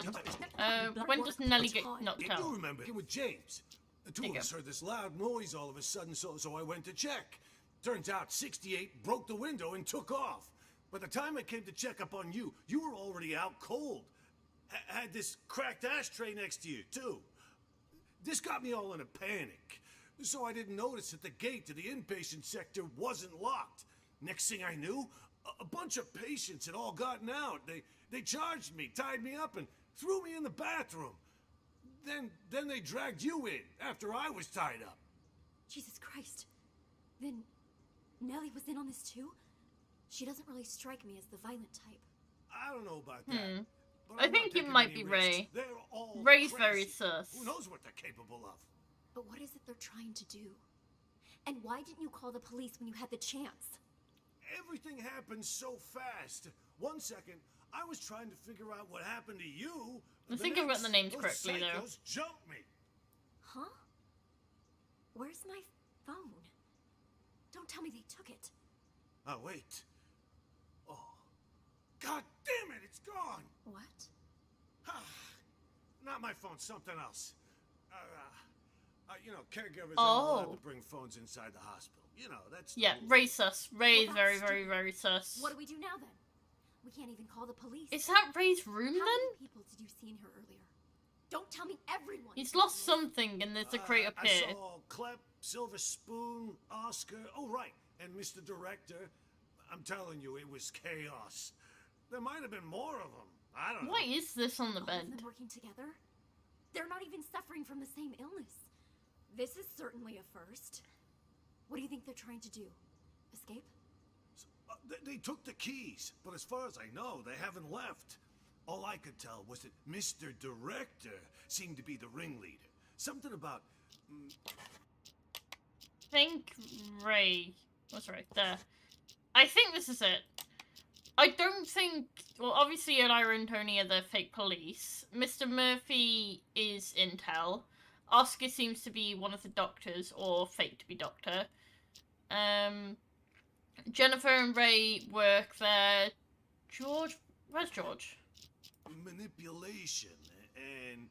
When does Nelly get knocked out? I do remember it with James. The two of us heard this loud noise all of a sudden, so I went to check. Turns out 68 broke the window and took off. By the time I came to check up on you, you were already out cold. Had this cracked ashtray next to you, too. This got me all in a panic. So I didn't notice that the gate to the inpatient sector wasn't locked. Next thing I knew, a bunch of patients had all gotten out. They charged me, tied me up, and threw me in the bathroom. Then they dragged you in after I was tied up. Jesus Christ. Then Nellie was in on this too? She doesn't really strike me as the violent type. I don't know about that. But I I'm not think it taking might any be risks. Ray. They're all Ray's crazy. very sus. Who knows what they're capable of? But what is it they're trying to do? And why didn't you call the police when you had the chance? Everything happened so fast. 1 second, I was trying to figure out what happened to you. I think I've got the names those correctly, though. psychos jumped me. Huh? Where's my phone? Don't tell me they took it. Oh, wait. Oh. God damn it, it's gone! What? Not my phone, something else. You know, caregivers aren't allowed to bring phones inside the hospital. You know, that's the Yeah, rule. Ray's sus. Ray's Well, very, that's very, stupid. very sus. What do we do now then? We can't even call the police. Is that Ray's room How then? many people did you see in here earlier? Don't tell me everyone. He's lost something and there's a crate up I here. saw Clep, Silver Spoon, Oscar. Oh, right. And Mr. Director. I'm telling you, it was chaos. There might have been more of them. I don't know. What is this on the All bed? of them working together? They're not even suffering from the same illness. This is certainly a first. What do you think they're trying to do? Escape? They took the keys, but as far as I know, they haven't left. All I could tell was that Mr. Director seemed to be the ringleader. Something about... Think Ray. What's right there? I think this is it. I don't think... Well, obviously Ira and Tony are the fake police. Mr. Murphy is Intel. Oscar seems to be one of the doctors, or fake to be doctor. Jennifer and Ray work there. George... Where's George? Manipulation and...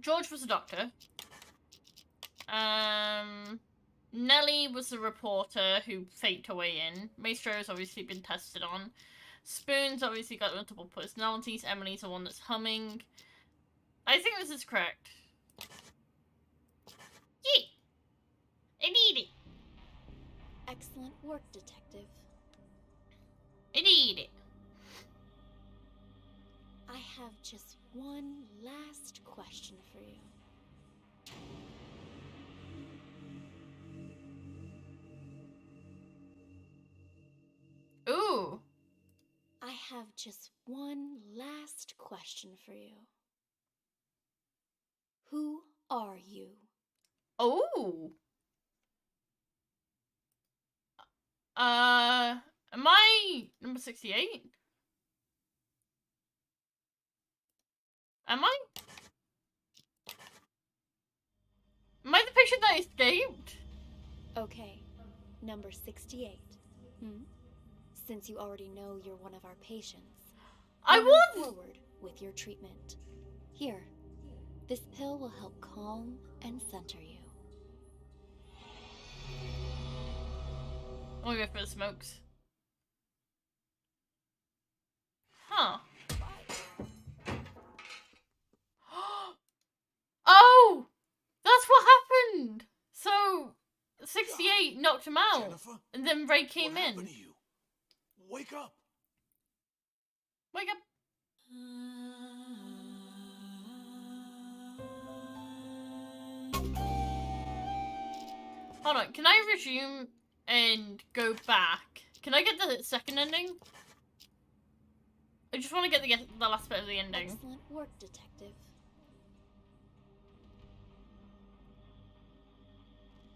George was a doctor. Nellie was the reporter who faked her way in. Maestro's obviously been tested on. Spoon's obviously got multiple personalities. Emily's the one that's humming. I think this is correct. Yee! I need it. Excellent work, Detective. I need it. I have just one last question for you. Ooh. I have just one last question for you. Who are you? Oh. Am I number 68? Am I? Am I the patient that escaped? Okay, number 68. Since you already know you're one of our patients, I move won! forward with your treatment. Here, this pill will help calm and center you. I'll go for the smokes. Huh. Oh! That's what happened! So, 68 knocked him out, Jennifer? and then Ray came What in. happened to you? Wake up! Wake up. Hold on, can I resume and go back? Can I get the second ending? I just want to get the last bit of the ending. Excellent work, Detective.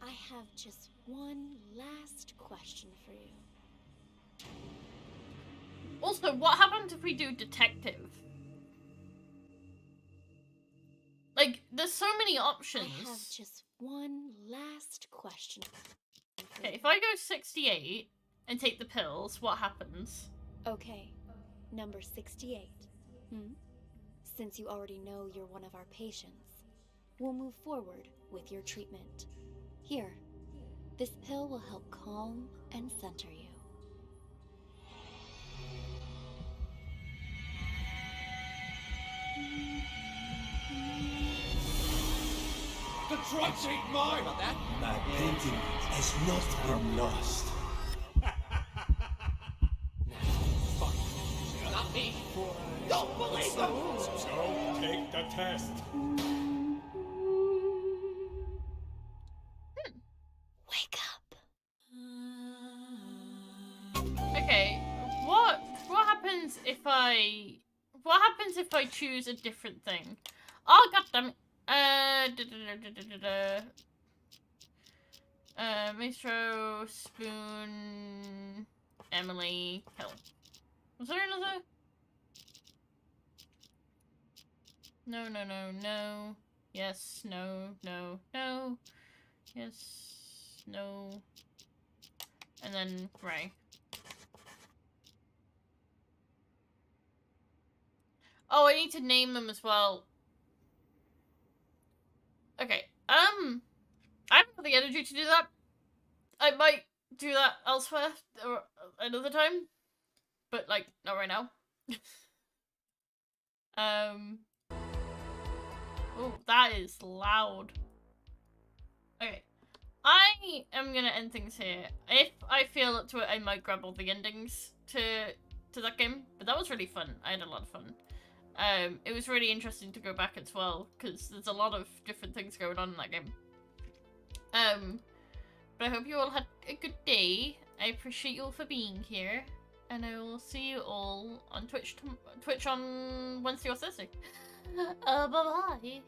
I have just one last question for you. Also, what happens if we do detective? Like, there's so many options. I have just one last question. Okay, if I go 68 and take the pills, what happens? Okay, number 68. Since you already know you're one of our patients, we'll move forward with your treatment. Here, this pill will help calm and center you. The drugs ain't mine! About that? My painting has not been lost. Not me. Don't believe them! So take the test. Wake up. Okay, what happens if I... What happens if I choose a different thing? Oh, goddammit. Maestro, Spoon, Emily, Helen. Was there another? No, no, no, no. Yes, no, no, no. Yes, no. And then Ray. Oh, I need to name them as well. Okay, I haven't got the energy to do that. I might do that elsewhere or another time, but like not right now. Oh, that is loud. Okay, I am gonna end things here. If I feel up to it, I might grab all the endings to that game. But that was really fun. I had a lot of fun. It was really interesting to go back as well because there's a lot of different things going on in that game. But I hope you all had a good day. I appreciate you all for being here, and I will see you all on Twitch on Wednesday or Thursday. Bye bye.